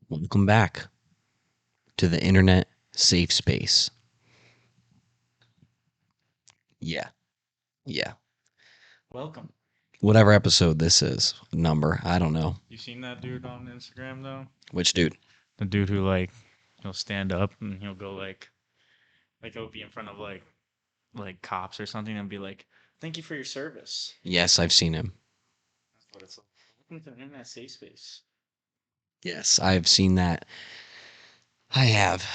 Welcome back to the internet safe space. Yeah, yeah. Welcome. Whatever episode this is, number, I don't know. You seen that dude on Instagram though? Which dude? The dude who he'll stand up and he'll go he'll be in front of like cops or something and be like, "Thank you for your service." Yes, I've seen him. That's what it's like. Welcome to the internet safe space. Yes, I've seen that. I have.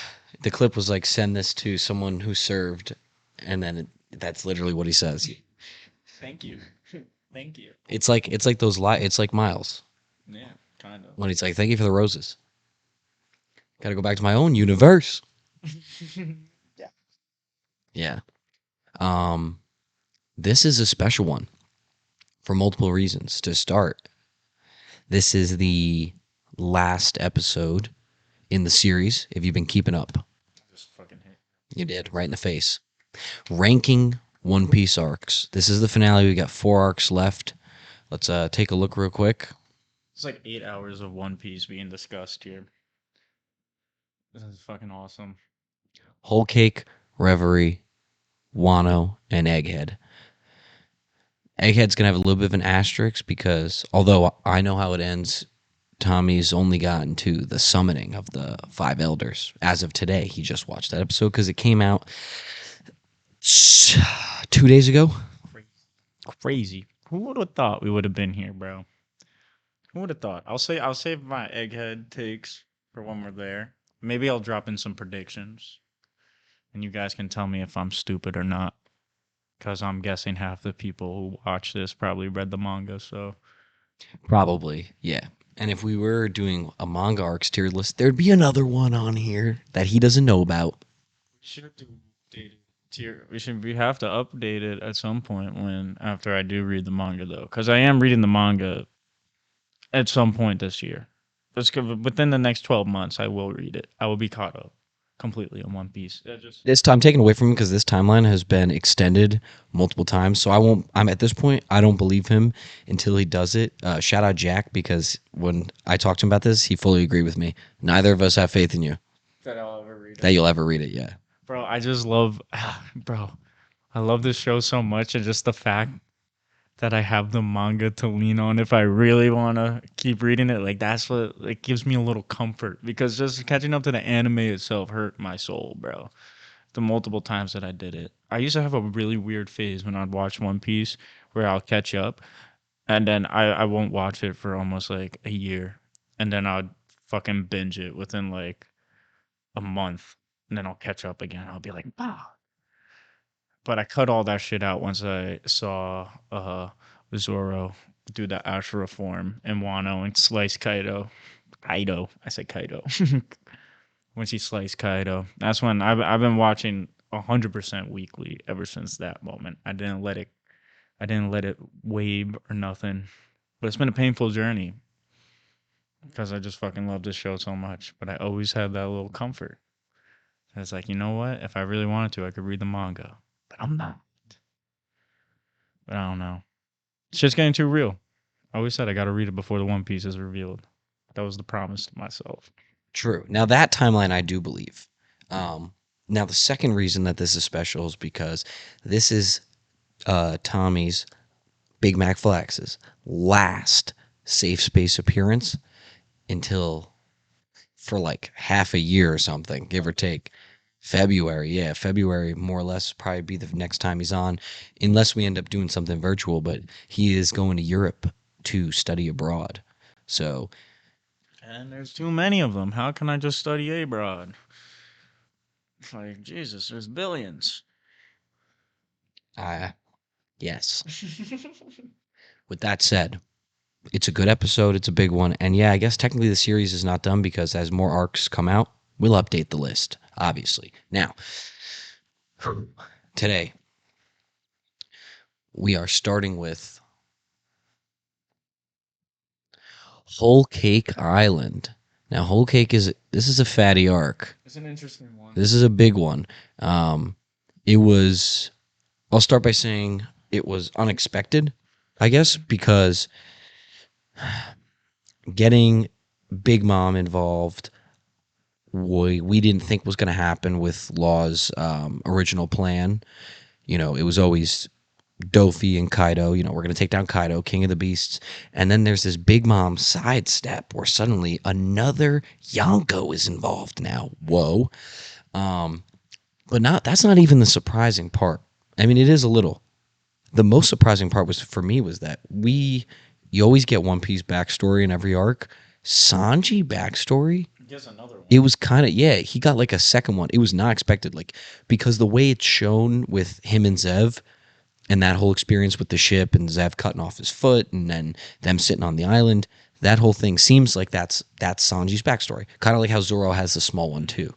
The clip was like, send this to someone who served, and then that's literally what he says. Thank you. Thank you. It's like those it's like Miles Yeah, kind when he's like, thank you for the roses. Got to go back to my own universe. of. Yeah. Yeah. Um, this is a special one for multiple reasons. To start, this is the last episode in the series, if you've been keeping up. Just fucking hit. You did, right in the face. Ranking One Piece arcs. This is the finale. We got 4 arcs left. Let's take a look real quick. It's like 8 hours of One Piece being discussed here. This is fucking awesome. Whole Cake, Reverie, Wano, and Egghead. Egghead's gonna have a little bit of an asterisk because although I know how it ends, Tommy's only gotten to the summoning of the 5 elders. As of today, he just watched that episode because it came out 2 days ago. Crazy. Who would have thought we would have been here, bro? Who would have thought? I'll save my egghead takes for when we're there. Maybe I'll drop in some predictions, and you guys can tell me if I'm stupid or not. Because I'm guessing half the people who watch this probably read the manga, so Probably, yeah. And if we were doing a manga arcs tier list, there'd be another one on here that he doesn't know about. we should do updated tier. We have to update it at some point when after I do read the manga though, because I am reading the manga at some point this year. Within the next 12 months, I will read it. I will be caught up completely on One Piece. Yeah, just This time taken away from him because this timeline has been extended multiple times. So I won't. I'm at this point. I don't believe him until he does it. Shout out Jack because when I talked to him about this, he fully agreed with me. Neither of us have faith in you that I'll ever read that it. you'll ever read it. Yeah, Bro, I just love, bro, I love this show so much, and just the fact that I have the manga to lean on if I really want to keep reading it. Like that's what it gives me a little comfort because just catching up to the anime itself hurt my soul, bro. The multiple times that I did it. I used to have a really weird phase when I'd watch One Piece where I'll catch up and then I won't watch it for almost like a year. And then I'd fucking binge it within like a month. And then I'll catch up again. I'll be like, wow. But I cut all that shit out once I saw Zoro do the Ashura form in Wano and slice Kaido. Kaido. I said Kaido. When she sliced Kaido. That's when I've been watching 100% weekly ever since that moment. I didn't let it wave or nothing. But it's been a painful journey because I just fucking love this show so much. But I always had that little comfort. It's like, you know what? If I really wanted to, I could read the manga. But I'm not. But I don't know. It's just getting too real. I always said I got to read it before the One Piece is revealed. That was the promise to myself. true. Now that timeline I do believe. Now the second reason that this is special is because this is Tommy's BigMacFlax's last safe space appearance until for like half a year or something, give or take. February, yeah, February more or less probably be the next time he's on, unless we end up doing something virtual. But he is going to Europe to study abroad. So, And there's too many of them. How can I just study abroad? Like, Jesus, there's billions. uh, yes. With that said, it's a good episode. It's a big one, and yeah, I guess technically the series is not done because as more arcs come out, we'll update the list. Obviously, now today we are starting with Whole Cake Island. Now, Whole Cake is a fatty arc. It's an interesting one. This is a big one. It was. I'll start by saying it was unexpected, I guess, because getting Big Mom involved. We didn't think was going to happen with Law's original plan. It was always Dofi and Kaido. We're going to take down Kaido, King of the Beasts. And then there's this Big Mom sidestep where suddenly another Yonko is involved now. Whoa. Um, but that's not even the surprising part. I mean, it is a little. The most surprising part was for me was that you always get One Piece backstory in every arc. Sanji backstory, Guess another it one. was kind of, yeah, he got like a second one. It was not expected, like, because the way it's shown with him and Zev and that whole experience with the ship and Zev cutting off his foot and then them sitting on the island, that whole thing seems like that's Sanji's backstory. Kind of like how Zoro has a small one too.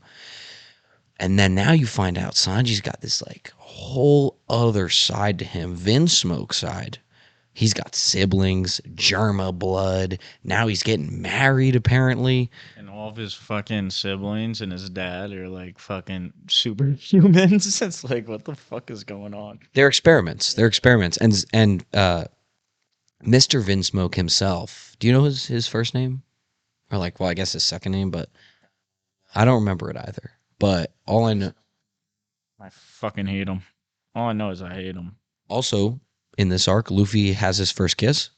And then now you find out Sanji's got this like whole other side to him, Vinsmoke side. He's got siblings, Germa blood. Now he's getting married apparently. And all of his fucking siblings and his dad are like fucking superhumans. It's like, what the fuck is going on? They're experiments. They're experiments. And Mr. Vinsmoke himself. Do you know his first name? Or like, well, I guess his second name, but I don't remember it either. But all I know, I fucking hate him. All I know is I hate him. also in this arc, Luffy has his first kiss.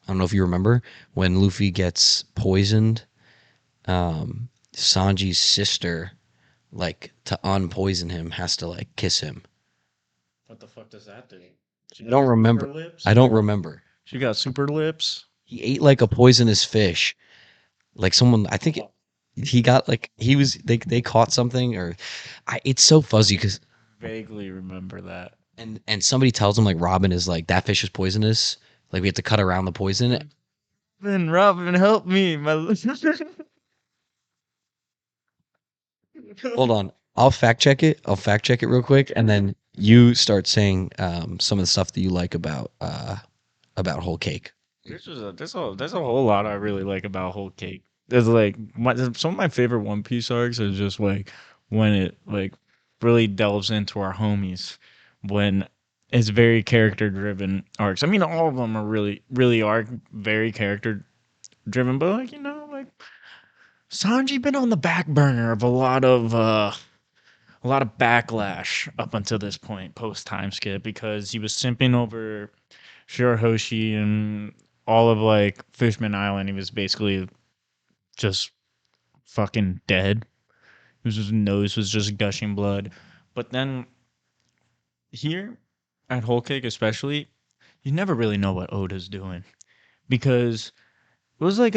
I don't know if you remember when Luffy gets poisoned. Sanji's sister, like to unpoison him, has to like kiss him. What the fuck does that do? She I don't got super remember. lips. I don't remember. She got super lips. He ate like a poisonous fish. Like someone, I think he got like he was they caught something or it's so fuzzy because Vaguely remember that. and somebody tells him like Robin is like that fish is poisonous. Like we have to cut around the poison. Robin, help me, my. Hold on. I'll fact check it. I'll fact check it real quick, and then you start saying some of the stuff that you like about whole cake. There's a whole lot I really like about Whole Cake. There's like some of my favorite One Piece arcs is just like when it like really delves into our homies, when it's very character driven arcs. I mean, all of them are really are very character driven, but like like Sanji been on the back burner of a lot of backlash up until this point post time skip because he was simping over Shirahoshi and all of like Fishman Island. He was basically just fucking dead. His nose was just gushing blood. But then here at Whole Cake, especially, you never really know what Oda's doing because it was like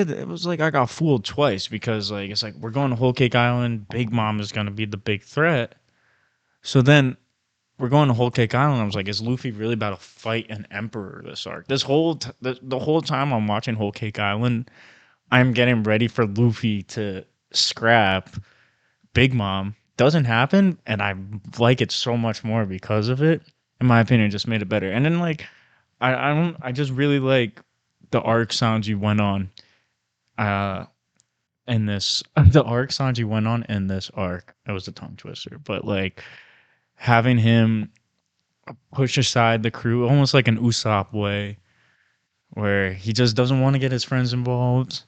I got fooled twice because like it's like we're going to Whole Cake Island. Big Mom is gonna be the big threat. So then we're going to Whole Cake Island. I was like, is Luffy really about to fight an emperor this arc? The whole time I'm watching Whole Cake Island, I'm getting ready for Luffy to scrap Big Mom. Doesn't happen, and I like it so much more because of it. In my opinion, it just made it better. And then like I just really like the arc Sanji went on. Uh, in this the arc Sanji went on in this arc. It was a tongue twister, but like having him push aside the crew almost like an Usopp way, where he just doesn't want to get his friends involved.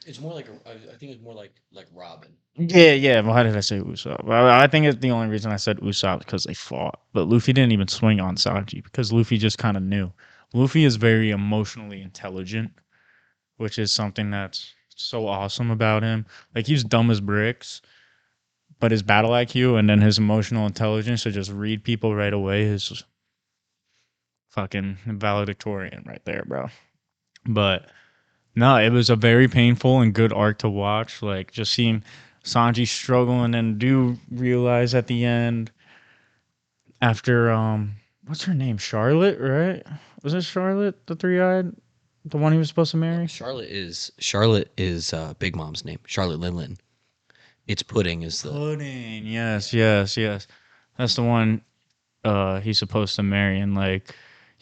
It's more like I think it's more like Robin. Yeah, yeah. Why did I say Usopp? I think it's the only reason I said Usopp because they fought. But Luffy didn't even swing on Sanji because Luffy just kind of knew. Luffy is very emotionally intelligent, which is something that's so awesome about him. Like he's dumb as bricks, but his battle IQ and then his emotional intelligence to just read people right away is fucking valedictorian right there, bro. But no, it was a very painful and good arc to watch. Like just seeing Sanji struggle and then do realize at the end after what's her name? Charlotte, right? Was it Charlotte, the three eyed? The one he was supposed to marry? Charlotte is Big Mom's name. Charlotte Linlin. It's Pudding is the Pudding. Yes, yes, yes. That's the one he's supposed to marry and like,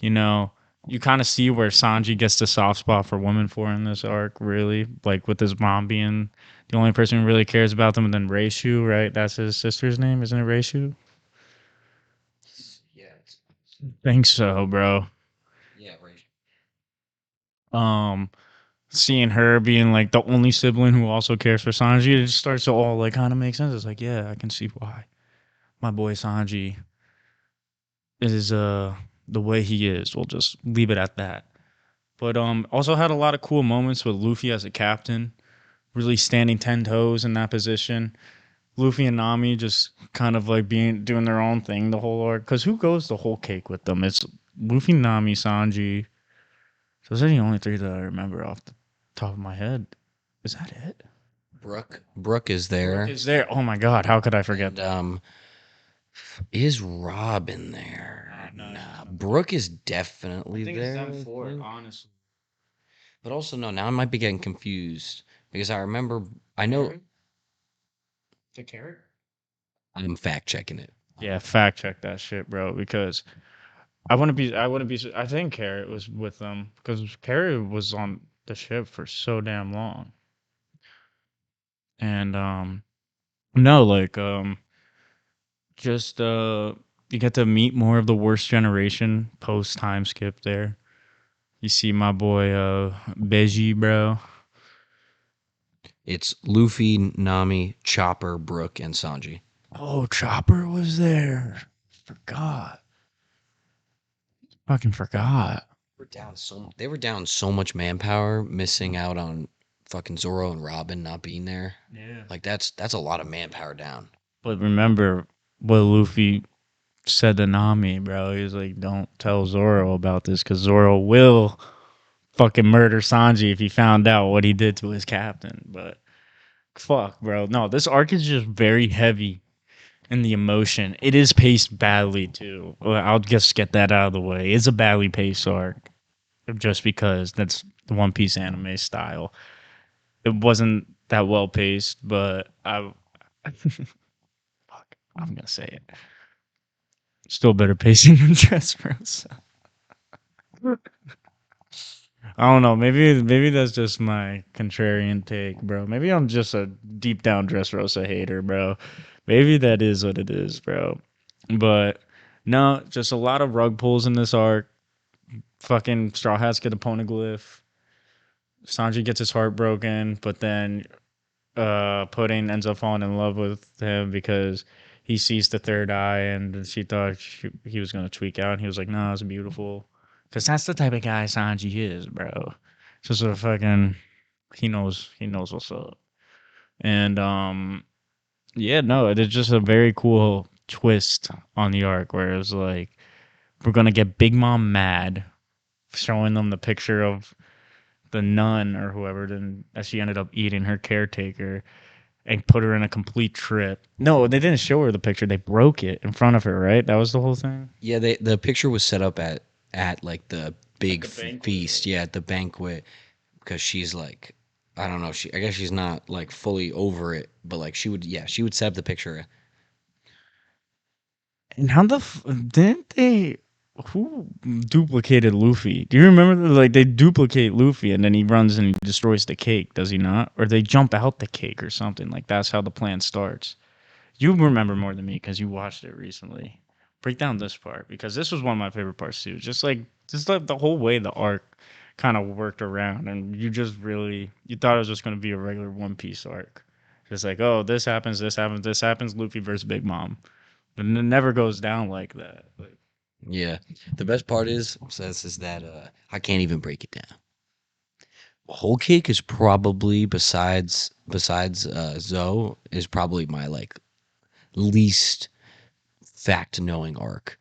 you know, you kind of see where Sanji gets the soft spot for women for in this arc, really. Like with his mom being the only person who really cares about them, and then Reishu, right? That's his sister's name, isn't it Reishu? yeah Think so, bro. yeah right. Um, seeing her being like the only sibling who also cares for Sanji, it just starts to all like kind of make sense. It's like, yeah, I can see why my boy Sanji is the way he is. We'll just leave it at that. But also had a lot of cool moments with Luffy as a captain, really standing 10 toes in that position. Luffy and Nami just kind of like being doing their own thing the whole arc. Because who goes the whole cake with them? It's Luffy, Nami, Sanji. Those are the only three that I remember off the top of my head. Is that it? Brooke is Brooke there, is there. Oh my god, how could I forget and that? is Robin there? No, she's Nah, not there. Brooke is I definitely think it's there. them I four, think, honestly. but also no. Now I might be getting confused because I remember. I know Carrot? The carrot? I'm fact checking it. Yeah, fact check that shit, bro. Because I wouldn't be. I think Carrot was with them because Carrot was on the ship for so damn long, and no, like just you get to meet more of the worst generation post time skip there. You see my boy Beji, bro. It's Luffy, Nami, Chopper, Brooke, and Sanji. Oh, Chopper was there. Forgot. Fucking forgot. They were down so much manpower, missing out on fucking Zoro and Robin not being there. Yeah. Like that's a lot of manpower down. But remember what Luffy said to Nami, bro. He was like, "Don't tell Zoro about this, because Zoro will fucking murder Sanji if he found out what he did to his captain." But fuck, bro. No, this arc is just very heavy in the emotion. It is paced badly too. Well, I'll just get that out of the way. It's a badly paced arc, just because that's the One Piece anime style. It wasn't that well paced, but I. Fuck, I'm gonna say it. Still better pacing than Dressrosa. I don't know. Maybe that's just my contrarian take, bro. Maybe I'm just a deep down Dressrosa hater, bro. Maybe that is what it is, bro. But no, just a lot of rug pulls in this arc. Fucking Straw Hats get a poneglyph. Sanji gets his heart broken, but then Pudding ends up falling in love with him because he sees the third eye, and she thought he was gonna tweak out. And he was like, "No, it's beautiful," because that's the type of guy Sanji is, bro. Just a fucking he knows what's up. And yeah, no, it's just a very cool twist on the arc where it was like we're gonna get Big Mom mad, showing them the picture of the nun or whoever, then as she ended up eating her caretaker and put her in a complete trip. No, they didn't show her the picture. They broke it in front of her, right? That was the whole thing. Yeah, the picture was set up at like the At big the banquet, feast. right? Yeah, at the banquet because she's like, I don't know. I guess she's not like fully over it, but like she would set up the picture. And how didn't they? Who duplicated Luffy? Do you remember? Like they duplicate Luffy, and then he runs and he destroys the cake. Does he not? Or they jump out the cake or something? Like that's how the plan starts. You remember more than me because you watched it recently. Break down this part because this was one of my favorite parts too. Just like the whole way the arc kind of worked around, and you thought it was just going to be a regular One Piece arc. Just like, oh, this happens, this happens, this happens. Luffy versus Big Mom, but it never goes down like that. Like, Yeah, the best part is that I can't even break it down. Whole cake is probably besides Zoe is probably my like least fact knowing arc.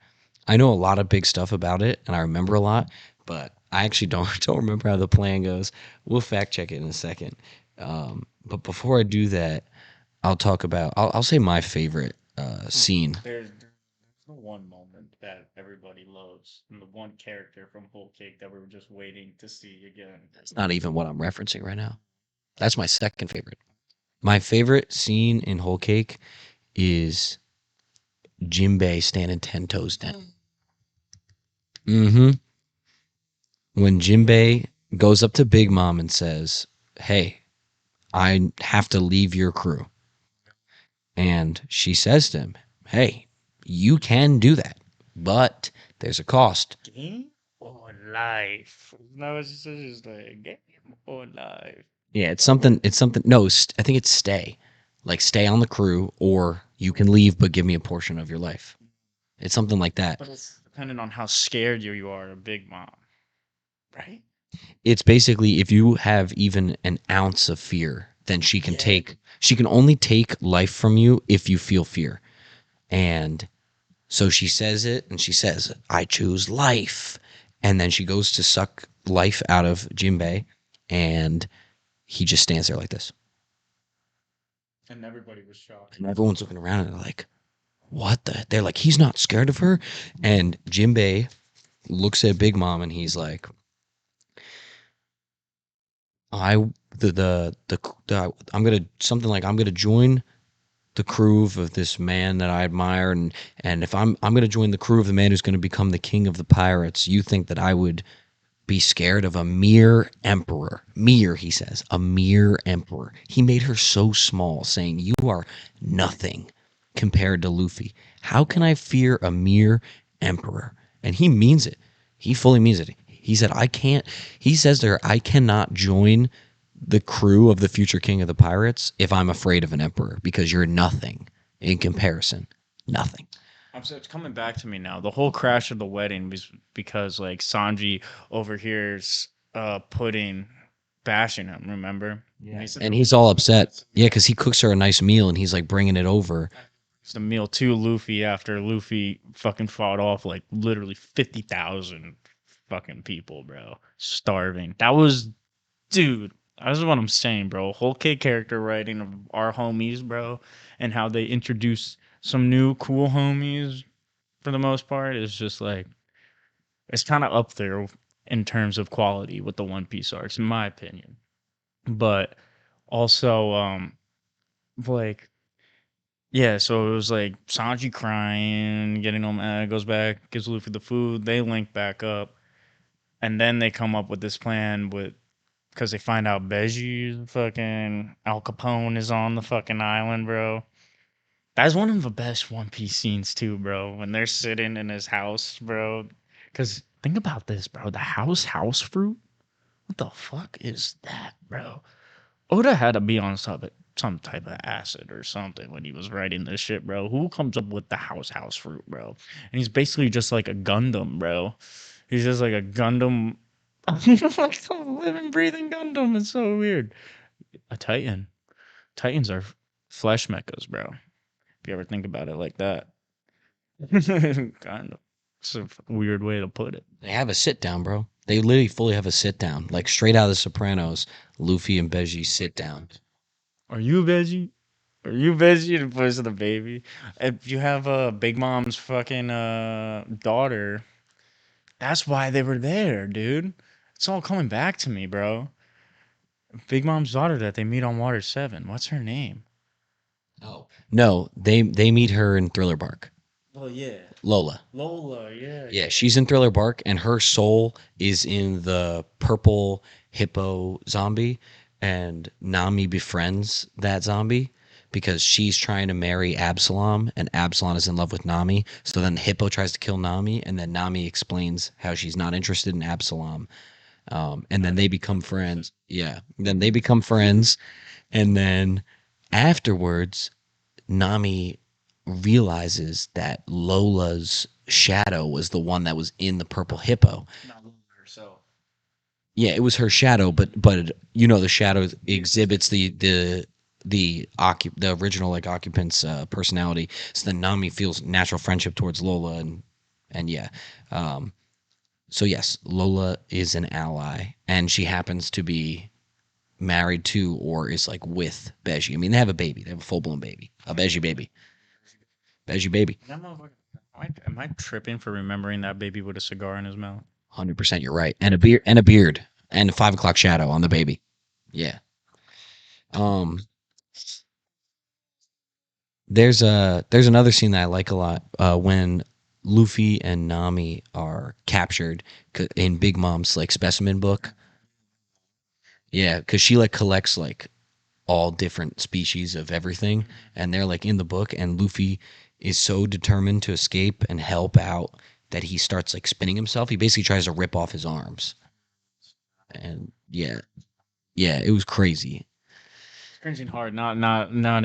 I know a lot of big stuff about it and I remember a lot, but I actually don't don't remember how the plan goes. We'll fact check it in a second. But before I do that, I'll say my favorite scene. there's no one moment that everybody loves, and the one character from Whole Cake that we were just waiting to see again. That's not even what I'm referencing right now. That's my second favorite. My favorite scene in Whole Cake is Jinbei standing 10 toes down. Mm-hmm. When Jinbei goes up to Big Mom and says, "Hey, I have to leave your crew." And she says to him, "Hey, you can do that, but there's a cost." Game or life? No, it's just like game Or live. Yeah, it's something. It's something. No, I think it's stay. Like stay on the crew, or you can leave, but give me a portion of your life. It's something like that. But it's dependent on how scared you are of Big Mom, right? It's basically if you have even an ounce of fear, then she can Yeah. take. She can only take life from you if you feel fear. And so she says it, and she says, "I choose life." And then she goes to suck life out of Jinbei, and he just stands there like this. And everybody was shocked. And everyone's looking around and they're like, what the? They're like, he's not scared of her. And Jinbei looks at Big Mom and he's like, I, I'm gonna something like I'm gonna join the crew of this man that I admire, and if I'm gonna join the crew of the man who's gonna become the king of the pirates. You think that I would be scared of a mere emperor? Mere, he says, a mere emperor. He made her so small, saying, "You are nothing compared to Luffy. How can I fear a mere emperor?" And he means it. He fully means it. He said, "I can't." He says to her, "I cannot join the crew of the future king of the pirates if I'm afraid of an emperor because you're nothing in comparison. Nothing." So it's coming back to me now. The whole crash of the wedding was because like Sanji overhears Pudding bashing him. Remember? And he said And he's all upset. Yeah, because he cooks her a nice meal and he's like bringing it over. it's the meal to Luffy after Luffy fucking fought off like literally 50,000 fucking people, bro, starving. That was, dude. That's what I'm saying, bro. Whole K character writing of our homies, bro, and how they introduce some new cool homies for the most part is just like it's kind of up there in terms of quality with the One Piece arcs, in my opinion. But also, like yeah, so it was like Sanji crying, getting all mad, goes back, gives Luffy the food. They link back up, and then they come up with this plan with because they find out Beji fucking Al Capone is on the fucking island, bro. That's one of the best One Piece scenes too, bro. When they're sitting in his house, bro. Because think about this, bro. The house fruit. What the fuck is that, bro? Oda had to be on some type of acid or something when he was writing this shit, bro. Who comes up with the house fruit, bro? And he's basically just like a Gundam, bro. He's just like a Gundam, like a living, breathing Gundam. It's so weird. A Titan. Titans are flesh mechas, bro. If you ever think about it like that. Kind of. It's a weird way to put it. They have a sit down, bro. They literally fully have a sit down. Like straight out of The Sopranos, Luffy and Beji sit down. Are you veggie? Are you veggie to push the baby? If you have Big Mom's fucking daughter, that's why they were there, dude. It's all coming back to me, bro. Big Mom's daughter that they meet on Water 7. What's her name? Oh. No, they meet her in Thriller Bark. Oh yeah. Lola. Lola, yeah, Yeah, yeah. she's in Thriller Bark, and her soul is in the purple hippo zombie, and Nami befriends that zombie because she's trying to marry Absalom, and Absalom is in love with Nami. So then Hippo tries to kill Nami, and then Nami explains how she's not interested in Absalom. And then they become friends. Yeah, then they become friends, and then afterwards, Nami realizes that Lola's shadow was the one that was in the purple hippo. Not Lola herself. Yeah, it was her shadow, but you know the shadow exhibits the original like occupant's personality. So then Nami feels natural friendship towards Lola, and yeah, um, so yes, Lola is an ally, and she happens to be married to or is like with Beji. I mean, they have a baby. They have a full blown baby, a Beji baby, Beji baby. That motherfucker. Am I tripping for remembering that baby with a cigar in his mouth? 100%, you're right. And a beard, and a 5 o'clock shadow on the baby. Yeah. Um. There's another scene that I like a lot when Luffy and Nami are captured in Big Mom's like specimen book. Yeah, because she like collects like all different species of everything, and they're like in the book, and Luffy is so determined to escape and help out that he starts like spinning himself. He basically tries to rip off his arms, and yeah. Yeah, it was crazy. It's cringing hard, not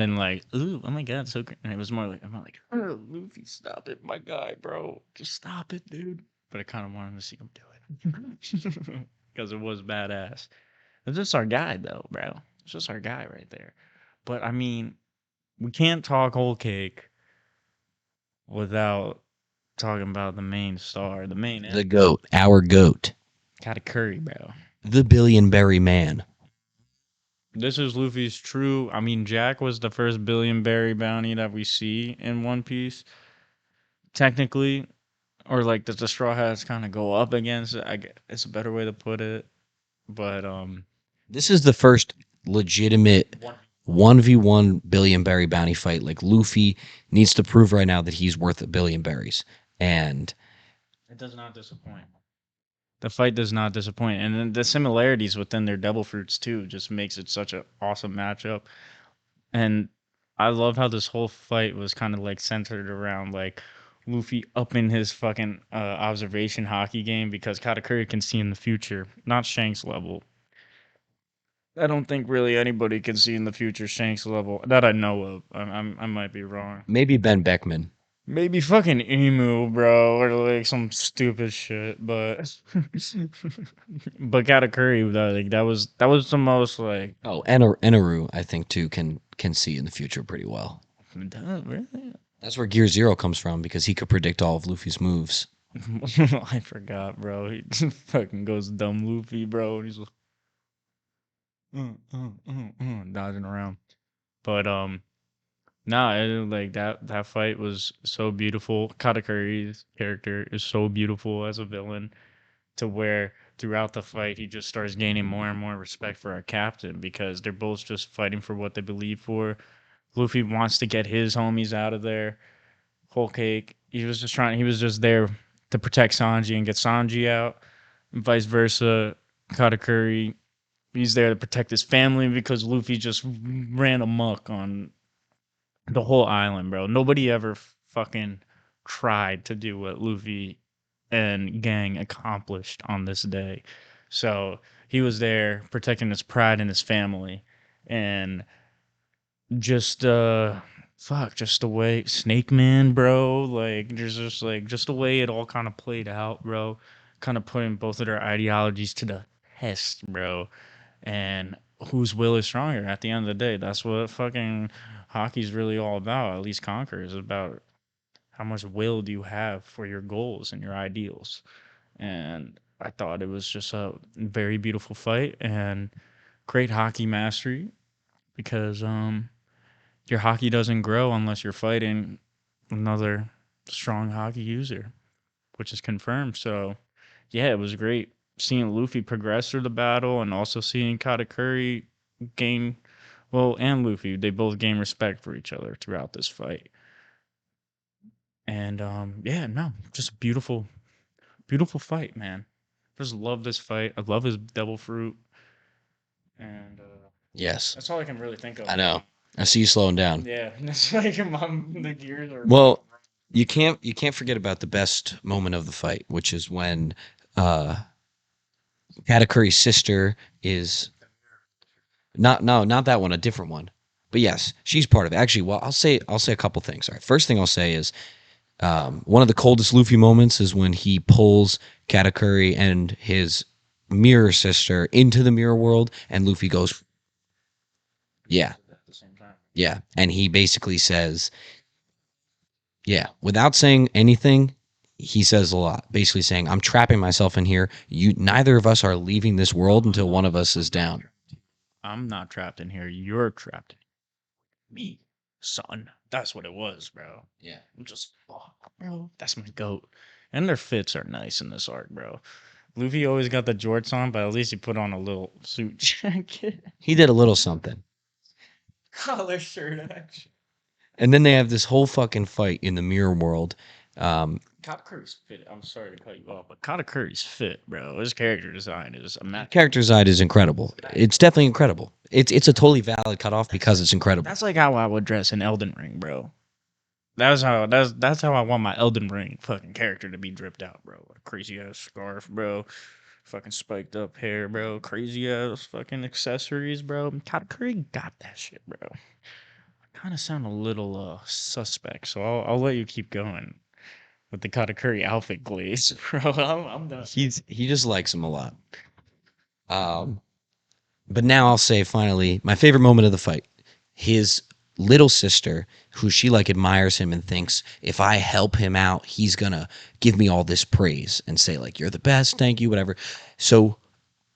in like, ooh, oh my god, so and it was more like I'm not like, oh, Luffy, stop it, my guy, bro, just stop it, dude. But I kind of wanted to see him do it because it was badass. It's just our guy, though, bro. It's just our guy right there. But I mean, we can't talk whole cake without talking about the main star, the main The M, goat, our goat, Katakuri, bro. the Billionberry Man. This is Luffy's true. I mean, Jack was the first billion berry bounty that we see in One Piece, technically, or like the Straw Hats kind of go up against it. It's a better way to put it, but This is the first legitimate 1v1 billion berry bounty fight. Like Luffy needs to prove right now that he's worth a billion berries. And it does not disappoint. The fight does not disappoint, and then the similarities within their devil fruits too just makes it such an awesome matchup. And I love how this whole fight was kind of like centered around like Luffy upping his fucking observation hockey game because Katakuri can see in the future, not Shanks level. I don't think really anybody can see in the future Shanks level that I know of. I might be wrong. maybe Ben Beckman. Maybe fucking emu, bro, or like some stupid shit, but but Katakuri, though, like that was the most like, Oh, and Enaru, I think too, can see in the future pretty well. duh, really? That's where Gear Zero comes from because he could predict all of Luffy's moves. I forgot, bro. He fucking goes dumb Luffy, bro. And he's like, dodging around. But nah, like that fight was so beautiful. Katakuri's character is so beautiful as a villain, to where throughout the fight he just starts gaining more and more respect for our captain because they're both just fighting for what they believe for. Luffy wants to get his homies out of there. Whole cake. He was just there to protect Sanji and get Sanji out. And vice versa. Katakuri, he's there to protect his family because Luffy just ran amok on the whole island, bro. Nobody ever fucking tried to do what Luffy and gang accomplished on this day. So he was there protecting his pride and his family. And just just the way Snake Man, bro, like there's just the way it all kind of played out, bro. Kind of putting both of their ideologies to the test, bro. And whose will is stronger at the end of the day? That's what fucking hockey's really all about. At least Conquer is about how much will do you have for your goals and your ideals. And I thought it was just a very beautiful fight and great hockey mastery because your hockey doesn't grow unless you're fighting another strong hockey user, which is confirmed. So, yeah, it was great seeing Luffy progress through the battle and also seeing Katakuri gain, well, and Luffy, they both gain respect for each other throughout this fight. And yeah, no, just a beautiful, beautiful fight, man. Just love this fight. I love his devil fruit, and Yes, that's all I can really think of I right know. now. I see you slowing down. Yeah, it's like the gears are. Well, you can't forget about the best moment of the fight, which is when uh Katakuri's sister is not that one, a different one. But yes, she's part of it. Actually, well, I'll say a couple things. All right. First thing I'll say is one of the coldest Luffy moments is when he pulls Katakuri and his mirror sister into the mirror world, and Luffy goes, "Yeah, At the same time. yeah," and he basically says, "Yeah," without saying anything. He says a lot, basically saying, "I'm trapping myself in here. You, neither of us are leaving this world until one of us is down." I'm not trapped in here. You're trapped in me, son. That's what it was, bro. Yeah. I'm just, bro. That's my goat. And their fits are nice in this arc, bro. Luffy always got the jorts on, but at least he put on a little suit jacket. He did a little something. Collar shirt action. And then they have this whole fucking fight in the mirror world. Katakuri's fit. I'm sorry to cut you off, but Katakuri's fit, bro. His character design is a match. Character side is incredible. It's definitely incredible. It's a totally valid cutoff because it's incredible. That's like how I would dress in Elden Ring, bro. That's how I want my Elden Ring fucking character to be dripped out, bro. A crazy ass scarf, bro. fucking spiked up hair, bro. Crazy ass fucking accessories, bro. Katakuri got that shit, bro. Kind of sound a little suspect, so I'll let you keep going with the Katakuri outfit glaze, bro. I'm done. He just likes him a lot. Um, but now I'll say finally my favorite moment of the fight. His little sister, who she like admires him and thinks if I help him out, he's gonna give me all this praise and say like you're the best, thank you, whatever. So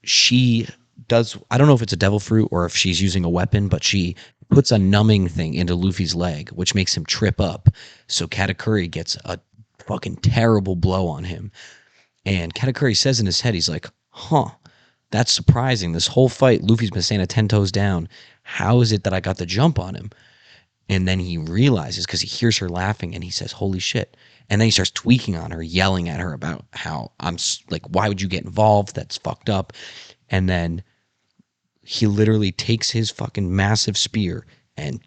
she does, I don't know if it's a devil fruit or if she's using a weapon, but she puts a numbing thing into Luffy's leg, which makes him trip up. So Katakuri gets a fucking terrible blow on him. And Katakuri says in his head, he's like, huh, that's surprising. This whole fight, Luffy's been standing 10 toes down. How is it that I got the jump on him? And then he realizes because he hears her laughing and he says, holy shit. And then he starts tweaking on her, yelling at her about how like, why would you get involved? That's fucked up. And then he literally takes his fucking massive spear and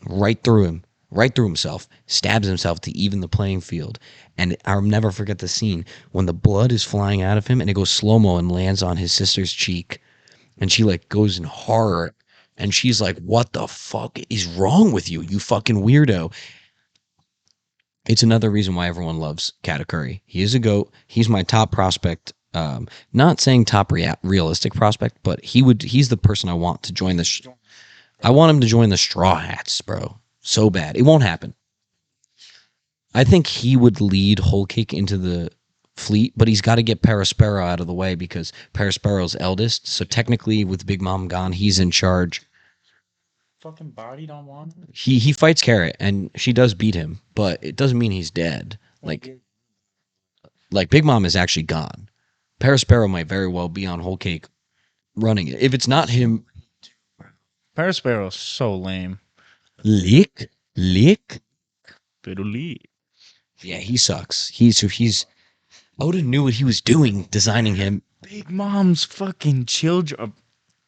right through him, right through himself, stabs himself to even the playing field. And I'll never forget the scene when the blood is flying out of him and it goes slow mo and lands on his sister's cheek. And she like goes in horror and she's like, what the fuck is wrong with you, you fucking weirdo? It's another reason why everyone loves Katakuri. He is a goat. He's my top prospect. Not saying top realistic prospect, but he's the person I want to join this. I want him to join the Straw Hats, bro. So bad. It won't happen. I think he would lead Whole Cake into the fleet, but he's got to get Perispero out of the way because Perispero's eldest. So technically, with Big Mom gone, he's in charge. Fucking bodied on one. He fights Carrot, and she does beat him, but it doesn't mean he's dead. Like Big Mom is actually gone. Perispero might very well be on Whole Cake running it. If it's not him, Perispero's so lame. lick. Fiddly. Yeah, he sucks. He's Oda knew what he was doing designing him. Big Mom's fucking children.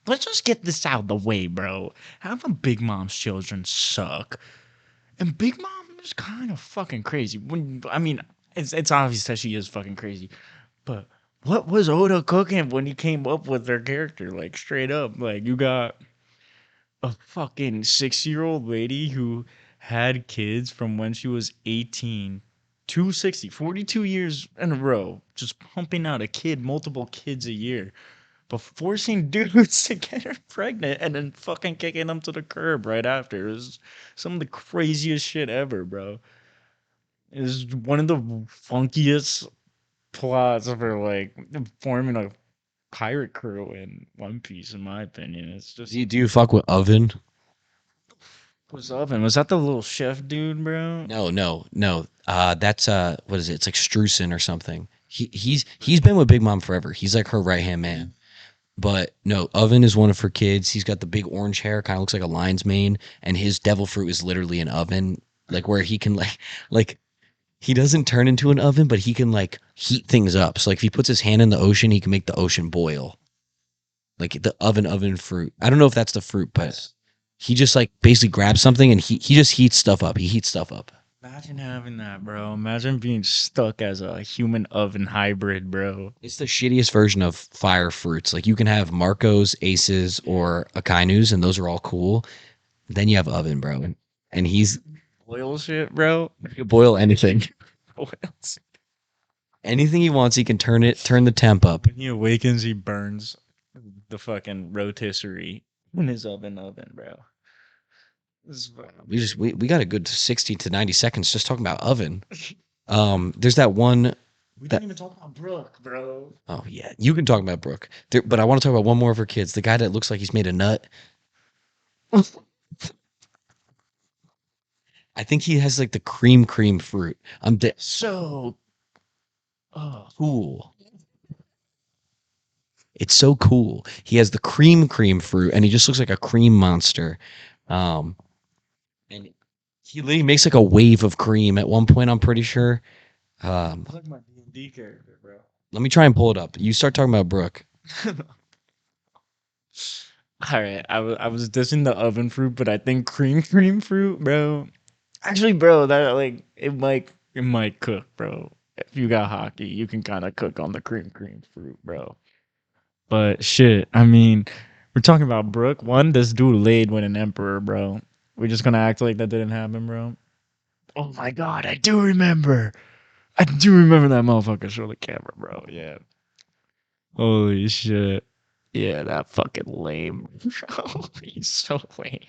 Let's just get this out of the way, bro. Half of Big Mom's children suck. And Big Mom is kind of fucking crazy. I mean, it's obvious that she is fucking crazy. But what was Oda cooking when he came up with their character? Like, straight up. Like, you got a fucking 6-year-old lady who had kids from when she was 18 to 60, 42 years in a row, just pumping out a kid, multiple kids a year, but forcing dudes to get her pregnant and then fucking kicking them to the curb right after. It was some of the craziest shit ever, bro. It was one of the funkiest plots for like forming a pirate crew in One Piece, in my opinion. It's just Do you fuck with Oven? what's up, and was that the little chef dude, bro? No. That's what is it? It's like Strusen or something. He's been with Big Mom forever. He's like her right hand man. But no, Oven is one of her kids. He's got the big orange hair, kind of looks like a lion's mane, and his devil fruit is literally an oven, like where he can like he doesn't turn into an oven, but he can like heat things up. So like if he puts his hand in the ocean, he can make the ocean boil. Like the oven fruit. I don't know if that's the fruit, but he just like basically grabs something and he just heats stuff up. He heats stuff up. Imagine having that, bro. Imagine being stuck as a human oven hybrid, bro. It's the shittiest version of fire fruits. Like you can have Marcos, Aces, or Akainus, and those are all cool. Then you have oven, bro, and he's Oil shit, bro. he can boil anything. Oils. Anything he wants, he can turn the temp up. When he awakens, he burns the fucking rotisserie in his oven, bro. We got a good 60 to 90 seconds just talking about oven. There's that one. We didn't even talk about Brooke, bro. Oh yeah, you can talk about Brooke, but I want to talk about one more of her kids. The guy that looks like he's made a nut. I think he has like the cream fruit. So, Cool. It's so cool. He has the cream fruit, and he just looks like a cream monster. Um, and he literally makes like a wave of cream at one point. I'm pretty sure. like my D&D character, bro. Let me try and pull it up. You start talking about Brooke. All right, I was dissing the oven fruit, but I think cream fruit, bro. Actually, bro, that like it might cook, bro. If you got hockey, you can kind of cook on the cream fruit, bro. But shit, I mean, we're talking about Brooke. One, this dude laid with an emperor, bro. We're just gonna act like that didn't happen, bro. Oh my god, I do remember. I do remember that motherfucker show the camera, bro. Yeah. Holy shit. Yeah, that fucking lame. He's so lame.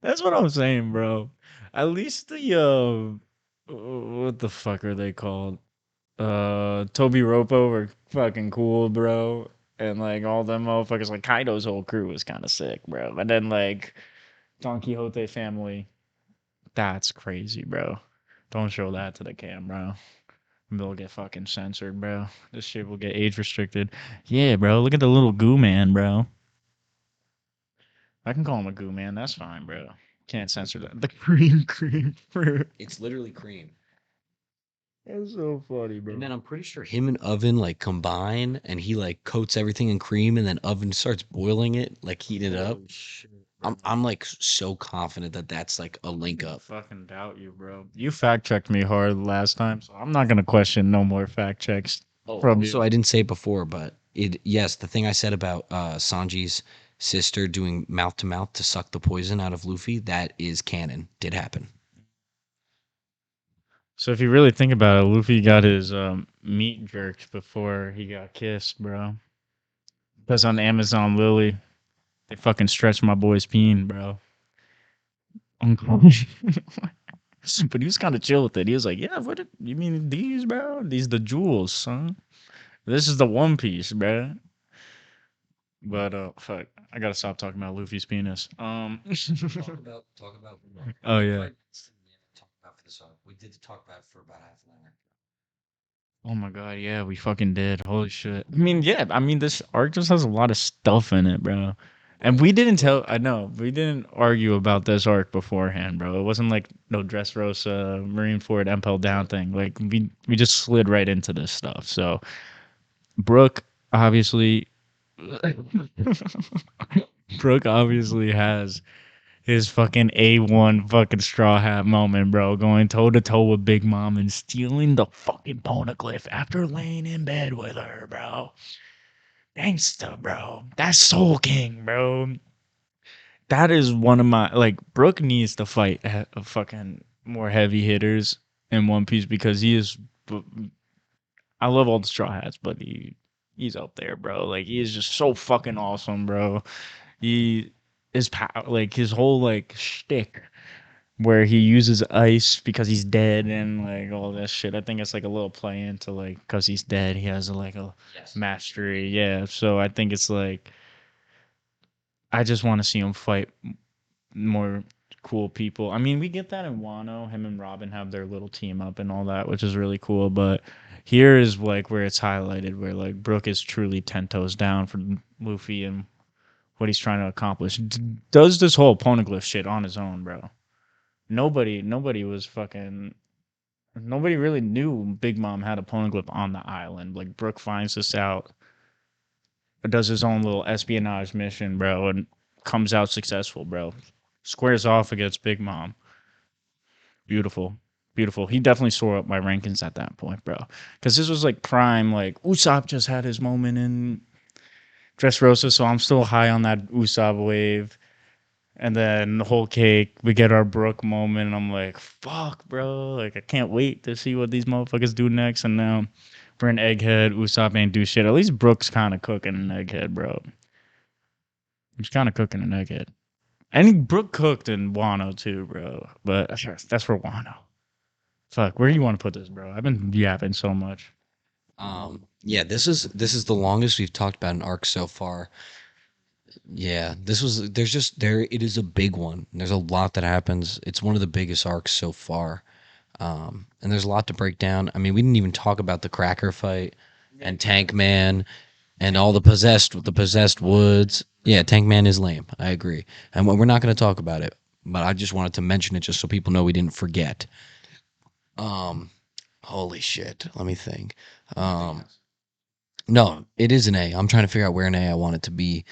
That's what I'm saying, bro. At least the what the fuck are they called? Toby Ropo were fucking cool, bro. And like all them motherfuckers, like Kaido's whole crew was kind of sick, bro. But then like Don Quixote family, that's crazy, bro. Don't show that to the cam, bro. They'll get fucking censored, bro. This shit will get age restricted. Yeah, bro. Look at the little goo man, bro. I can call him a goo man. That's fine, bro. Can't censor that. The cream fruit. It's literally cream. That's so funny, And bro. then I'm pretty sure him and Oven like combine and he like coats everything in cream and then Oven starts boiling it, like heating it up. Holy shit, I'm bro. I'm like so confident that that's like a link I up. fucking doubt you, bro. You fact checked me hard last time, so I'm not gonna question no more fact checks Oh, from also you. I didn't say it before, but it yes, the thing I said about Sanji's sister doing mouth to mouth to suck the poison out of Luffy, that is canon. Did happen. So if you really think about it, Luffy got his meat jerked before he got kissed, bro. Because on Amazon Lily, they fucking stretched my boy's peen, bro. Uncle. But he was kind of chill with it. He was like, "Yeah, what? You mean these, bro? These the jewels, son. This is the One Piece, bro." But fuck, I gotta stop talking about Luffy's penis. Talk about Oh yeah. talk about for this arc. We did talk about it for about half an hour. Oh my god, yeah, we fucking did. Holy shit. I mean, yeah, I mean this arc just has a lot of stuff in it, bro. And we didn't tell I know, we didn't argue about this arc beforehand, bro. It wasn't like no Dressrosa, Marineford, Impel Down thing. Like we just slid right into this stuff. So Brooke obviously Brooke obviously has his fucking A1 fucking straw hat moment, bro. Going toe to toe with Big Mom and stealing the fucking poneglyph after laying in bed with her, bro. Gangsta, bro. That's Soul King, bro. That is one of my like. Brooke needs to fight fucking more heavy hitters in One Piece because he is. I love all the straw hats, but he's up there, bro. Like he is just so fucking awesome, bro. He is like his whole like shtick where he uses ice because he's dead and like all that shit. I think it's like a little play into like because he's dead, he has like a Yes. mastery. Yeah, so I think it's like I just want to see him fight more cool people. I mean, we get that in Wano. Him and Robin have their little team up and all that, which is really cool. But here is like where it's highlighted, where like Brook is truly 10 toes down for Luffy and what he's trying to accomplish. Does this whole poneglyph shit on his own, bro. Nobody was fucking. Nobody really knew Big Mom had a poneglyph on the island. Like Brook finds this out, does his own little espionage mission, bro, and comes out successful, bro. Squares off against Big Mom. Beautiful. Beautiful. He definitely soared up my rankings at that point, bro. Because this was like prime, like Usopp just had his moment in Dressrosa, so I'm still high on that Usopp wave. And then the whole cake, we get our Brook moment, and I'm like, fuck, bro. Like, I can't wait to see what these motherfuckers do next. And now we're in Egghead. Usopp ain't do shit. At least Brook's kind of cooking an Egghead, bro. He's kind of cooking an Egghead. And Brook cooked in Wano, too, bro. But that's for Wano. Fuck, where do you want to put this, bro? I've been yapping so much. Yeah, this is the longest we've talked about an arc so far. Yeah, there's just there it is a big one. There's a lot that happens. It's one of the biggest arcs so far. And there's a lot to break down. I mean, we didn't even talk about the Cracker fight and Tank Man and all the possessed woods. Yeah, Tank Man is lame. I agree. And we're not going to talk about it, but I just wanted to mention it just so people know we didn't forget. Um, holy shit. Let me think. Um, no, it is an A. I'm trying to figure out where an A I want it to be.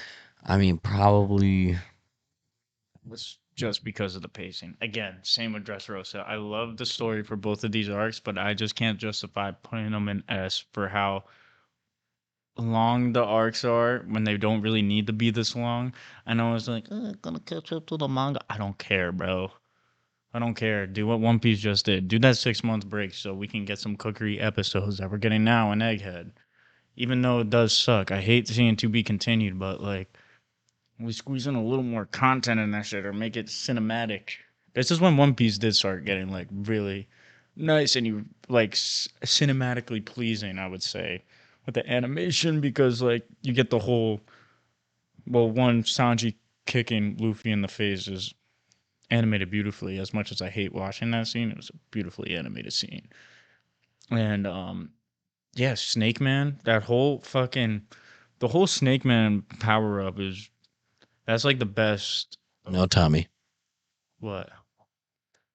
I mean, probably. just because of the pacing. Again, same with Dressrosa. I love the story for both of these arcs, but I just can't justify putting them in S for how long the arcs are when they don't really need to be this long. I know it's like, gonna catch up to the manga. I don't care, bro. I don't care. Do what One Piece just did. Do that 6 month break so we can get some cookery episodes that we're getting now in Egghead. Even though it does suck. I hate seeing to be continued, but like we squeeze in a little more content in that shit or make it cinematic. This is when One Piece did start getting like really nice and you like cinematically pleasing, I would say, with the animation because like you get the whole one Sanji kicking Luffy in the face is animated beautifully. As much as I hate watching that scene, it was a beautifully animated scene. And yeah, Snake Man, that whole fucking the whole Snake Man power up is that's like the best. No, Tommy, What?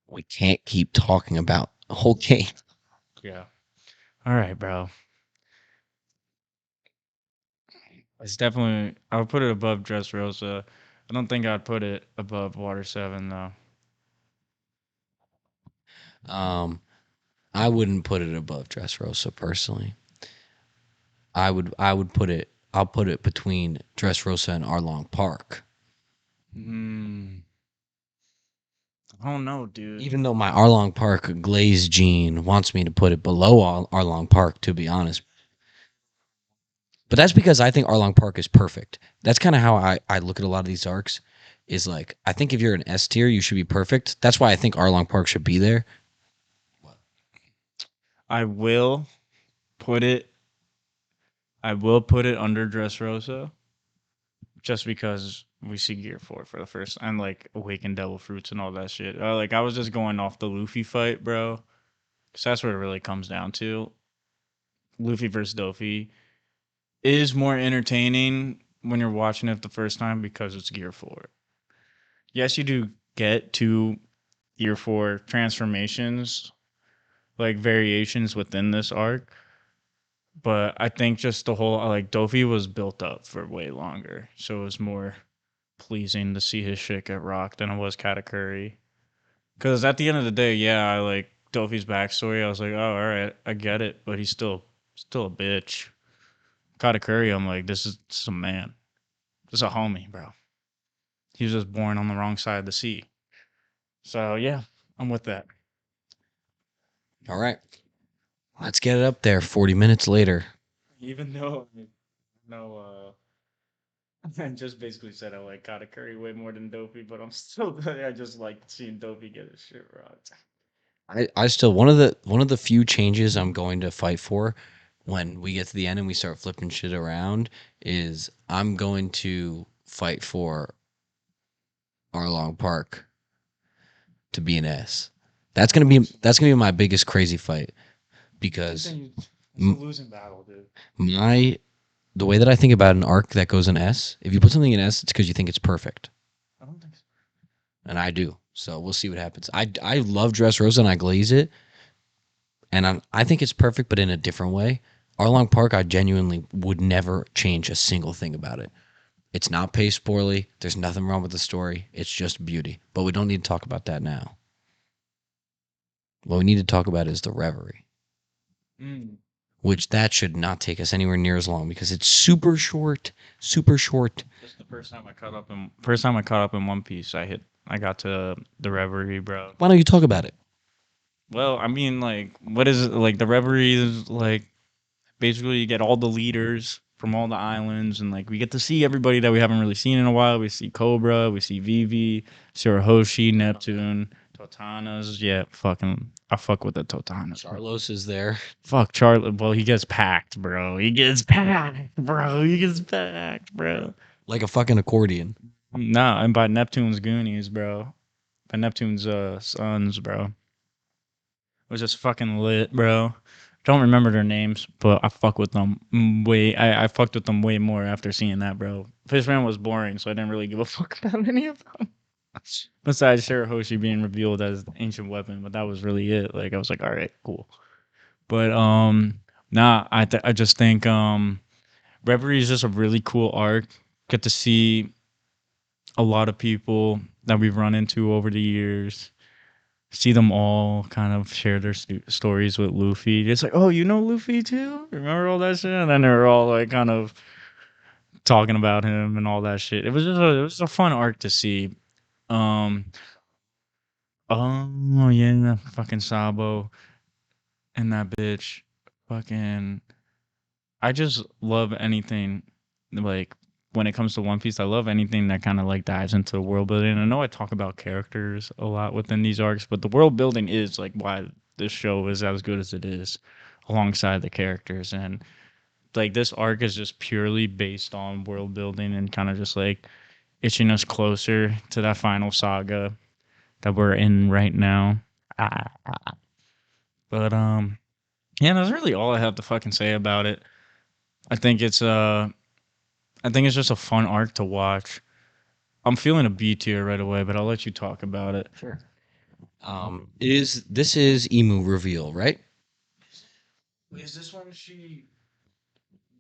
we can't keep talking about the whole game. Yeah. All right, bro. It's definitely. I would put it above Dressrosa. I don't think I'd put it above Water Seven though. Um, I wouldn't put it above Dressrosa personally. I would put it. I'll put it between Dressrosa and Arlong Park. Hmm. I don't know, dude. Even though my Arlong Park glazed gene wants me to put it below Arlong Park, to be honest. But that's because I think Arlong Park is perfect. That's kind of how I look at a lot of these arcs. Is like I think if you're an S tier, you should be perfect. That's why I think Arlong Park should be there. I will put it. I will put it under Dressrosa just because we see Gear 4 for the first and like Awakened Devil Fruits and all that shit. Like I was just going off the Luffy fight, bro. Cause that's what it really comes down to. Luffy versus Doffy is more entertaining when you're watching it the first time because it's Gear 4. Yes, you do get two Gear 4 transformations, like variations within this arc, but I think just the whole like Doffy was built up for way longer, so it was more pleasing to see his shit get rocked than it was Katakuri. Because at the end of the day, yeah, I like Doffy's backstory. I was like, oh, all right, I get it, but he's still a bitch. Katakuri, I'm like, this is a man. This is a homie, bro. He was just born on the wrong side of the sea. So yeah, I'm with that. All right, let's get it up there. 40 minutes later. Even though no, I just basically said I like Katakuri way more than Dopey, but I'm still I just like seeing Dopey get his shit rocked. I still one of the few changes I'm going to fight for when we get to the end and we start flipping shit around is I'm going to fight for Arlong Park to be an S. That's gonna be my biggest crazy fight because It's a losing battle, dude. my the way that I think about an arc that goes in S, if you put something in S, it's because you think it's perfect, I don't think so. and I do. So we'll see what happens. I love Dressrosa and I glaze it, and I think it's perfect, but in a different way. Arlong Park, I genuinely would never change a single thing about it. It's not paced poorly. There's nothing wrong with the story. It's just beauty. But we don't need to talk about that now. What we need to talk about is the Reverie, Mm. which that should not take us anywhere near as long because it's super short, super short. Just the first time I caught up in One Piece, I got to the Reverie, bro. Why don't you talk about it? Well, I mean, like, what is it like? The Reverie is like basically you get all the leaders from all the islands, and like we get to see everybody that we haven't really seen in a while. We see Cobra, we see Vivi, Shirahoshi, Neptune, Totanas. Yeah, fucking, I fuck with the Totanas. Bro. Carlos is there. Fuck Charlie. Well, he gets packed, bro. He gets packed, bro. He gets packed, bro. Like a fucking accordion. Nah, and by Neptune's Goonies, bro. By Neptune's sons, bro. It was just fucking lit, bro. Don't remember their names, but I fuck with them way. I fucked with them way more after seeing that, bro. Fishman was boring, so I didn't really give a fuck about any of them. Besides Shirahoshi being revealed as the ancient weapon, but that was really it. Like I was like, all right, cool. But nah, I just think Reverie is just a really cool arc. Get to see a lot of people that we've run into over the years. See them all kind of share their stories with Luffy. It's like, oh, you know Luffy too? Remember all that shit? And then they're all like kind of talking about him and all that shit. It was a fun arc to see. Um, oh yeah, fucking Sabo and that bitch, fucking. I just love anything like when it comes to One Piece. I love anything that kind of like dives into the world building. I know I talk about characters a lot within these arcs, but the world building is like why this show is as good as it is, alongside the characters. And like this arc is just purely based on world building and kind of just like itching us closer to that final saga that we're in right now. Ah, But yeah, that's really all I have to fucking say about it. I think it's I think it's just a fun arc to watch. I'm feeling a B tier right away, but I'll let you talk about it. Sure. Is this is emu reveal, right? Is this when she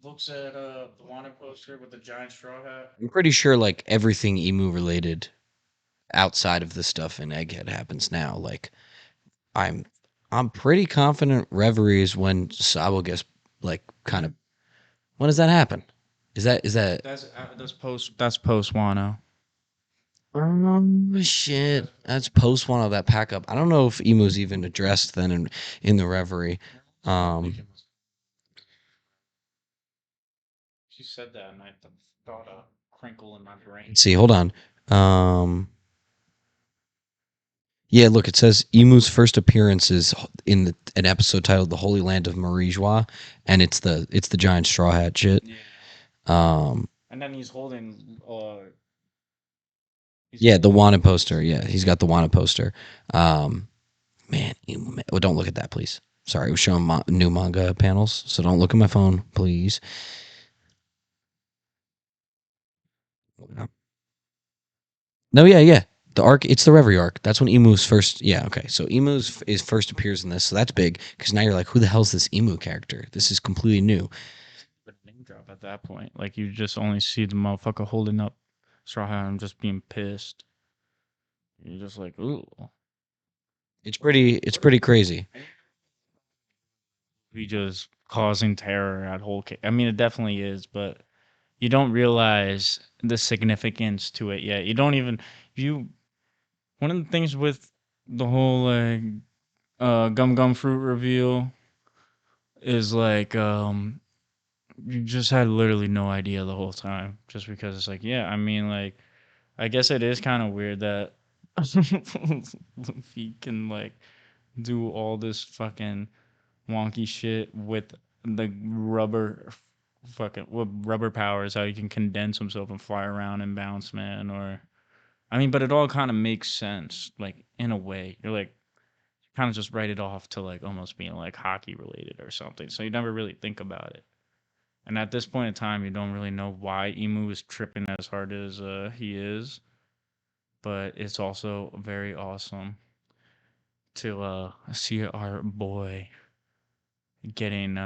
looks at the Wano poster with the giant straw hat? I'm pretty sure like everything emu related outside of the stuff in Egghead happens now. Like I'm I'm pretty confident Reverie is when Sabo gets like kind of when does that happen? Is that That's post Wano. shit? That's post one of that pack up. I don't know if Emu's even addressed then in the Reverie. Um, She said that, and I thought a crinkle in my brain. let's see, hold on. Um, yeah, look, it says Emu's first appearance is in an episode titled "The Holy Land of Marijwa," and it's the giant straw hat shit. Yeah. Um, And then he's holding he's yeah, the holding Wanted poster. Yeah, he's got the Wanted poster. Um, man, oh, don't look at that, please. Sorry, we're showing new manga panels, so don't look at my phone, please. No, yeah, yeah. The arc, it's the Reverie arc. That's when Emu's first. Yeah, okay. So Emu's is first appears in this, so that's big because now you're like, who the hell's this Emu character? This is completely new. but name drop at that point. Like you just only see the motherfucker holding up Straw Hat and just being pissed. You're just like, ooh. It's pretty crazy. He just causing terror at whole. I mean, it definitely is, but you don't realize the significance to it yet. You don't even you. One of the things with the whole like gum gum fruit reveal is like you just had literally no idea the whole time, just because it's like, yeah, I mean, like, I guess it is kind of weird that he can like do all this fucking wonky shit with the fucking with rubber powers, how he can condense himself and fly around and bounce, man. Or I mean, but it all kind of makes sense, like in a way. You're like kind of just write it off to like almost being like hockey related or something, so you never really think about it. And at this point in time, you don't really know why Emu is tripping as hard as he is, but it's also very awesome to see our boy getting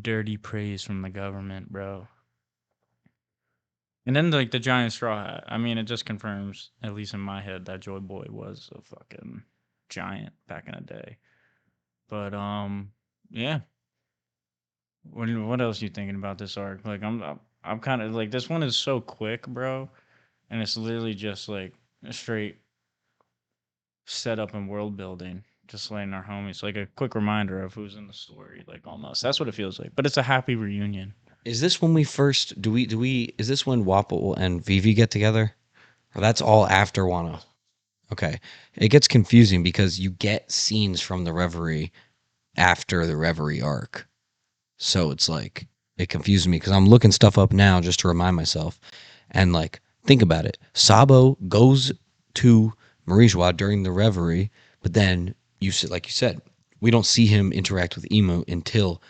dirty praise from the government, bro. And then like the giant straw hat. I mean, it just confirms, at least in my head, that Joy Boy was a fucking giant back in the day. But yeah. What else you thinking about this arc? Like I'm kind of like this one is so quick, bro, and it's literally just like a straight setup and world building. Just letting our homies like a quick reminder of who's in the story, like almost. That's what it feels like. But it's a happy reunion. Is this when we first do we is this when Wapple and Vivi get together? Or that's all after Wano? Okay. It gets confusing because you get scenes from the Reverie after the Reverie arc. So it's like it confuses me because I'm looking stuff up now just to remind myself. And like, think about it. Sabo goes to Marijwa during the Reverie, but then you said, like you said, we don't see him interact with Emu until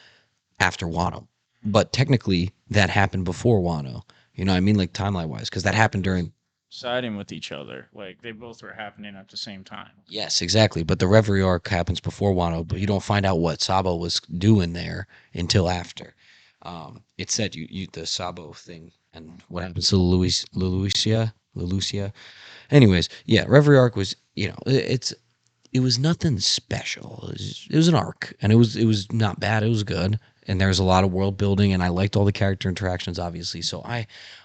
after Wano. But technically, that happened before Wano. You know what I mean? Like timeline wise, because that happened during. Siding with each other, like they both were happening at the same time. Yes, exactly. But the Reverie arc happens before Wano, but you don't find out what Sabo was doing there until after. It said you the Sabo thing and what happens to Luisia. Leloucia. Anyways, yeah, Reverie arc was, it was nothing special. It was an arc, and it was not bad. It was good, and there was a lot of world building, and I liked all the character interactions, obviously. So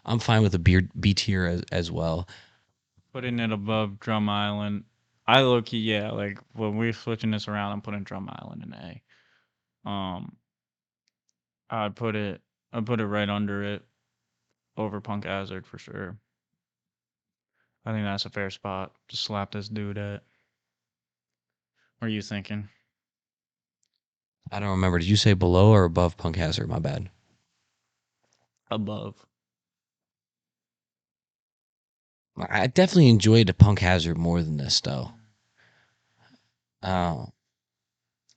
I'm fine with a B tier as well. Putting it above Drum Island. I low key, yeah, like when we're switching this around, I'm putting Drum Island in A. Um, I'd put it, I'd put it right under it, over Punk Hazard for sure. I think that's a fair spot to slap this dude at. What are you thinking? I don't remember. Did you say below or above Punk Hazard? My bad. Above. I definitely enjoyed the Punk Hazard more than this, though. Uh,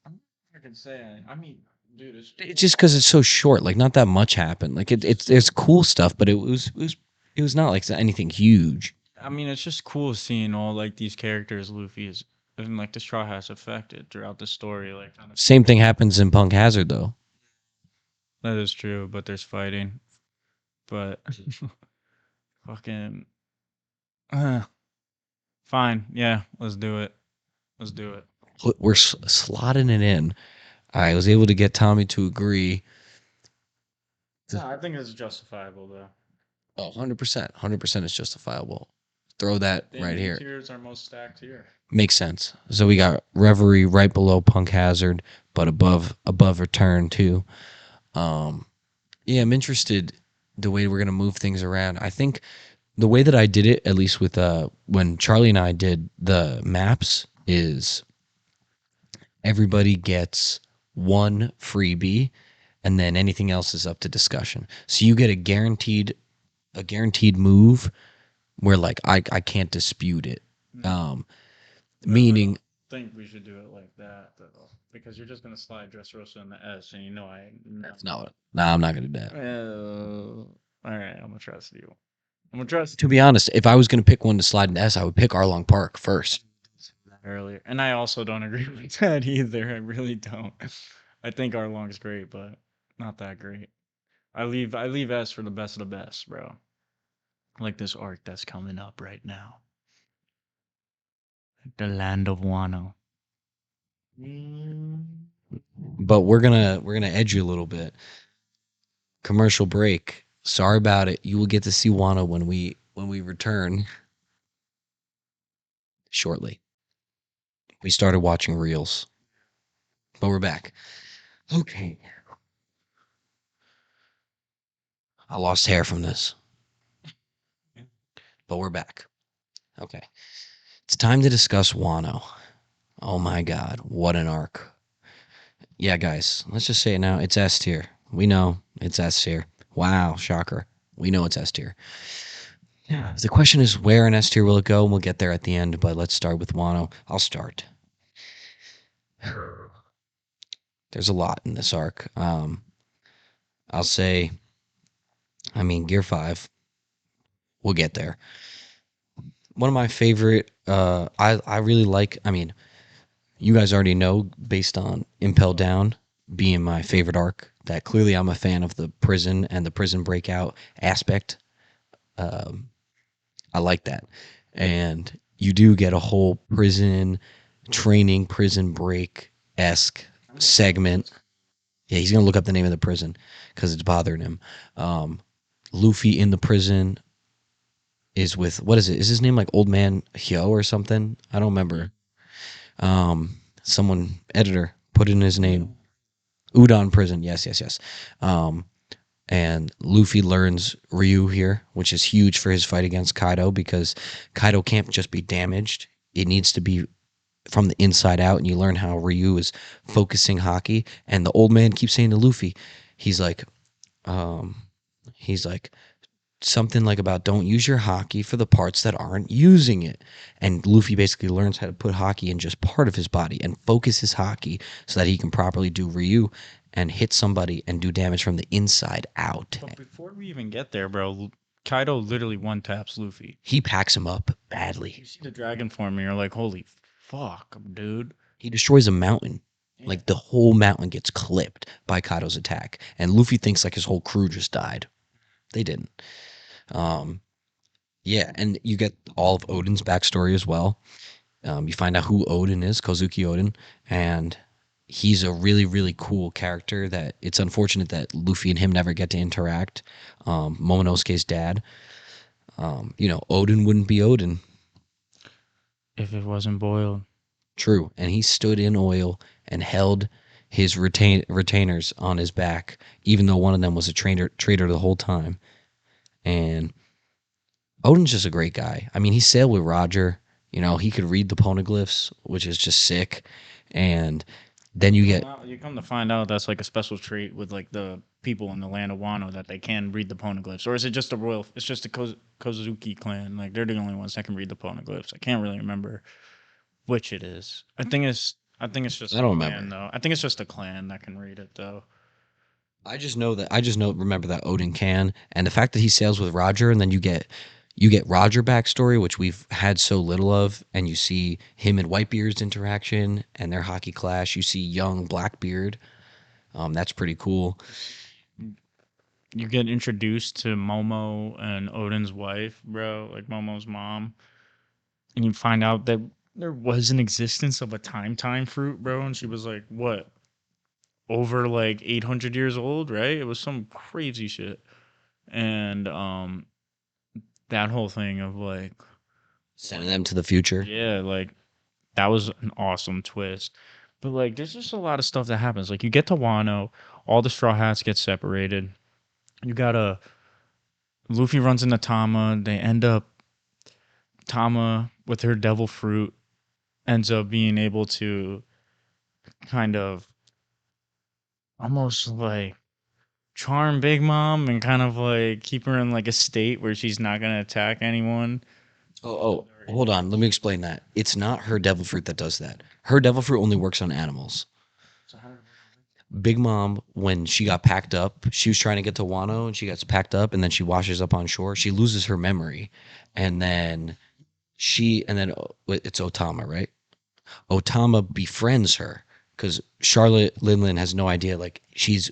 I can say, I mean, dude, it's just because it's so short. Like, not that much happened. Like, it's there's cool stuff, but it was not like anything huge. I mean, it's just cool seeing all like these characters Luffy is and like the Straw Hats affected throughout the story. Like, kind of. Same thing happens in Punk Hazard, though. That is true, but there's fighting. But fucking, uh, fine. Yeah, let's do it. Let's do it. We're slotting it in. I was able to get Tommy to agree. No, I think it's justifiable though. Oh, 100%. 100% is justifiable. Throw that Damn, right B here. tier is our most stacked tier. Makes sense. So we got Reverie right below Punk Hazard, but above Return too. Um, yeah, I'm interested the way we're gonna move things around. I think the way that I did it, at least with when Charlie and I did the maps, is everybody gets one freebie, and then anything else is up to discussion. So you get a guaranteed move where like I can't dispute it. Um, meaning Think we should do it like that though, because you're just gonna slide Dressrosa in the S, and you know I. that's not what. Nah, I'm not gonna do that. All right, I'm gonna trust you. I'm gonna trust To be honest, if I was gonna pick one to slide in S, I would pick Arlong Park first. earlier, and I also don't agree with that either. I really don't. I think Arlong's great, but not that great. I leave S for the best of the best, bro. Like this arc that's coming up right now, the land of Wano. But we're gonna edge you a little bit. Commercial break. Sorry about it. You will get to see Wano when we return shortly. We started watching reels, but we're back. Okay. I lost hair from this, but we're back. Okay. It's time to discuss Wano. Oh my god, what an arc. Yeah, guys, let's just say it now. It's S tier. We know it's S tier. Wow, shocker. We know it's S tier. Yeah. The question is where in S tier will it go? And we'll get there at the end, but let's start with Wano. I'll start. There's a lot in this arc. I'll say, I mean, Gear 5. We'll get there. One of my favorite, I really like, I mean, you guys already know based on Impel Down being my favorite arc that clearly I'm a fan of the prison and the prison breakout aspect. Um, I like that. And you do get a whole prison training, prison break esque segment. Yeah, he's gonna look up the name of the prison because it's bothering him. Um, Luffy in the prison is with what is it? Is his name like Old Man Hyo or something? I don't remember. Someone editor put in his name. Udon prison. Yes, yes, yes. Um, and Luffy learns Ryu here, which is huge for his fight against Kaido because Kaido can't just be damaged. It needs to be from the inside out, and you learn how Ryu is focusing hockey. And the old man keeps saying to Luffy, he's like, um, he's like something like about don't use your hockey for the parts that aren't using it. And Luffy basically learns how to put hockey in just part of his body and focus his hockey so that he can properly do Ryu and hit somebody and do damage from the inside out. But before we even get there, bro, Kaido literally one taps Luffy. He packs him up badly. You see the dragon form, and you're like, holy fuck, dude. He destroys a mountain. Yeah. Like the whole mountain gets clipped by Kaido's attack. And Luffy thinks like his whole crew just died. They didn't. Um, Yeah, and you get all of Odin's backstory as well. You find out who Odin is, Kozuki Odin, and he's a really, really cool character that it's unfortunate that Luffy and him never get to interact. Momonosuke's dad, Odin wouldn't be Odin. If it wasn't boiled. True. And he stood in oil and held his retainers on his back, even though one of them was a traitor the whole time. And Odin's just a great guy. I mean, he sailed with Roger. He could read the poneglyphs, which is just sick. And then you get, You come to find out that's like a special trait with like the people in the land of Wano that they can read the poneglyphs, or is it just a royal? It's just a Kozuki clan. Like they're the only ones that can read the poneglyphs. I can't really remember which it is. I think it's just I a don't clan remember. though. I think it's just a clan that can read it though. Remember that Odin can, and the fact that he sails with Roger, and then you get Roger backstory, which we've had so little of, and you see him and Whitebeard's interaction and their hockey clash. You see young Blackbeard. That's pretty cool. You get introduced to Momo and Odin's wife, bro, like Momo's mom, and you find out that there was an existence of a time fruit, bro, and she was like, what, over like 800 years old, right? It was some crazy shit. And that whole thing of Sending them to the future. yeah, like that was an awesome twist. But like there's just a lot of stuff that happens. Like you get to Wano, all the straw hats get separated. You got a Luffy runs into Tama. They end up Tama with her devil fruit ends up being able to kind of almost like charm Big Mom and kind of like keep her in like a state where she's not gonna attack anyone. Hold on. Let me explain that. It's not her devil fruit that does that. Her devil fruit only works on animals. Big Mom, when she got packed up, she was trying to get to Wano and she gets packed up and then she washes up on shore. She loses her memory. And then it's Otama, right? Otama befriends her because Charlotte Linlin has no idea. Like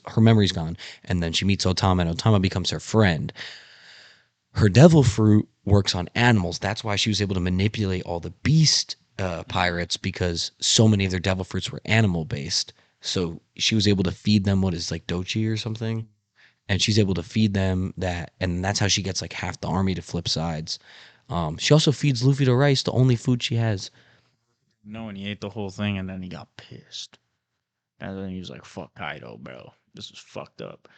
her memory's gone. And then she meets Otama and Otama becomes her friend. Her devil fruit works on animals. That's why she was able to manipulate all the beast pirates because so many of their devil fruits were animal based. So she was able to feed them what is like dochi or something, and she's able to feed them that, and that's how she gets like half the army to flip sides. She also feeds Luffy the rice, the only food she has. No, and he ate the whole thing and then he got pissed. And then he was like, fuck Kaido, bro. This is fucked up.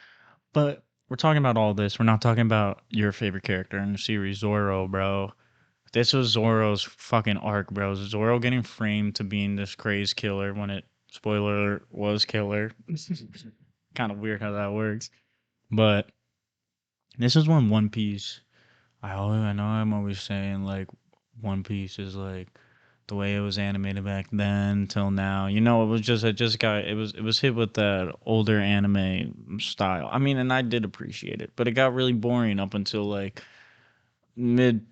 But we're talking about all this. We're not talking about your favorite character in the series, Zoro, bro. This was Zoro's fucking arc, bro. Zoro getting framed to being this crazed killer when it, spoiler alert, was killer. Kind of weird how that works. But this is when One Piece. I know I'm always saying like One Piece is like the way it was animated back then till now. It was just it was hit with that older anime style. I mean, and I did appreciate it, but it got really boring up until like mid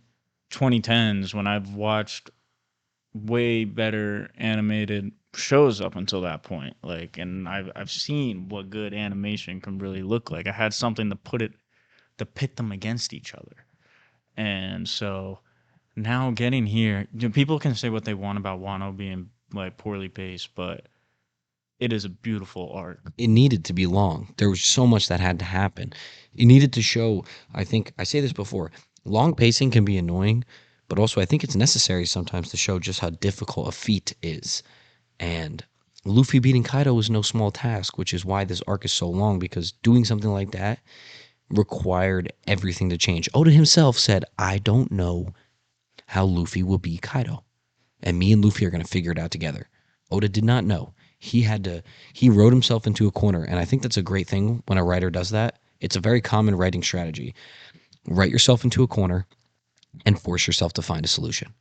2010s when I've watched way better animated shows up until that point. Like, and I've seen what good animation can really look like. I had something to pit them against each other. And so now getting here, people can say what they want about Wano being like poorly paced, but it is a beautiful arc. It needed to be long. There was so much that had to happen. It needed to show. I think I say this before. Long pacing can be annoying, but also I think it's necessary sometimes to show just how difficult a feat is. And Luffy beating Kaido was no small task, which is why this arc is so long, because doing something like that required everything to change. Oda himself said, I don't know how Luffy will beat Kaido. And me and Luffy are going to figure it out together. Oda did not know. He wrote himself into a corner. And I think that's a great thing when a writer does that. It's a very common writing strategy. Write yourself into a corner and force yourself to find a solution.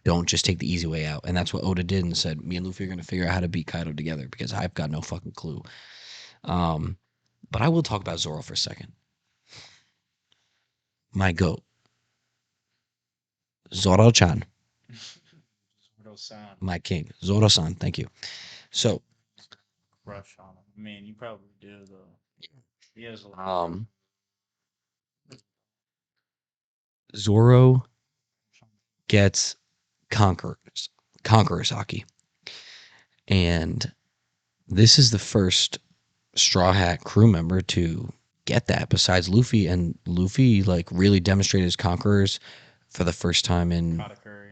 Don't just take the easy way out. And that's what Oda did and said, me and Luffy are going to figure out how to beat Kaido together because I've got no fucking clue. Um, but I will talk about Zoro for a second. My goat, Zoro-chan, Sound my king, Zoro-san. Thank you. So, crush on him. I mean, you probably do though. He has a lot. um, Zoro gets conqueror's haki, and this is the first Straw Hat crew member to get that besides Luffy, and Luffy like really demonstrated his conquerors for the first time in Katakuri.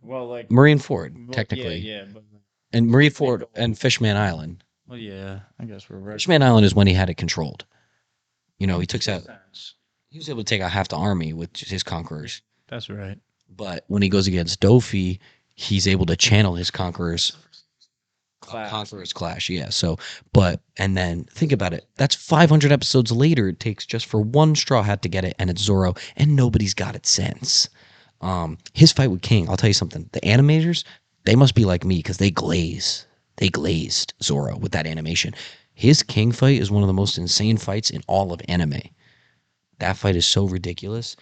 Well, like, Marineford, well, yeah, technically, yeah, but and make Marineford the and whole. Fishman Island. Well, yeah, I guess we're right. Fishman Island is when he had it controlled. He took Makes out. sense. He was able to take out half the army with his Yeah, conquerors. that's right. But when he goes against Dofi, he's able to channel his conquerors. Clash. Conquerors Clash, yeah. So, but and then think about it. That's 500 episodes later. It takes just for one Straw Hat to get it, and it's Zoro, and nobody's got it since. His fight with King. I'll tell you something. The animators, they must be like me because they glaze. They glazed Zoro with that animation. His King fight is one of the most insane fights in all of anime. That fight is so ridiculous.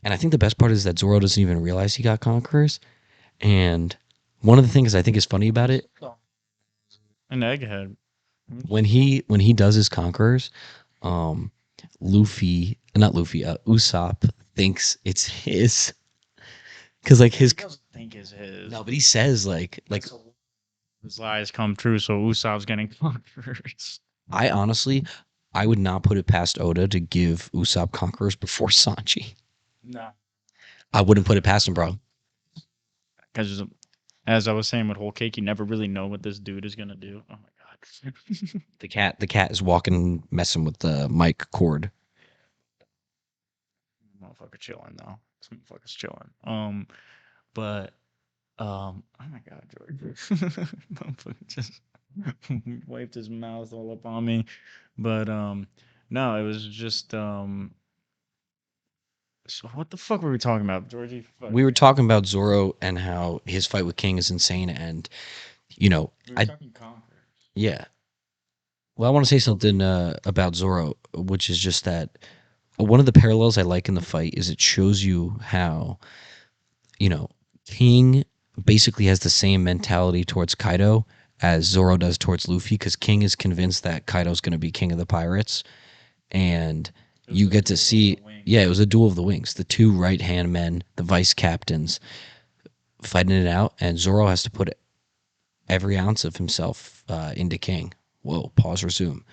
And I think the best part is that Zoro doesn't even realize he got conquerors. And one of the things I think is funny about it, An egghead. when he does his conquerors, um, Luffy, not Luffy, Usopp thinks it's his because like He his doesn't think it's his. no, but he says like So his lies come true, so Usopp's getting conquerors. I honestly I would not put it past Oda to give Usopp conquerors before Sanji. Nah. I wouldn't put it past him, bro. Because as I was saying with whole cake, you never really know what this dude is gonna do. Oh my god. The cat is walking, messing with the mic cord. Motherfucker chilling though. This motherfucker's chilling. But oh my god, George. Motherfucker just wiped his mouth all up on me. But no, it was just so what the fuck were we talking about, Georgie? We were Fucking. talking about Zoro and how his fight with King is insane, and We were I talking conquerors. yeah. Well, I want to say something about Zoro, which is just that one of the parallels I like in the fight is it shows you how you know King basically has the same mentality towards Kaido as Zoro does towards Luffy, because King is convinced that Kaido's going to be king of the pirates, and It was you a get to duel of the see, wings. yeah, it was a duel of the wings, the two right hand men, the vice captains fighting it out, and Zoro has to put every ounce of himself into King. Whoa, pause, resume.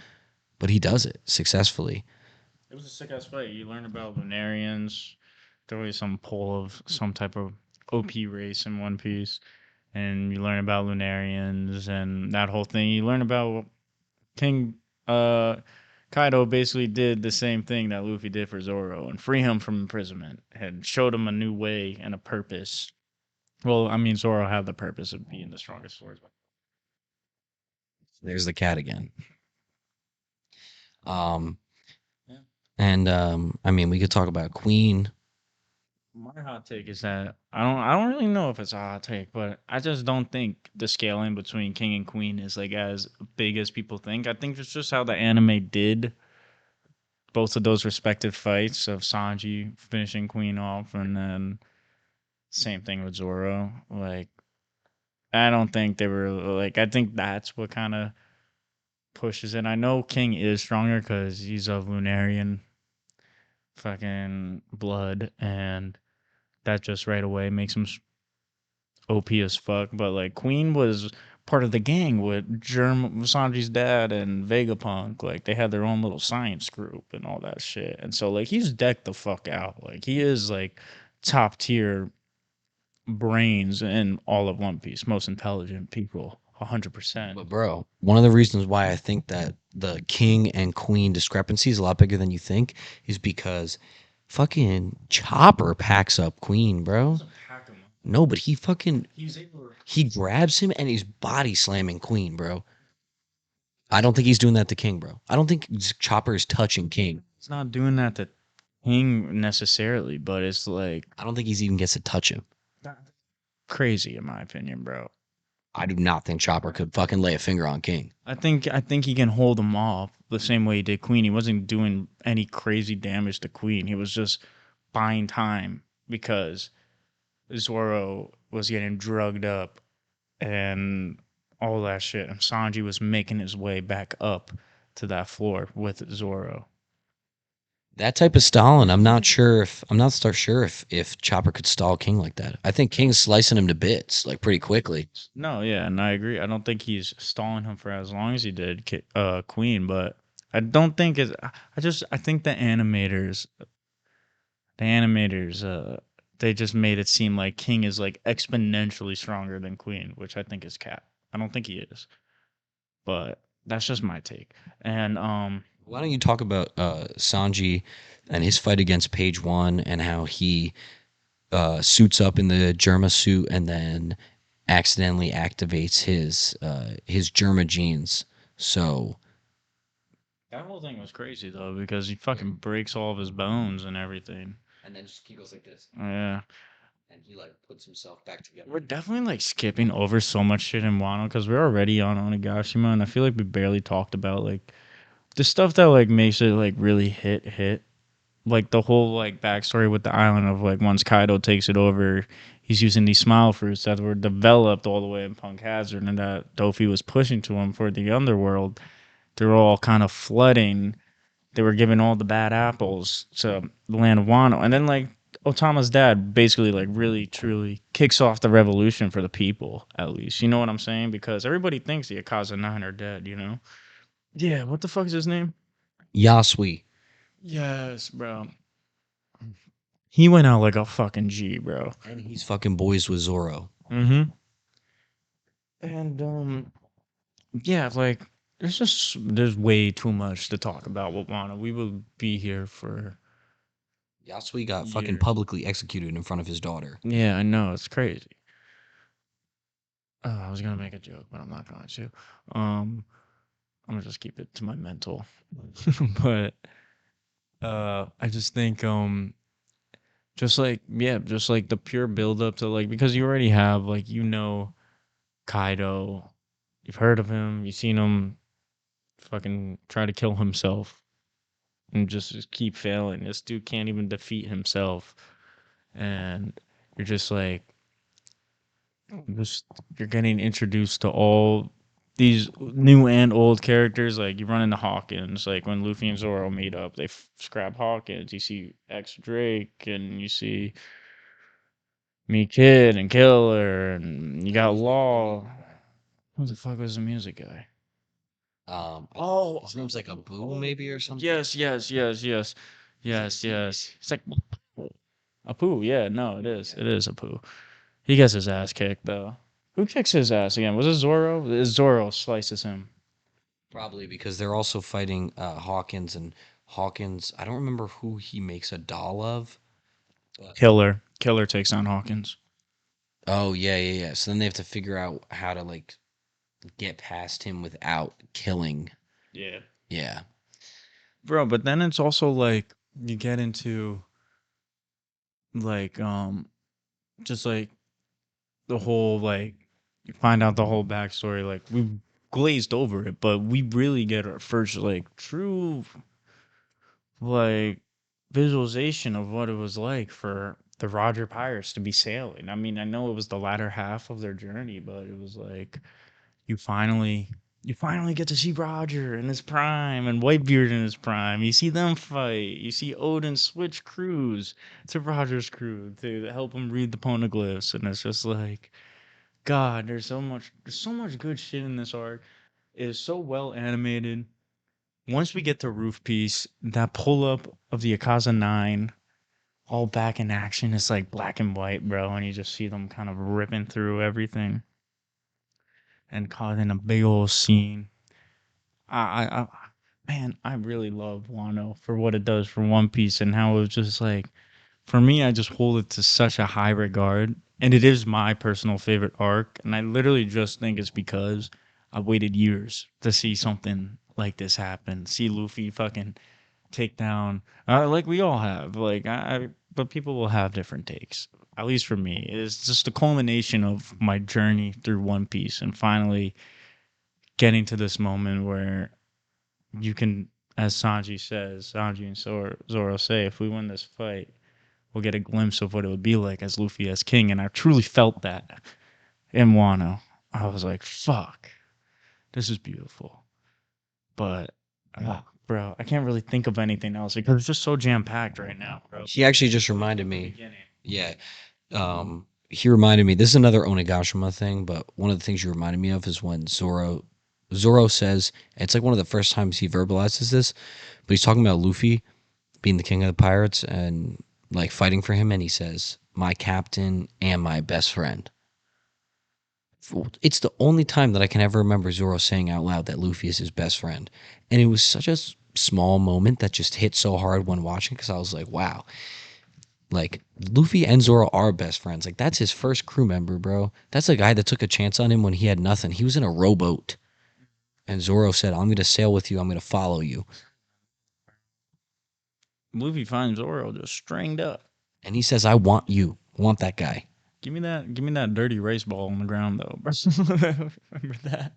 But he does it successfully. It was a sick ass fight. You learn about Lunarians. There was some pull of some type of OP race in One Piece, and you learn about Lunarians and that whole thing. You learn about King uh Kaido basically did the same thing that Luffy did for Zoro and free him from imprisonment and showed him a new way and a purpose. Well, I mean, Zoro had the purpose of being the strongest swordsman. There's the cat again. Um, Yeah. and I mean, we could talk about Queen. My hot take is that I don't really know if it's a hot take, but I just don't think the scaling between king and queen is like as big as people think. I think it's just how the anime did both of those respective fights of Sanji finishing queen off and then same thing with Zoro. Like I don't think they were like I think that's what kind of pushes it. I know King is stronger cuz he's of Lunarian fucking blood and that just right away makes him OP as fuck, but like Queen was part of the gang with Sanji's dad and Vegapunk. Like they had their own little science group and all that shit. And so like he's decked the fuck out. Like he is like top tier brains in all of One Piece, most intelligent people, 100%. But bro, one of the reasons why I think that the king and queen discrepancy is a lot bigger than you think is because fucking Chopper packs up Queen, bro. Doesn't pack him up. No, but he fucking He's able to. he grabs him and he's body slamming Queen, bro. I don't think he's doing that to King, bro. I don't think Chopper is touching King. He's not doing that to King necessarily, but it's like I don't think he's even gets to touch him. crazy in my opinion, bro. I do not think Chopper could fucking lay a finger on King. I think he can hold them off the same way he did Queen. He wasn't doing any crazy damage to Queen. He was just buying time because Zoro was getting drugged up and all that shit. And Sanji was making his way back up to that floor with Zoro. That type of stalling, I'm not so sure if Chopper could stall King like that. I think King's slicing him to bits like pretty quickly. No, yeah, and I agree. I don't think he's stalling him for as long as he did Queen, but I don't think is. I think the animators, they just made it seem like King is like exponentially stronger than Queen, which I think is cap. I don't think he is, but that's just my take. And Why don't you talk about Sanji and his fight against Page One and how he suits up in the Germa suit and then accidentally activates his Germa genes. So that whole thing was crazy though because he fucking breaks all of his bones and everything. and then just he goes like this, Yeah. and he like puts himself back together. We're definitely like skipping over so much shit in Wano because we're already on Onigashima, and I feel like we barely talked about like the stuff that like makes it like really hit. Like the whole like backstory with the island of like once Kaido takes it over, he's using these smile fruits that were developed all the way in Punk Hazard and that Dofi was pushing to him for the underworld. They're all kind of flooding. They were giving all the bad apples to the land of Wano. And then like Otama's dad basically like really truly kicks off the revolution for the people, at least. You know what I'm saying? Because everybody thinks the Akaza 9 are dead, you know? Yeah, what the fuck is his name? Yasui, Yes, bro. He went out like a fucking G, bro. and he's fucking boys with Zoro. Mm-hmm. And yeah, like there's way too much to talk about with Wano. We will be here for Yasui got fucking years. publicly executed in front of his daughter. Yeah, I know, it's crazy. I was gonna make a joke, but I'm not going to. Um, I'm gonna just keep it to my mental. But I just think just like the pure build up to like because you already have like Kaido, you've heard of him, you've seen him fucking try to kill himself and just keep failing. This dude can't even defeat himself, and you're just like just you're getting introduced to all these new and old characters. Like you run into Hawkins, like when Luffy and Zoro meet up, they scrap Hawkins. You see X Drake, and you see Me Kid and Killer, and you got Law. Who the fuck was the music guy? Oh, his name's like a Boo maybe or something. Yes. It's like Apu. Yeah, no, it is. It is Apu. He gets his ass kicked though. Who kicks his ass again? Was it Zoro? Zoro slices him. Probably because they're also fighting Hawkins and Hawkins. I don't remember who he makes a doll of. But Killer takes on Hawkins. oh yeah. So then they have to figure out how to like get past him without killing. Yeah. Yeah. Bro, but then it's also like you get into like just like the whole like you find out the whole backstory. Like we glazed over it, but we really get our first like true like visualization of what it was like for the Roger Pirates to be sailing. I mean, I know it was the latter half of their journey, but it was like you finally you finally get to see Roger in his prime and Whitebeard in his prime. You see them fight. You see Odin switch crews to Roger's crew to help him read the poneglyphs, and it's just like God, there's so much good shit in this arc. It is so well animated. Once we get to Roof Piece, that pull up of the Akaza 9 all back in action is like black and white, bro, and you just see them kind of ripping through everything and causing a big old scene. I man, I really love Wano for what it does for One Piece and how it was just like for me, I just hold it to such a high regard, and it is my personal favorite arc. And I literally just think it's because I waited years to see something like this happen. See Luffy fucking take down, like we all have. But people will have different takes. At least for me, it's just the culmination of my journey through One Piece, and finally getting to this moment where you can, as Sanji and Zoro say, if we win this fight, we'll get a glimpse of what it would be like as Luffy as king. And I truly felt that in Wano. I was like, fuck, this is beautiful. But bro, I can't really think of anything else because it's just so jam packed right now, bro. He actually just Really reminded from the me. beginning. Yeah. He reminded me. This is another Onigashima thing, but one of the things you reminded me of is when Zoro says, and it's like one of the first times he verbalizes this, but he's talking about Luffy being the king of the pirates and like fighting for him, and he says, "My captain and my best friend." It's the only time that I can ever remember Zoro saying out loud that Luffy is his best friend, and it was such a small moment that just hit so hard when watching because I was like, "Wow, like Luffy and Zoro are best friends. Like that's his first crew member, bro. That's the guy that took a chance on him when he had nothing. He was in a rowboat, and Zoro said, "I'm gonna sail with you. I'm gonna follow you." Luffy finds Zoro just stringed up. And he says, "I want you. I want that guy." Give me that dirty race ball on the ground though, bro. Remember that?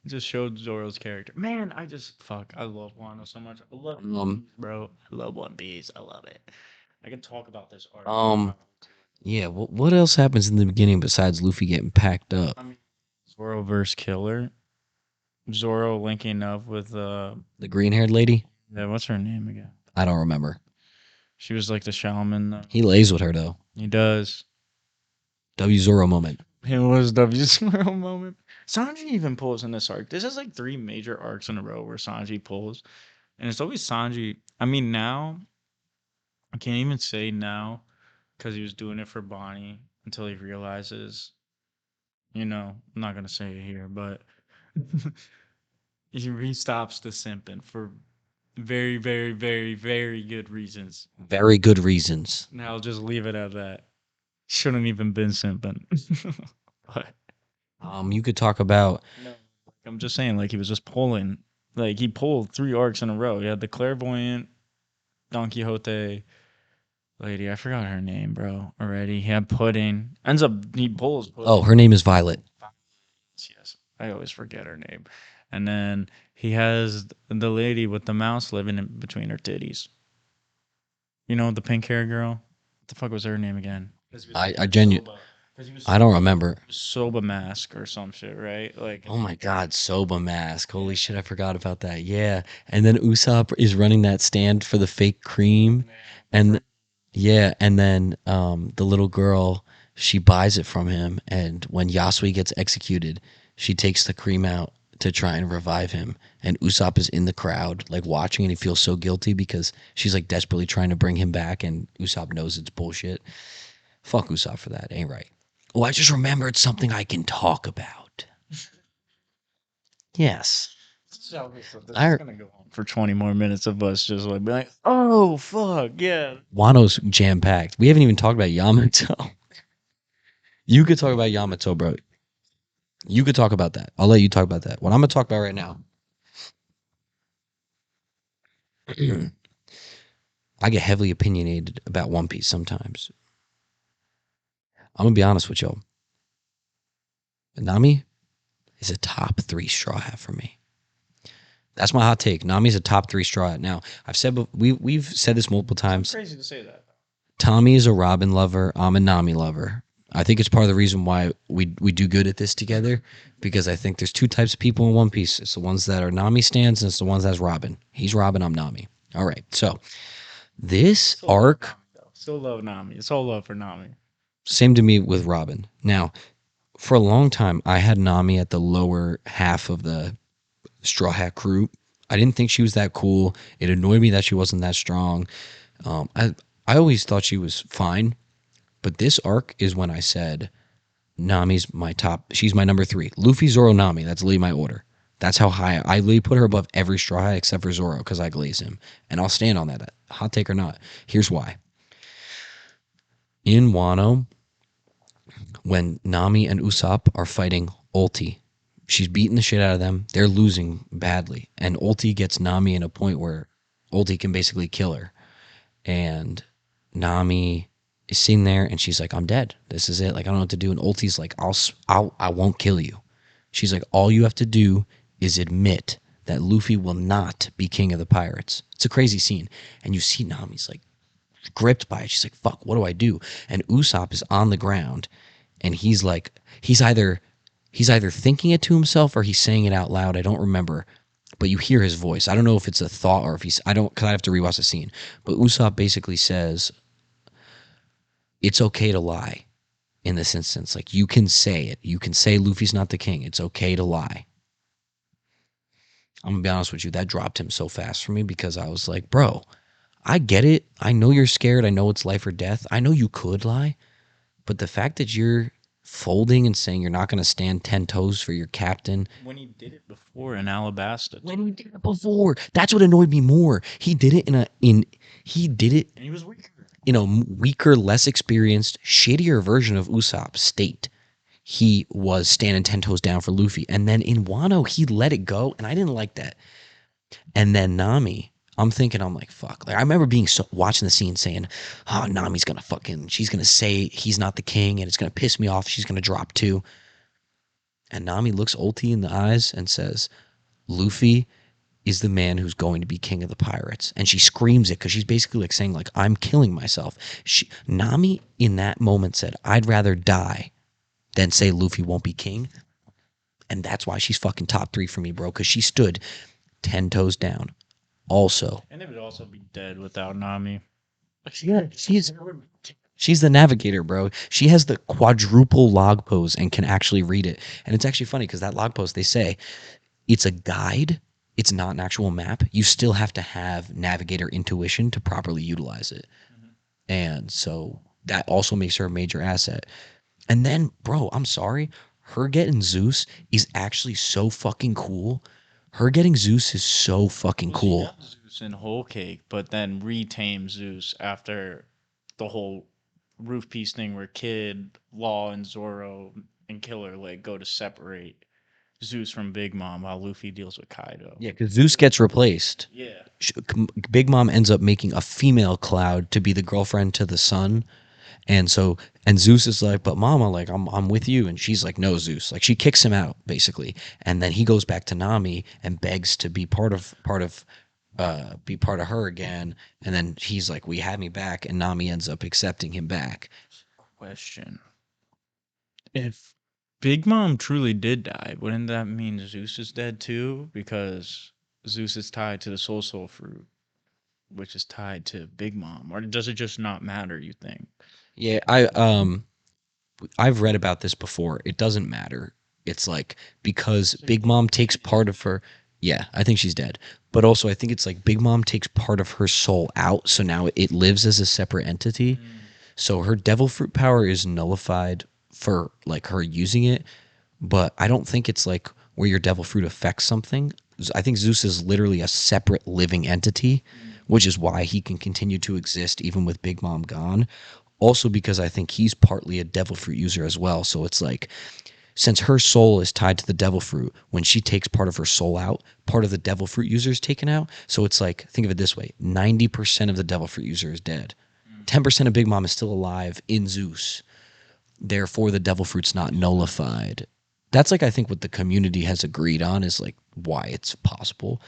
It just showed Zoro's character. Man, I just fuck. I love Wano so much. I love One Um, Piece, bro. I love One Piece. I love it. I can talk about this arc for um, hours. yeah. What else happens in the beginning besides Luffy getting packed up? I mean, Zoro versus Killer. Zoro linking up with The green-haired lady? yeah, what's her name again? I don't remember. She was like the shaman. He lays with her though. He does. W Zoro moment. It was W Smile moment. Sanji even pulls in this arc. This is like three major arcs in a row where Sanji pulls, and it's always Sanji. I mean, now I can't even say now because he was doing it for Bonnie until he realizes. I'm not gonna say it here, but he stops the simping for very, very, very, very good reasons. Very good reasons. Now I'll just leave it at that. Shouldn't even been simping. But You could talk about. no, I'm just saying, like he was just pulling. Like he pulled three arcs in a row. He had the clairvoyant Don Quixote lady. I forgot her name, bro. Already. He had pudding. Ends up he pulls Oh, pudding. her name is Violet. Yes, I always forget her name. And then he has the lady with the mouse living in between her titties. You know the pink hair girl. What the fuck was her name again? Because he was I wearing genu. Soba. Because he was I don't remember. Soba mask or some shit, right? Like, Oh my God, Soba mask. Holy shit, I forgot about that. Yeah. And then Usopp is running that stand for the fake cream. And yeah, and then the little girl, she buys it from him. And when Yasui gets executed, she takes the cream out to try and revive him. And Usopp is in the crowd, like watching, and he feels so guilty because she's like desperately trying to bring him back, and Usopp knows it's bullshit. Fuck Usopp for that. Ain't right. Oh, I just remembered something I can talk about. Yes. this is I gonna go on for 20 more minutes of us just like be like, oh fuck, yeah. Wano's jam packed. We haven't even talked about Yamato. You could talk about Yamato, bro. You could talk about that. I'll let you talk about that. What I'm gonna talk about right now. I get heavily opinionated about One Piece sometimes. I'm gonna be honest with y'all. Nami is a top 3 straw hat for me. That's my hot take. Nami's a top 3 straw hat. Now I've said we've said this multiple times. Crazy to say that. Tommy is a Robin lover. I'm a Nami lover. I think it's part of the reason why we do good at this together, because I think there's two types of people in One Piece. It's the ones that are Nami stands, and it's the ones that's Robin. He's Robin, I'm Nami. All right. So this Still love arc, Nami, though. Still love Nami. It's all love for Nami. same to me with Robin. Now, for a long time, I had Nami at the lower half of the Straw Hat crew. I didn't think she was that cool. It annoyed me that she wasn't that strong. I always thought she was fine, but this arc is when I said Nami's my top. She's my number 3. Luffy, Zoro, Nami. That's literally my order. That's how high I literally put her above every Straw Hat except for Zoro because I glaze him, and I'll stand on that. Hot take or not. Here's why. In Wano, when Nami and Usopp are fighting Ulti, she's beating the shit out of them. They're losing badly, and Ulti gets Nami in a point where Ulti can basically kill her, and Nami is sitting there and she's like, "I'm dead. This is it. Like I don't know what to do." And Ulti's like, I won't kill you." She's like, "All you have to do is admit that Luffy will not be king of the pirates." It's a crazy scene, and you see Nami's like gripped by it. She's like, "Fuck, what do I do?" And Usopp is on the ground, and he's like, he's either thinking it to himself or he's saying it out loud. I don't remember, but you hear his voice. I don't know if it's a thought or if he's. I don't, because I have to rewatch the scene. But Usopp basically says it's okay to lie in this instance. Like you can say it. You can say Luffy's not the king. It's okay to lie. I'm gonna be honest with you. That dropped him so fast for me because I was like, bro, I get it. I know you're scared. I know it's life or death. I know you could lie, but the fact that you're folding and saying you're not going to stand 10 toes for your captain When he did it before in Alabasta, when he did it before, that's what annoyed me more. He did it he did it and he was weaker. in a weaker, less experienced, shittier version of Usopp state. He was standing 10 toes down for Luffy. And then in Wano, he let it go. And I didn't like that. And then Nami, I'm like, fuck. Like, I remember being watching the scene saying, oh, Nami's going to she's going to say he's not the king and it's going to piss me off. She's going to drop too. And Nami looks Ulti in the eyes and says, Luffy is the man who's going to be king of the pirates. And she screams it because she's basically like saying, like, I'm killing myself. Nami in that moment said, I'd rather die than say Luffy won't be king. And that's why she's fucking top 3 for me, bro, because she stood 10 toes down. Also, And they would also be dead without Nami. yeah, she's the navigator, bro. She has the quadruple log pose and can actually read it. And it's actually funny because that log pose, they say it's a guide. It's not an actual map. You still have to have navigator intuition to properly utilize it. And so that also makes her a major asset. And then, bro, I'm sorry, her getting Zeus is actually so fucking cool. Her getting Zeus is so fucking Well, she cool. got Zeus in Whole Cake, but then retamed Zeus after the whole roof piece thing where Kid, Law, and Zoro and Killer like go to separate Zeus from Big Mom while Luffy deals with Kaido. Yeah, because Zeus gets replaced. Yeah. Big Mom ends up making a female Cloud to be the girlfriend to the sun. And so, and Zeus is like, but Mama, like, I'm with you. And she's like, no, Zeus. Like, she kicks him out, basically. And then he goes back to Nami and begs to be be part of her again. And then he's like, we have me back. And Nami ends up accepting him back. Question. If Big Mom truly did die, wouldn't that mean Zeus is dead too? Because Zeus is tied to the Soul Fruit, which is tied to Big Mom. Or does it just not matter, you think? Yeah, I've read about this before. It doesn't matter. It's like because Big Mom takes part of her. Yeah, I think she's dead. But also, I think it's like Big Mom takes part of her soul out, so now it lives as a separate entity. So her devil fruit power is nullified for like her using it, but I don't think it's like where your devil fruit affects something. I think Zeus is literally a separate living entity, which is why he can continue to exist even with Big Mom gone. Also because I think he's partly a devil fruit user as well. So it's like since her soul is tied to the devil fruit, when she takes part of her soul out, part of the devil fruit user is taken out. So it's like think of it this way: 90% of the devil fruit user is dead. 10% of Big Mom is still alive in Zeus. Therefore, the devil fruit's not nullified. That's like I think what the community has agreed on is like why it's possible.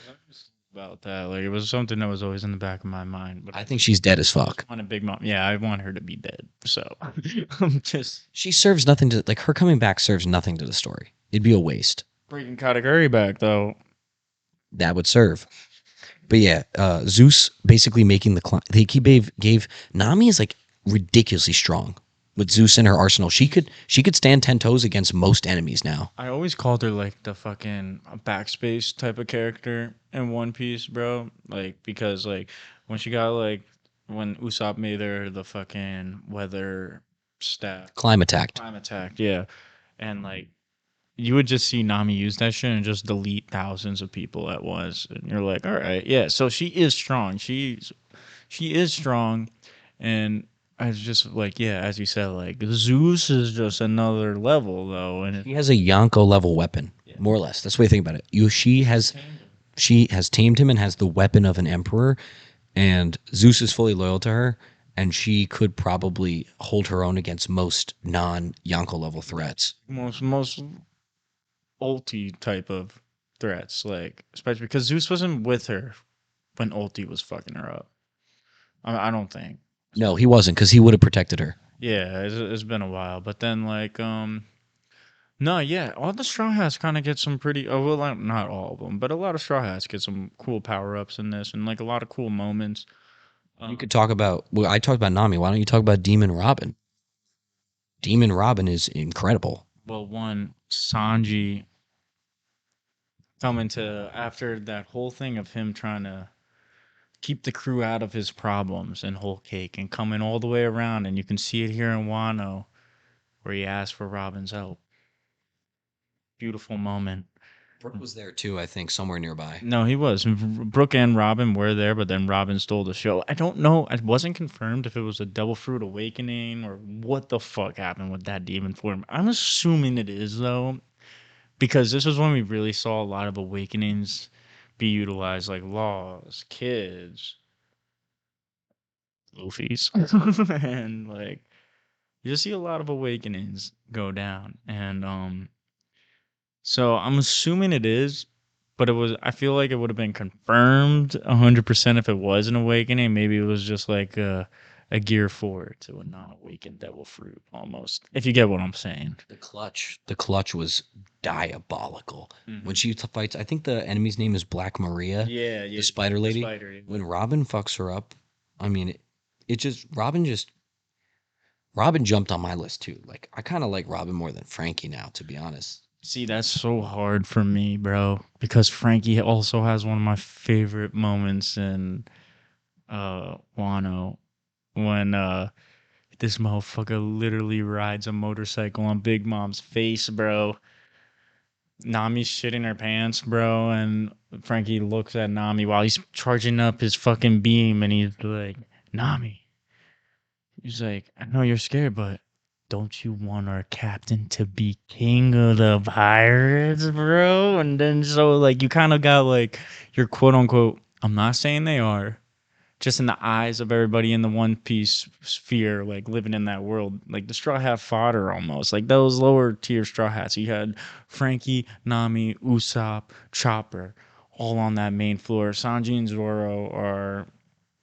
About that. Like it was something that was always in the back of my mind. But I think she's dead as I just fuck. want a Big Mom. Yeah, I want her to be dead. So I'm just She serves nothing to like her coming back serves nothing to the story. It'd be a waste. bringing Kataguri back though. That would serve. But yeah, Zeus basically making gave Nami is like ridiculously strong with Zeus in her arsenal. She could stand 10 toes against most enemies now. I always called her like the fucking backspace type of character in One Piece, bro. Like because like when she got like when Usopp made her the fucking weather staff Climb attacked. time attack, yeah, and like you would just see Nami use that shit and just delete thousands of people at once, and you're like, all right, yeah. So she is strong. She is strong, and I was just like, yeah, as you said, like Zeus is just another level though, and She has a Yonko level weapon, yeah. more or less. That's the way to think about it. She has tamed him and has the weapon of an emperor, and Zeus is fully loyal to her, and she could probably hold her own against most non Yonko level threats. most ulti type of threats, like especially because Zeus wasn't with her when ulti was fucking her up. I don't think. No, he wasn't because he would have protected her. Yeah, it's been a while, but then like No, yeah, all the Straw Hats kind of get some pretty. Oh well, not all of them, but a lot of Straw Hats get some cool power ups in this, and like a lot of cool moments. You Um, could talk about. Well, I talked about Nami. Why don't you talk about Demon Robin? Demon Robin is incredible. well, one Sanji coming to after that whole thing of him trying to keep the crew out of his problems and Whole Cake and coming all the way around, and you can see it here in Wano where he asked for Robin's help. Beautiful moment. Brooke was there too, I think, somewhere nearby. No, he was. Brooke and Robin were there, but then Robin stole the show. I don't know. It wasn't confirmed if it was a Devil Fruit Awakening or what the fuck happened with that demon form. I'm assuming it is, though, because this was when we really saw a lot of awakenings be utilized, like Laws, Kids, Luffy's, and like you just see a lot of awakenings go down. And so I'm assuming it is, but it was. I feel like it would have been confirmed 100% if it was an awakening. Maybe it was just like a gear forward to a non-awakened devil fruit, almost. If you get what I'm saying. The clutch was diabolical. When Hmm. she fights, I think the enemy's name is Black Maria, Yeah, the yeah, spider the lady. spider. Yeah. When Robin fucks her up, I mean, Robin jumped on my list too. Like I kind of like Robin more than Frankie now, to be honest. See, that's so hard for me, bro, because Frankie also has one of my favorite moments in Wano when this motherfucker literally rides a motorcycle on Big Mom's face, bro. Nami's shitting her pants, bro, and Frankie looks at Nami while he's charging up his fucking beam, and he's like, Nami. He's like, I know you're scared, but don't you want our captain to be king of the pirates, bro? And then so like you kind of got like your quote unquote. I'm not saying they are, just in the eyes of everybody in the One Piece sphere, like living in that world, like the Straw Hat fodder almost, like those lower tier Straw Hats. You had Frankie, Nami, Usopp, Chopper, all on that main floor. Sanji and Zoro are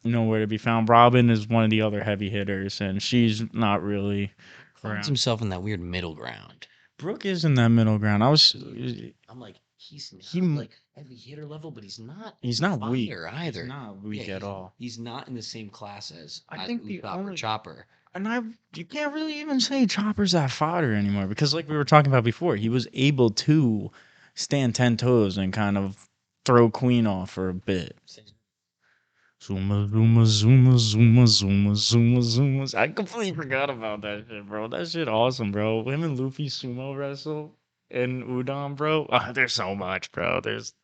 nowhere to be found. Robin is one of the other heavy hitters, and she's not really Finds around. himself in that weird middle ground. Brooke is in that middle ground. I'm like, he's He not like heavy hitter level, but he's not weak. fire He's either. not Yeah, weak at all. he's not in the same class as I think the Usopp or only Chopper. and I you can't really even say Chopper's that fodder anymore because like we were talking about before, he was able to stand 10 toes and kind of throw Queen off for a bit. Zuma, zuma, zuma, zuma, zuma, zuma, zuma. I completely forgot about that shit, bro. That shit awesome, bro. Him and Luffy sumo wrestle in Udon, bro. There's so much, bro. There's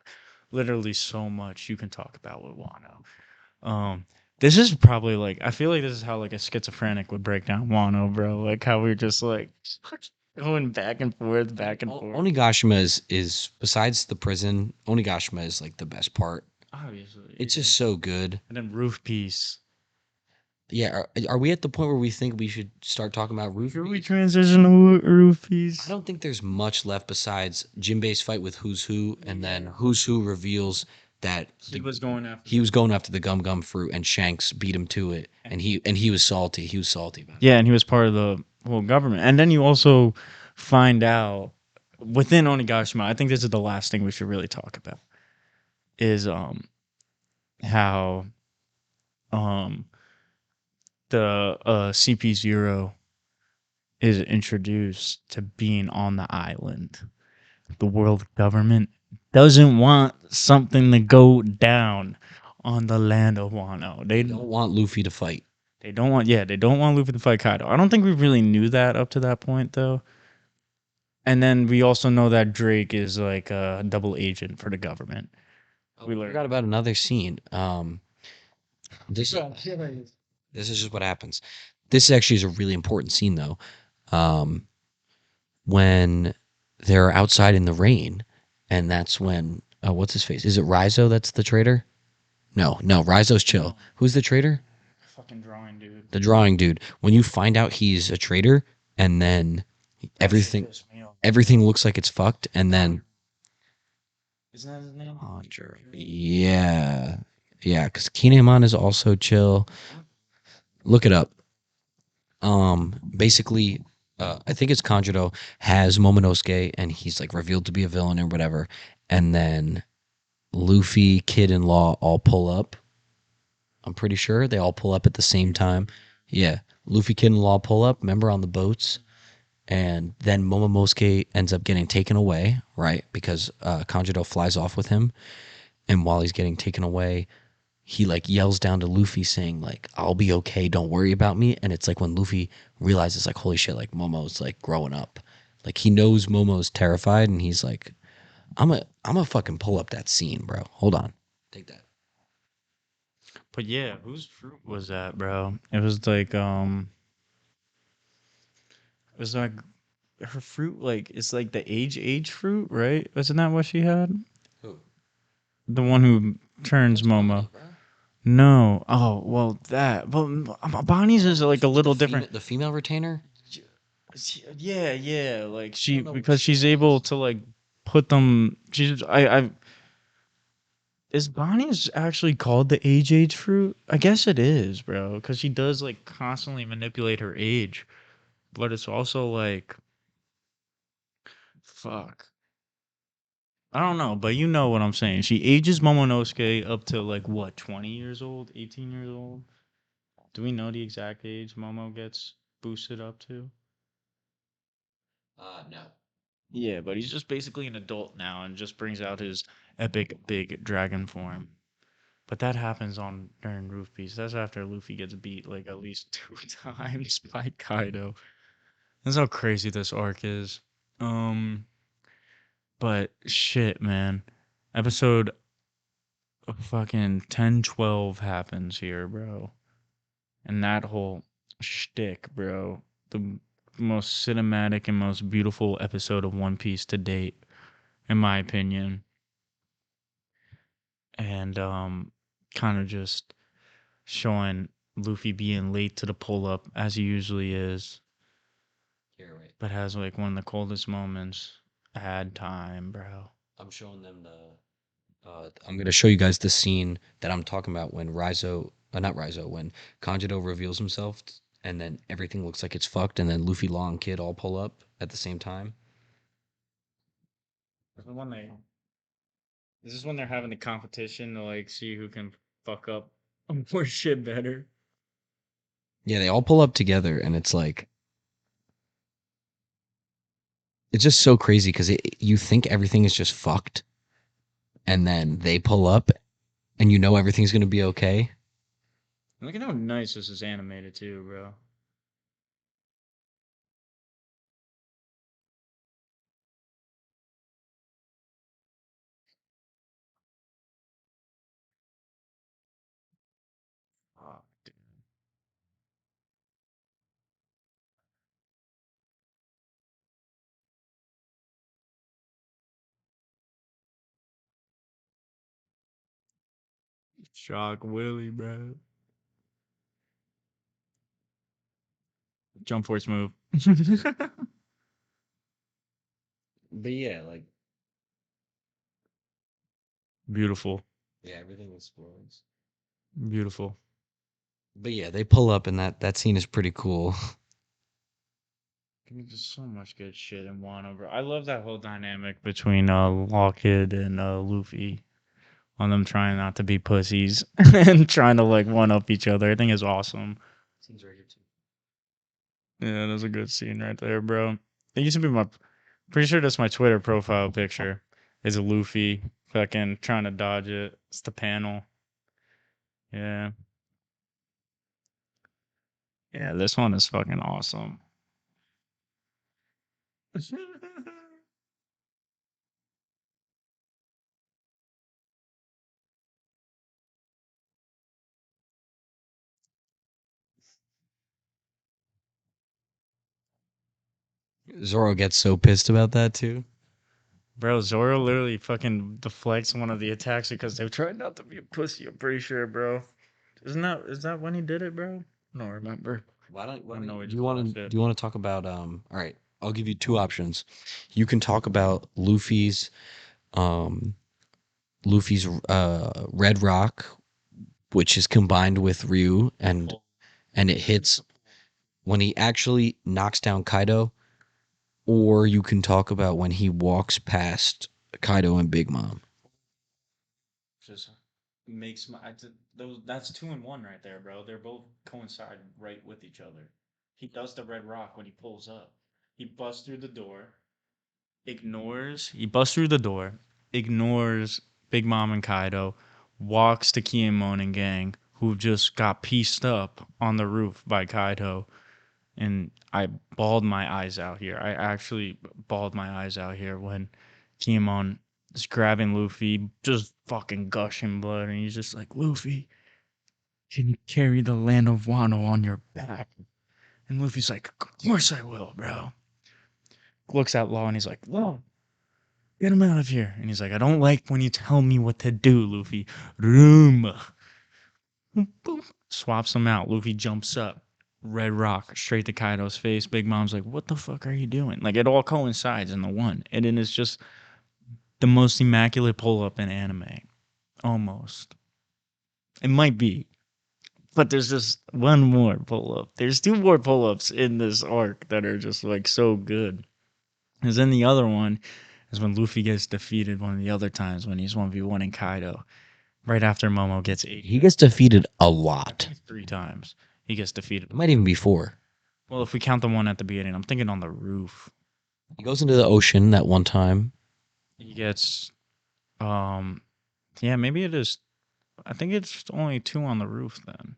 literally so much you can talk about with Wano. Um, this is probably like I feel like this is how like a schizophrenic would break down Wano, bro. Like how we're just like going back and forth, back and forth. Onigashima is besides the prison. Onigashima is like the best part. Obviously, It's yeah. just so good. And then Roof Piece. Yeah, are we at the point where we think we should start talking about Roof Should we Beef? transition to Roof I Piece? don't think there's much left besides Jinbei's fight with Who's Who, and then Who's Who reveals that He was going after. he was going after the gum gum fruit, and Shanks beat him to it, and he was salty. He was salty about it. Yeah, and he was part of the whole government. And then you also find out within Onigashima, I think this is the last thing we should really talk about is how um the CP0 is introduced to being on the island. The world government doesn't want something to go down on the land of Wano. They don't want Luffy to fight. They don't want they don't want Luffy to fight Kaido. I don't think we really knew that up to that point though. And then we also know that Drake is like a double agent for the government. Oh, We we learned. forgot about another scene. This this is just what happens. This actually is a really important scene though. Um, when they're outside in the rain, and that's when what's his face? Is it Rizo that's the traitor? No, Rizo's chill. No. Who's the traitor? Fucking drawing, dude. The drawing dude. When you find out he's a traitor, and then everything everything looks like it's fucked, and then Isn't that his name? Conjure. Yeah, yeah, because Kinemon is also chill. Look it up. Basically, I think it's Kanjuro has Momonosuke and he's like revealed to be a villain or whatever, and then Luffy, Kid, and Law all pull up. I'm pretty sure they all pull up at the same time. Yeah, Luffy, Kid, and Law pull up. Remember on the boats, and then Momonosuke ends up getting taken away, right? Because Kanjuro flies off with him, and while he's getting taken away, he like yells down to Luffy saying like I'll be okay, don't worry about me. And it's like when Luffy realizes like holy shit, like Momo's like growing up. Like he knows Momo's terrified and he's like I'm a fucking pull up that scene, bro. Hold on. Take that. But yeah, whose fruit was that, bro? It was like her fruit, like it's like the age fruit, right? Isn't that what she had? Who? The one who turns That's Bonnie, Momo. bro. No. Oh well, that. But Bonnie's is like a little different. The female retainer? Yeah, yeah. Like I she, don't know which because skin she's it able is. to like put them. She's I. Is Bonnie's actually called the age fruit? I guess it is, bro. Because she does like constantly manipulate her age, but it's also like fuck. I don't know, but you know what I'm saying. She ages Momonosuke up to like what, 20 years old, 18 years old? Do we know the exact age Momo gets boosted up to? No. Yeah, but he's just basically an adult now and just brings out his epic big dragon form. But that happens on during Roof Beast. That's after Luffy gets beat like at least two times by Kaido. That's how crazy this arc is. Um, but shit, man. Episode fucking 10-12 happens here, bro. And that whole shtick, bro. The most cinematic and most beautiful episode of One Piece to date, in my opinion. And kind of just showing Luffy being late to the pull up as he usually is, Here, wait. but has like one of the coldest moments. Ad time, bro. I'm showing them the I'm gonna show you guys the scene that I'm talking about when not Rizo, when Kanjuro reveals himself, and then everything looks like it's fucked, and then Luffy, Law, and Kid all pull up at the same time. This is when they. This is when they're having the competition to like see who can fuck up more shit better. Yeah, they all pull up together, and it's just so crazy because you think everything is just fucked, and then they pull up, and you know everything's gonna be okay. Look at how nice this is animated too, bro. Fuck, dude. Shock Willie, bro. Jump force move. But yeah, like Beautiful. yeah, everything explodes. Beautiful. But yeah, they pull up, and that scene is pretty cool. There's so much good shit in Wano, bro. I love that whole dynamic between Lockheed and Luffy on them trying not to be pussies and trying to like one up each other. I think is awesome. Scenes right here too. Yeah, that's a good scene right there, bro. It used to be my pretty sure that's my Twitter profile picture. Is a Luffy fucking trying to dodge it. It's the panel. Yeah. Yeah, this one is fucking awesome. Zoro gets so pissed about that too. Bro, Zoro literally fucking deflects one of the attacks because they tried not to be a pussy, I'm pretty sure, bro. Is that when he did it, bro? I don't remember. Why I don't know we do you just want to watched it. do you want to talk about all right, I'll give you two options. You can talk about um Luffy's red rock which is combined with Ryu and it hits when he actually knocks down Kaido, or you can talk about when he walks past Kaido and Big Mom. Just makes those that's two in one right there, bro. They're both coincide right with each other. He does the red rock when he pulls up. He busts through the door, he busts through the door, ignores Big Mom and Kaido, walks to Kiemon and gang, who just got pieced up on the roof by Kaido, and I bawled my eyes out here. I actually bawled my eyes out here when Kiemon is grabbing Luffy, just fucking gushing blood, and he's just like, Luffy, can you carry the land of Wano on your back? And Luffy's like, of course I will, bro. Looks at Law and he's like, Law, get him out of here. And he's like, I don't like when you tell me what to do, Luffy. Room. Boom. Swaps him out. Luffy jumps up. Red rock straight to Kaido's face. Big Mom's like, what the fuck are you doing? Like, it all coincides in the one. And then it's just the most immaculate pull up in anime. Almost. It might be. But there's just one more pull up. There's two more pull ups in this arc that are just like so good. Because then the other one is when Luffy gets defeated one of the other times when he's 1v1 in Kaido. Right after Momo gets 8. He gets defeated a lot. 3 times. He gets defeated. It might even be 4. Well, if we count the one at the beginning, I'm thinking on the roof. He goes into the ocean that one time. He gets, yeah, maybe it is. I think it's only 2 on the roof then.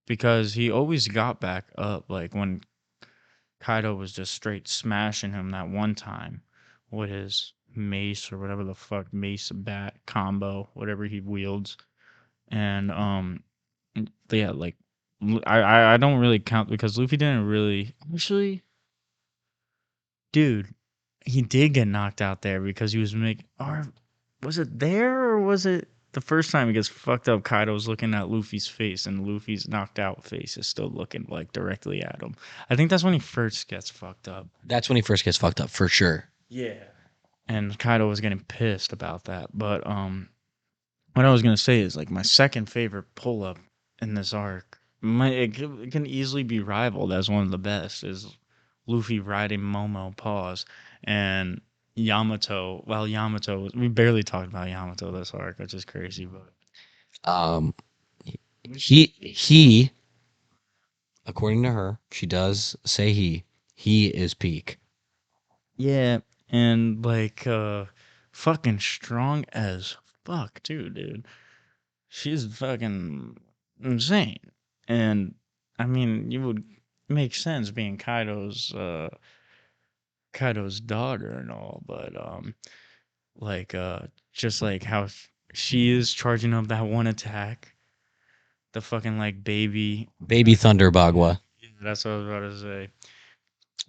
Because he always got back up, like when Kaido was just straight smashing him that one time with his mace or whatever the fuck, mace bat combo, whatever he wields. And yeah, like I don't really count because Luffy didn't really actually, dude, he did get knocked out there because he was making, or was it there or was it the first time he gets fucked up? Kaido's looking at Luffy's face and Luffy's knocked out face is still looking like directly at him. I think that's when he first gets fucked up. That's when he first gets fucked up, for sure. Yeah. And Kaido was getting pissed about that. But what I was gonna say is like my second favorite pull up in this arc. It can easily be rivaled as one of the best. Is Luffy riding Momo pause and Yamato. Well, Yamato, we barely talked about Yamato this arc, which is crazy. But Um, he, according to her, she does say he is peak. yeah, and like fucking strong as fuck too, dude. She's fucking insane. And I mean, you would make sense being Kaido's daughter and all, but like just like how she is charging up that one attack, the fucking like Baby Thunder Bagua. yeah, that's what I was about to say.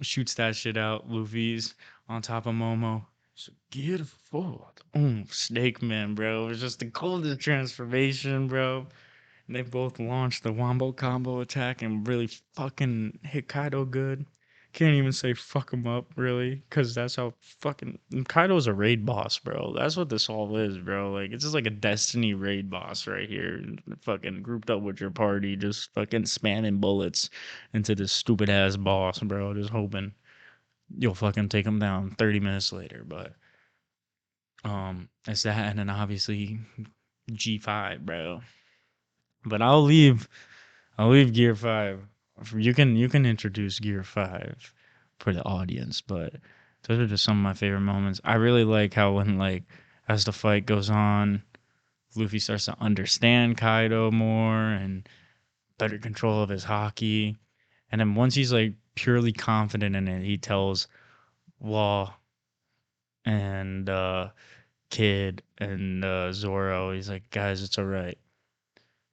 Shoots that shit out. Luffy's on top of Momo. So get forward. Snake Man, bro. It was just the coldest transformation, bro. And they both launched the Wombo combo attack and really fucking hit Kaido good. Can't even say fuck him up, really, because that's how fucking. Kaido's a raid boss, bro. That's what this all is, bro. Like, it's just like a Destiny raid boss right here. Fucking grouped up with your party, just fucking spamming bullets into this stupid ass boss, bro. Just hoping you'll fucking take him down 30 minutes later. But, it's that, and then obviously G5, bro. But I'll leave Gear 5. You can introduce Gear 5 for the audience, but those are just some of my favorite moments. I really like how when like as the fight goes on, Luffy starts to understand Kaido more and better control of his hockey. And then once he's like purely confident in it, he tells Law and Kid and Zoro, he's like, guys, it's alright.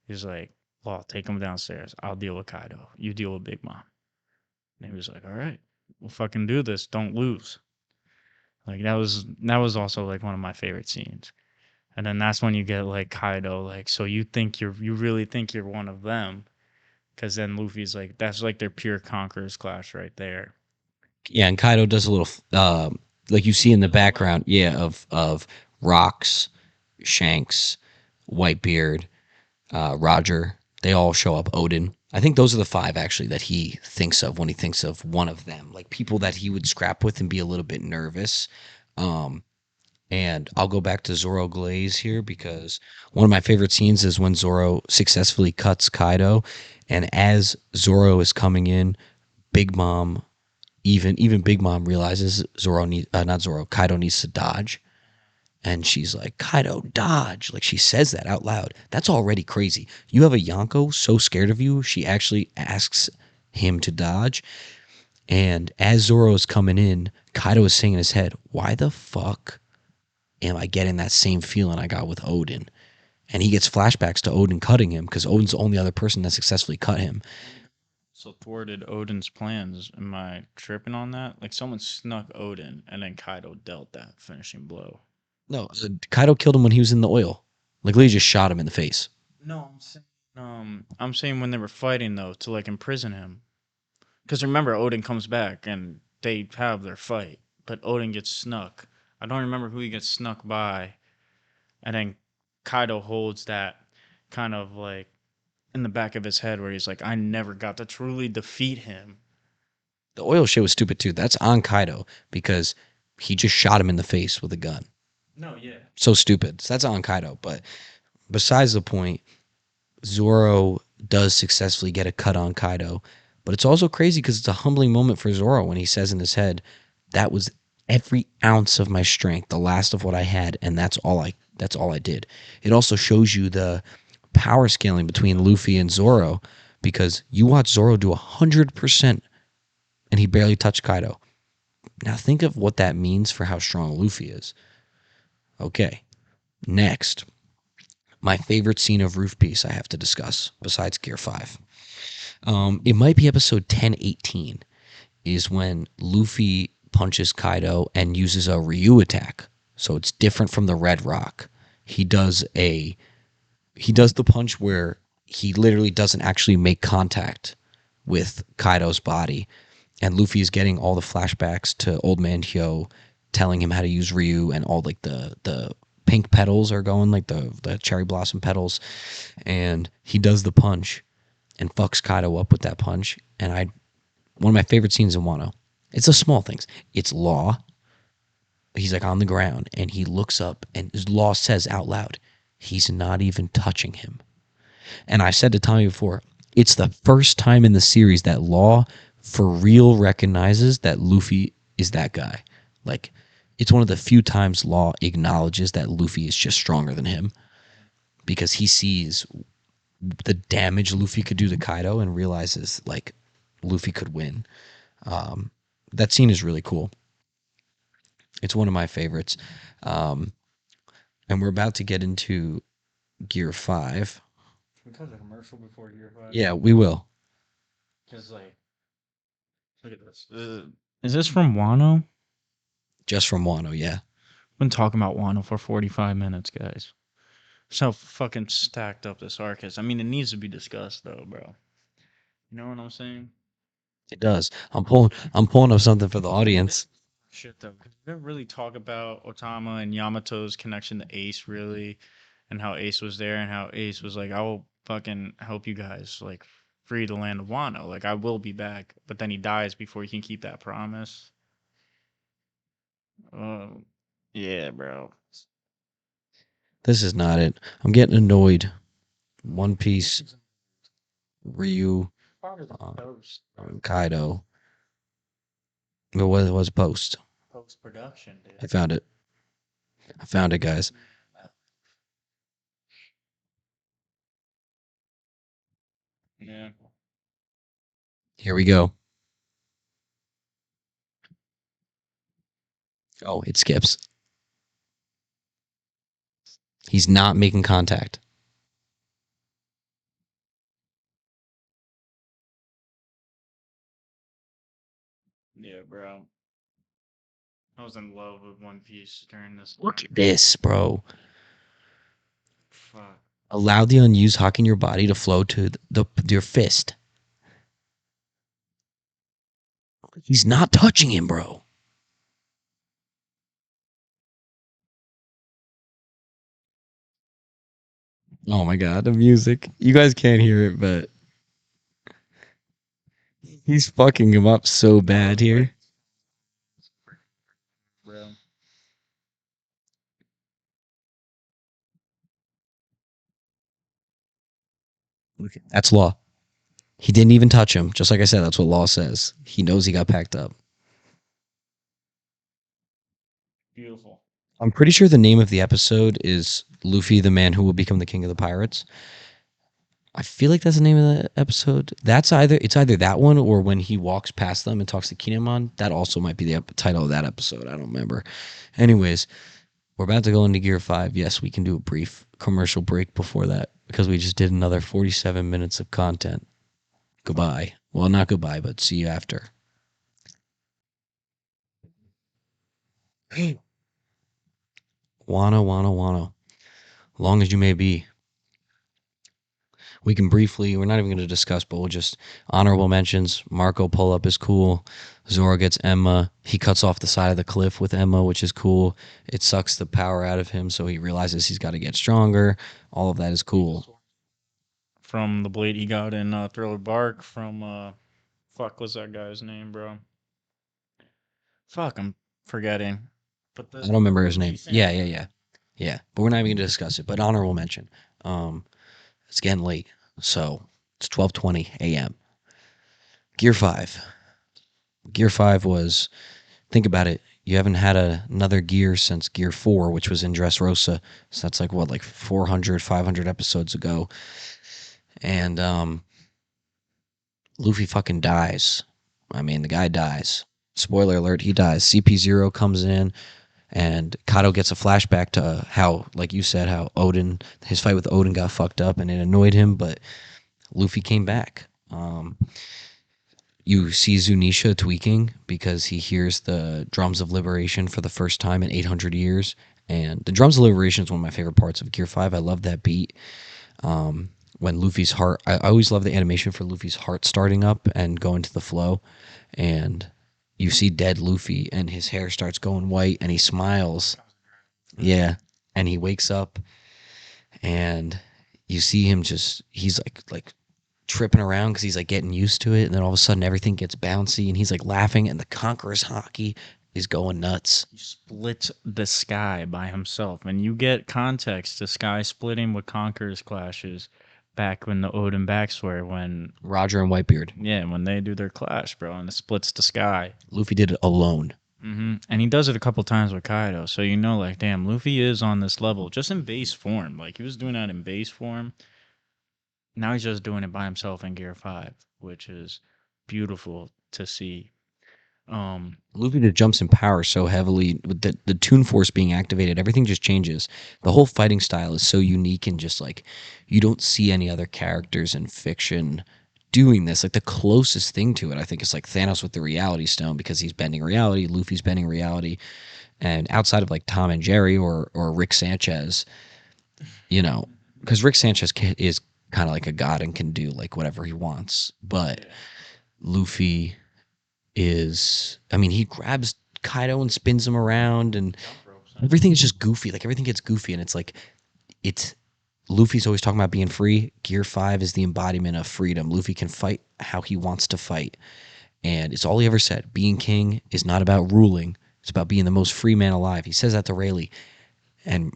He's like, well, take him downstairs. I'll deal with Kaido. You deal with Big Mom. And he was like, all right, we'll fucking do this. Don't lose. Like that was also like one of my favorite scenes. And then that's when you get like Kaido, like, so you really think you're one of them. Cause then Luffy's like, that's like their pure conquerors clash right there. Yeah, and Kaido does a little, like you see in the background, yeah, of Rocks, Shanks, Whitebeard, Roger. They all show up. Odin. I think those are the five actually that he thinks of when he thinks of one of them, like people that he would scrap with and be a little bit nervous. Um, and I'll go back to Zoro Glaze here because one of my favorite scenes is when Zoro successfully cuts Kaido, and as Zoro is coming in, Big Mom, even Big Mom realizes not Zoro, Kaido needs to dodge, and she's like, Kaido, dodge. Like she says that out loud. That's already crazy. You have a Yonko so scared of you, she actually asks him to dodge. And as Zoro is coming in, Kaido is saying in his head, why the fuck am I getting that same feeling I got with Odin? And he gets flashbacks to Odin cutting him because Odin's the only other person that successfully cut him. So thwarted Odin's plans. Am I tripping on that? Like someone snuck Odin, and then Kaido dealt that finishing blow. No, Kaido killed him when he was in the oil. Like, literally just shot him in the face. No, I'm saying when they were fighting though to like imprison him. Because remember, Odin comes back and they have their fight, but Odin gets snuck. I don't remember who he gets snuck by, and then Kaido holds that kind of like in the back of his head where he's like, I never got to truly defeat him. The oil shit was stupid too. That's on Kaido because he just shot him in the face with a gun. No, yeah. So stupid. So that's on Kaido. But besides the point, Zoro does successfully get a cut on Kaido. But it's also crazy because it's a humbling moment for Zoro when he says in his head, that was every ounce of my strength, the last of what I had, and that's all I did. It also shows you the power scaling between Luffy and Zoro because you watch Zoro do 100% and he barely touched Kaido. Now think of what that means for how strong Luffy is. Okay, next, my favorite scene of Roof Piece I have to discuss besides Gear 5. It might be episode 1018 is when Luffy punches Kaido and uses a Ryu attack. So it's different from the Red Rock. He does the punch where he literally doesn't actually make contact with Kaido's body. And Luffy is getting all the flashbacks to Old Man Hyo telling him how to use Ryu, and all like the pink petals are going, like the cherry blossom petals. And he does the punch and fucks Kaido up with that punch. And one of my favorite scenes in Wano. It's the small things. It's Law. He's like on the ground and he looks up and Law says out loud, he's not even touching him. And I said to Tommy before, it's the first time in the series that Law for real recognizes that Luffy is that guy. Like, it's one of the few times Law acknowledges that Luffy is just stronger than him because he sees the damage Luffy could do to Kaido and realizes, like, Luffy could win. That scene is really cool. It's one of my favorites. Um, and we're about to get into Gear 5. Can we cut the commercial before Gear 5? Yeah, we will. Because, like, look at this. Is this from Wano? Just from Wano, yeah. Been talking about Wano for 45 minutes, guys. So fucking stacked up this arc is. I mean, it needs to be discussed, though, bro. You know what I'm saying? It does. I'm pulling up something for the audience. Shit, though. 'Cause we didn't really talk about Otama and Yamato's connection to Ace, really, and how Ace was there, and how Ace was like, I will fucking help you guys, like, free the land of Wano. Like, I will be back. But then he dies before he can keep that promise. Yeah, bro. This is not it. I'm getting annoyed. One Piece, Ryu, uh, Kaido. It was Post. Post production, I dude. found it. I found it, guys. Yeah. Here we go. Oh, it skips. He's not making contact. Yeah, bro. I was in love with One Piece during this Look time. at this, bro. Fuck. Allow the unused hawk in your body to flow to your fist. He's not touching him, bro. Oh my god, the music. You guys can't hear it, but He's fucking him up so That bad was like, here. bro. Okay, that's law. He didn't even touch him. Just like I said, that's what law says. He knows he got packed up. Beautiful. I'm pretty sure the name of the episode is Luffy, the man who will become the king of the pirates. I feel like that's the name of the episode. That's either that one or when he walks past them and talks to Kinemon. That also might be the title of that episode. I don't remember. Anyways, we're about to go into Gear 5. Yes, we can do a brief commercial break before that because we just did another 47 minutes of content. Goodbye. Well, not goodbye, but see you after. Wano, Wano, Wano. Long as you may be. We can briefly, we're not even going to discuss, but we'll just honorable mentions. Marco pull up is cool. Zoro gets Emma. He cuts off the side of the cliff with Emma, which is cool. It sucks the power out of him, so he realizes he's got to get stronger. All of that is cool. From the blade he got in Thriller Bark from fuck was that guy's name, bro? Fuck, I'm forgetting. But I don't the remember his OG name. Yeah, yeah, samurai. yeah. Yeah, but we're not even going to discuss it. But honorable mention. Um, it's getting late, so it's 12:20 a.m. Gear 5. Gear 5 was, think about it. You haven't had another gear since Gear 4, which was in Dressrosa. So that's like, what, like 400, 500 episodes ago. And Luffy fucking dies. I mean, the guy dies. Spoiler alert, he dies. CP0 comes in, and Kato gets a flashback to how, like you said, how Odin, his fight with Odin got fucked up and it annoyed him, but Luffy came back. You see Zunisha tweaking because he hears the drums of liberation for the first time in 800 years. And the drums of liberation is one of my favorite parts of Gear 5. I love that beat. When Luffy's heart, I always love the animation for Luffy's heart starting up and going to the flow. And you see dead Luffy and his hair starts going white and he smiles. Yeah. And he wakes up and you see him just, he's like tripping around because he's like getting used to it, and then all of a sudden everything gets bouncy, and he's like laughing, and the Conqueror's hockey is going nuts. He splits the sky by himself, and you get context to sky splitting with Conqueror's clashes back when the Odin backstory when Roger and Whitebeard. yeah when they do their clash, bro, and it splits the sky. Luffy did it alone. And he does it a couple times with Kaido, so you know, like, damn, Luffy is on this level just in base form. Like he was doing that in base form. Now he's just doing it by himself in Gear 5, which is beautiful to see. Um, Luffy just jumps in power so heavily with the Toon Force being activated. Everything just changes. The whole fighting style is so unique and just like you don't see any other characters in fiction doing this. Like the closest thing to it, I think, is like Thanos with the Reality Stone because he's bending reality. Luffy's bending reality, and outside of like Tom and Jerry or Rick Sanchez, you know, because Rick Sanchez is kind of like a god and can do like whatever he wants, but yeah. Luffy is, I mean, he grabs Kaido and spins him around, and Jump ropes. everything is just goofy. Like everything gets goofy, and it's like it's Luffy's always talking about being free. Gear 5 is the embodiment of freedom. Luffy can fight how he wants to fight, and it's all he ever said. Being king is not about ruling; it's about being the most free man alive. He says that to Rayleigh, and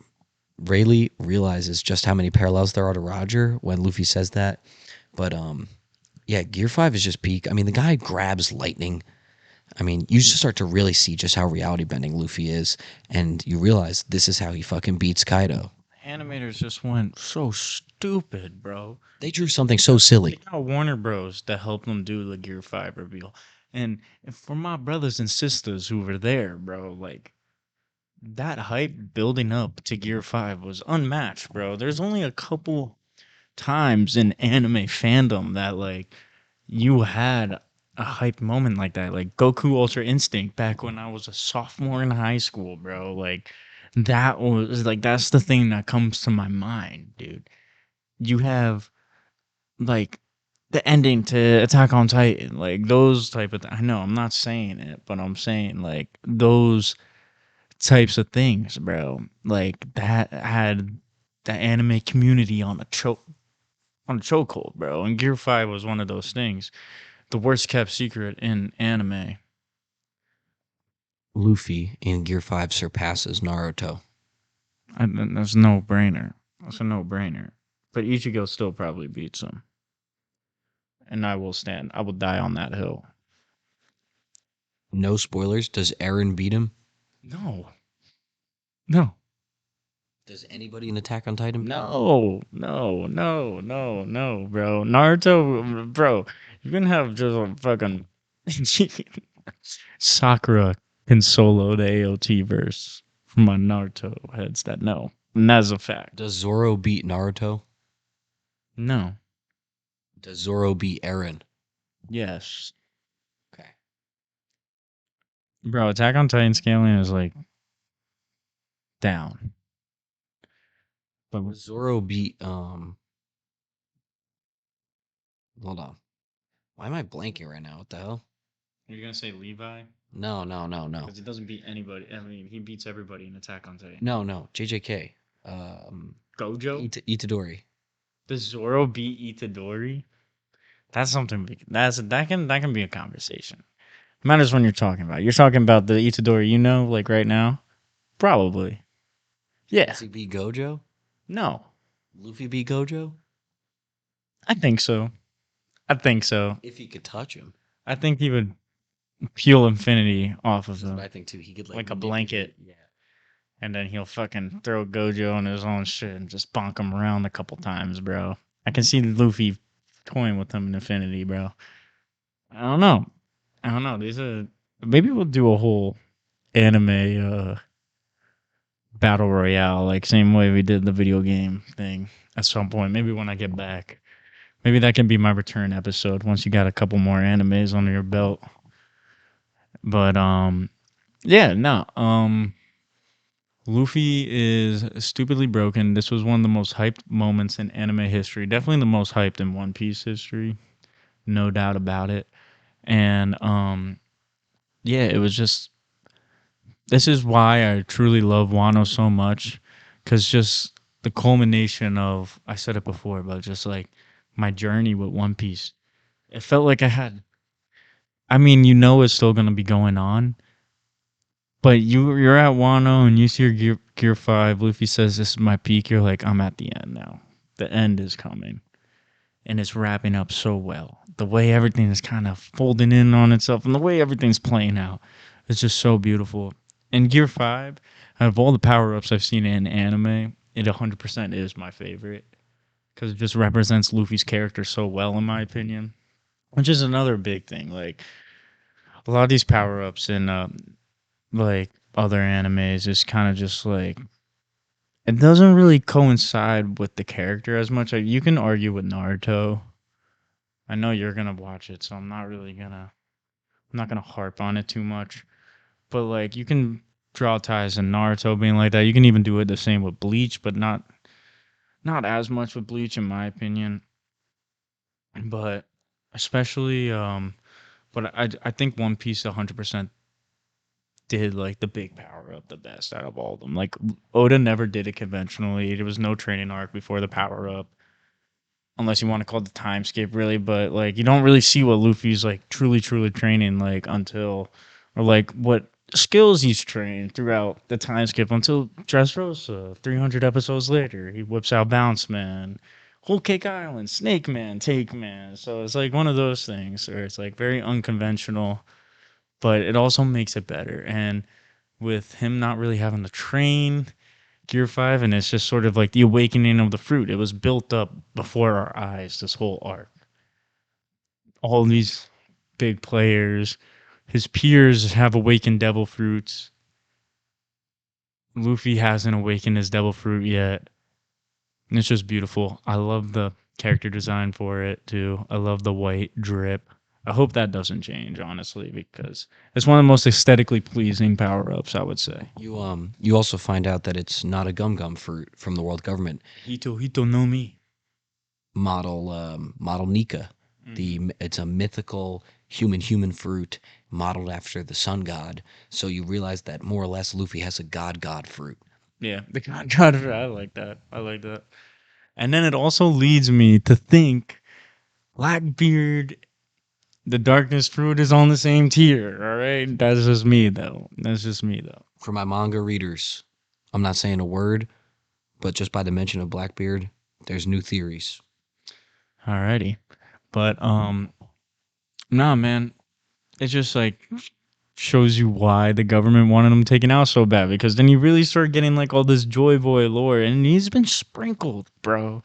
Rayleigh realizes just how many parallels there are to Roger when Luffy says that. But yeah, Gear 5 is just peak. I mean, the guy grabs lightning. I mean, you just start to really see just how reality bending Luffy is, and you realize this is how he fucking beats Kaido. Animators just went so stupid, bro. They drew something so They silly. got Warner Bros. To help them do the Gear 5 reveal. And for my brothers and sisters who were there, bro, like that hype building up to Gear 5 was unmatched, bro. There's only a couple times in anime fandom that like you had a hype moment like that, like Goku Ultra Instinct back when I was a sophomore in high school, bro. Like that was like that's the thing that comes to my mind, dude. You have like the ending to Attack on Titan, like those type of I know I'm not saying it, but I'm saying like those types of things, bro. Like that had the anime community on a chokehold, bro. And Gear 5 was one of those things. The worst kept secret in anime. Luffy in Gear 5 surpasses Naruto. That's no brainer. That's a no brainer. But Ichigo still probably beats him. And I will stand. I will die on that hill. No spoilers. Does Eren beat him? No. No. Does anybody in Attack on Titan beat him? No, bro. Naruto, bro. You can have just a fucking Sakura can solo the AOT verse from my Naruto heads that know. And that's a fact. Does Zoro beat Naruto? No. Does Zoro beat Eren? Yes. Okay. Bro, Attack on Titan scaling is like down. But Does Zoro beat hold on. Why am I blanking right now? What the hell? you're gonna say Levi? No. Because he doesn't beat anybody. I mean, he beats everybody in Attack on Titan. No. JJK. Gojo? Itadori. Does Zoro beat Itadori? That's something big. That can be a conversation. Matters when you're talking about. You're talking about the Itadori you know, like right now? Probably. Yeah. Does he beat Gojo? No. Luffy beat Gojo? I think so. I think so. If he could touch him. I think he would peel infinity off of That's what him I think too. He could like a manipulate- blanket. Yeah. And then he'll fucking throw Gojo on his own shit and just bonk him around a couple times, bro. I can see Luffy toying with him in Infinity, bro. I don't know. I don't know. These are maybe we'll do a whole anime battle royale, like same way we did the video game thing at some point. Maybe when I get back. Maybe that can be my return episode once you got a couple more animes under your belt. But yeah, no. Luffy is stupidly broken. This was one of the most hyped moments in anime history. Definitely the most hyped in One Piece history. No doubt about it. And yeah, it was just this is why I truly love Wano so much, cuz just the culmination of I said it before, but just like my journey with One Piece. It felt like I had I mean, it's still going to be going on, but you're at Wano and you see your gear 5, Luffy says this is my peak, you're like I'm at the end now. The end is coming. And it's wrapping up so well. The way everything is kind of folding in on itself and the way everything's playing out, it's just so beautiful. And Gear 5, out of all the power ups I've seen in anime, it 100% is my favorite because it just represents Luffy's character so well, in my opinion. Which is another big thing. Like, a lot of these power ups in, like, other animes is kind of just like, it doesn't really coincide with the character as much. Like, you can argue with Naruto. I know you're gonna watch it, so I'm not gonna harp on it too much. But like you can draw ties in Naruto being like that. You can even do it the same with Bleach, but not as much with Bleach in my opinion. But especially but I think One Piece 100% did like the big power up the best out of all of them. Like Oda never did it conventionally. There was no training arc before the power up. Unless you want to call it the time skip really, but like you don't really see what Luffy's like truly training like until or like what skills he's trained throughout the time skip until Dressrosa 300 episodes later. He whips out Bounce Man, Whole Cake Island, Snake Man, Take Man. So it's like one of those things where it's like very unconventional, but it also makes it better. And with him not really having to train Gear 5, and it's just sort of like the awakening of the fruit. It was built up before our eyes, this whole arc. All these big players, his peers have awakened devil fruits. Luffy hasn't awakened his devil fruit yet. And it's just beautiful. I love the character design for it too. I love the white drip. I hope that doesn't change, honestly, because it's one of the most aesthetically pleasing power ups, I would say. You also find out that it's not a gum gum fruit from the world government. Hito Hito no Mi. Model Nika. Mhm. It's a mythical human fruit modeled after the sun god. So you realize that more or less Luffy has a god fruit. Yeah, the God, I like that. I like that. And then it also leads me to think Blackbeard The darkness fruit is on the same tier. All right, that's just me though. That's just me though. For my manga readers, I'm not saying a word, but just by the mention of Blackbeard, there's new theories. Alrighty, but nah, man, it just like shows you why the government wanted him taken out so bad because then you really start getting like all this Joy Boy lore, and he's been sprinkled, bro.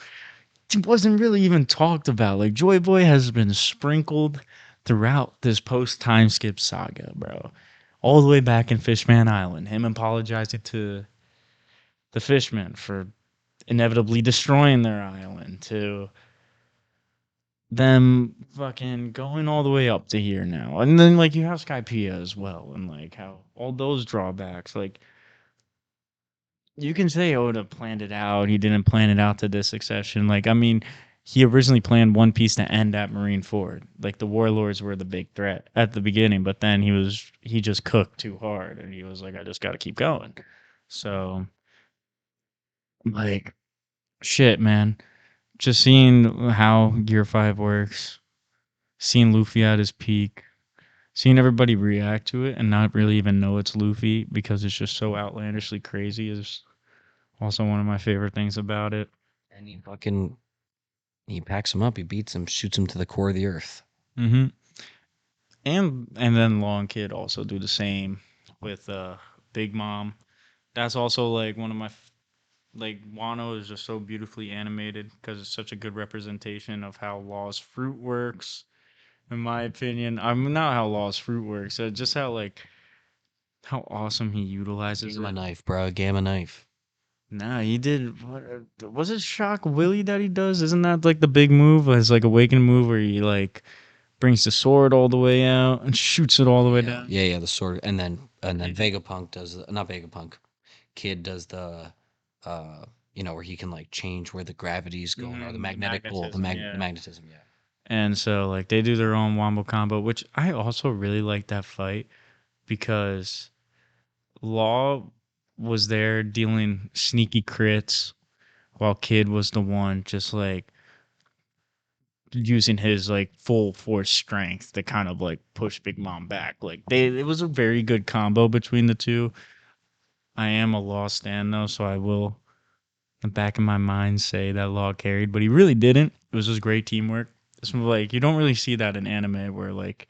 It wasn't really even talked about. Like Joy Boy has been sprinkled throughout this post time skip saga, bro. All the way back in Fishman Island, him apologizing to the fishmen for inevitably destroying their island, to them fucking going all the way up to here now. And then like you have Skypiea as well, and like how all those drawbacks, like you can say Oda planned it out, he didn't plan it out to this succession. Like, I mean, he originally planned One Piece to end at Marineford. Like the warlords were the big threat at the beginning, but then he just cooked too hard and he was like, I just gotta keep going. So like shit, man. Just seeing how Gear 5 works, seeing Luffy at his peak, seeing everybody react to it and not really even know it's Luffy because it's just so outlandishly crazy is also one of my favorite things about it. And he packs him up, he beats him, shoots him to the core of the earth. Mm-hmm. And then Long Kid also do the same with Big Mom. That's also like one of my like Wano is just so beautifully animated because it's such a good representation of how Law's fruit works. In my opinion, I'm not how Law's fruit works. Just how like how awesome he utilizes Gamma it. knife, bro, gamma knife. Nah, he did. What was it? Shock Willie that he does? Isn't that like the big move? His like awakened move where he like brings the sword all the way out and shoots it all the way Yeah, down. yeah, yeah. The sword, and then Vegapunk does not Vegapunk. Kid does the, uh, where he can like change where the gravity's going or the The magnetic pull, magnetism, the yeah. magnetism. Yeah. And so like they do their own wombo combo, which I also really like that fight because Law was there dealing sneaky crits while Kid was the one just like using his like full force strength to kind of like push Big Mom back. Like it was a very good combo between the two. I am a Law stan though, so I will in the back of my mind say that Law carried, but he really didn't. It was just great teamwork. It's like you don't really see that in anime where like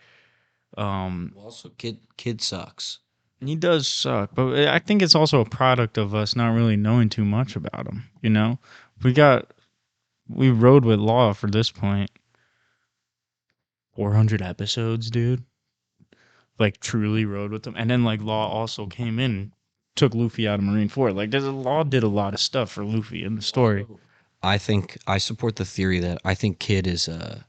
Well, also, kid sucks. he does suck, but I think it's also a product of us not really knowing too much about him. You know, we got we rode with Law for this point, 400 episodes, dude. Like truly rode with them, and then like Law also came in, took Luffy out of Marineford. Like there's a Law did a lot of stuff for Luffy in the story. Also, I think I support the theory that I think Kid is a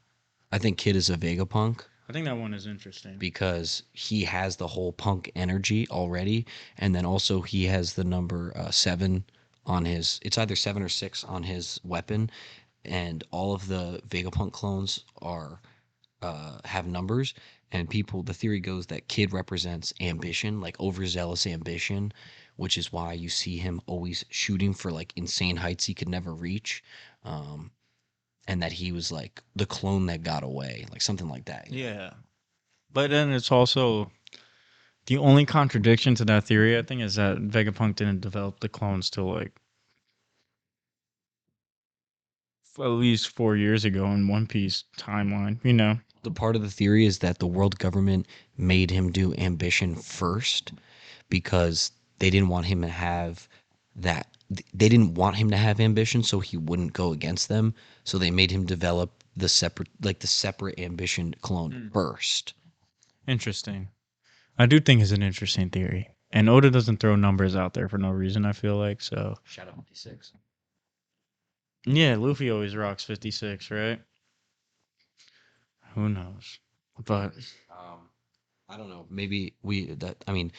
Vegapunk I think that one is interesting. because he has the whole punk energy already, and then also he has the number 7 on his. It's either 7 or 6 on his weapon, and all of the Vegapunk clones are have numbers. And people, the theory goes that Kid represents ambition, like overzealous ambition, which is why you see him always shooting for like insane heights he could never reach. Um, and that he was like the clone that got away, like something like that. Yeah, but then it's also the only contradiction to that theory. I think is that Vegapunk didn't develop the clones till like at least 4 years ago in One Piece timeline. You know. The part of the theory is that the world government made him do ambition first because they didn't want him to have that they didn't want him to have ambition so he wouldn't go against them, so they made him develop the separate ambition clone Hmm. first. Interesting. I do think it's an interesting theory. And Oda doesn't throw numbers out there for no reason, I feel like. So, Shadow 56. yeah, Luffy always rocks 56, right? Who knows? But um I don't know, maybe we that I mean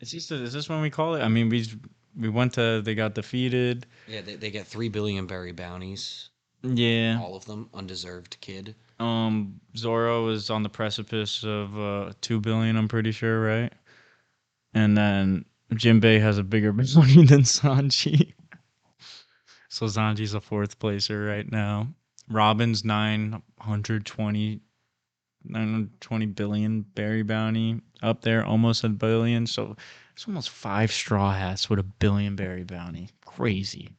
is this when we call it? I mean, we went to they got defeated. yeah, they get 3 billion berry bounties, Yeah. all of them undeserved. Kid. Zoro is on the precipice of 2 billion, I'm pretty sure, right? And then Jinbei has a bigger bounty than Sanji. So Sanji's a fourth placer right now. Robin's 920 920 billion berry bounty up there, almost a billion. So it's almost 5 straw hats with a billion berry bounty. Crazy.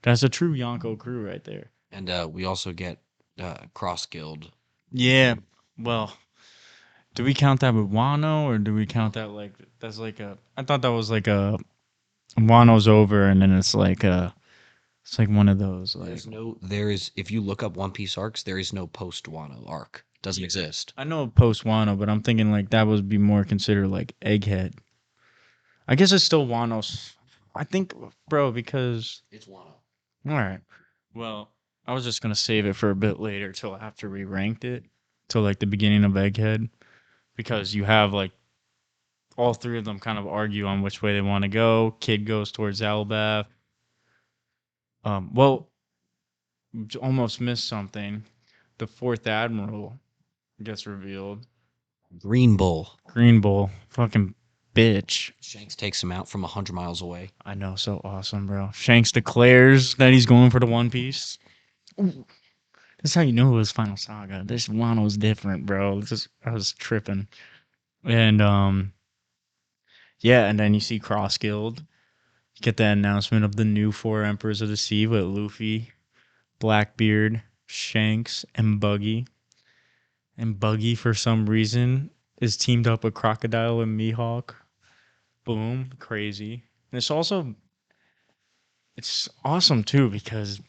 That's a true Yonko crew right there. And we also get cross guild. Yeah. Well, do we count that with Wano or do we count that like that's like a? I thought that was like a Wano's over and then it's like one of those like There is, if you look up One Piece arcs, there is no post Wano arc. Doesn't yeah. exist. I know post Wano, but I'm thinking like that would be more considered like Egghead. I guess it's still Wano's. I think, bro, because It's Wano. all right. Well, I was just gonna save it for a bit later till after we ranked it, till like the beginning of Egghead, because you have like all three of them kind of argue on which way they want to go. Kid goes towards Albath. Well, almost missed something. The fourth admiral gets revealed. Green Bull. Green Bull, fucking bitch. Shanks takes him out from 100 miles away. I know, so awesome, bro. Shanks declares that he's going for the One Piece. Ooh, that's how you know it was Final Saga. This Wano's different, bro. I was tripping. And yeah, and then you see Cross Guild. You get the announcement of the new four Emperors of the Sea with Luffy, Blackbeard, Shanks, and Buggy. And Buggy, for some reason, is teamed up with Crocodile and Mihawk. Boom, crazy. And it's awesome too because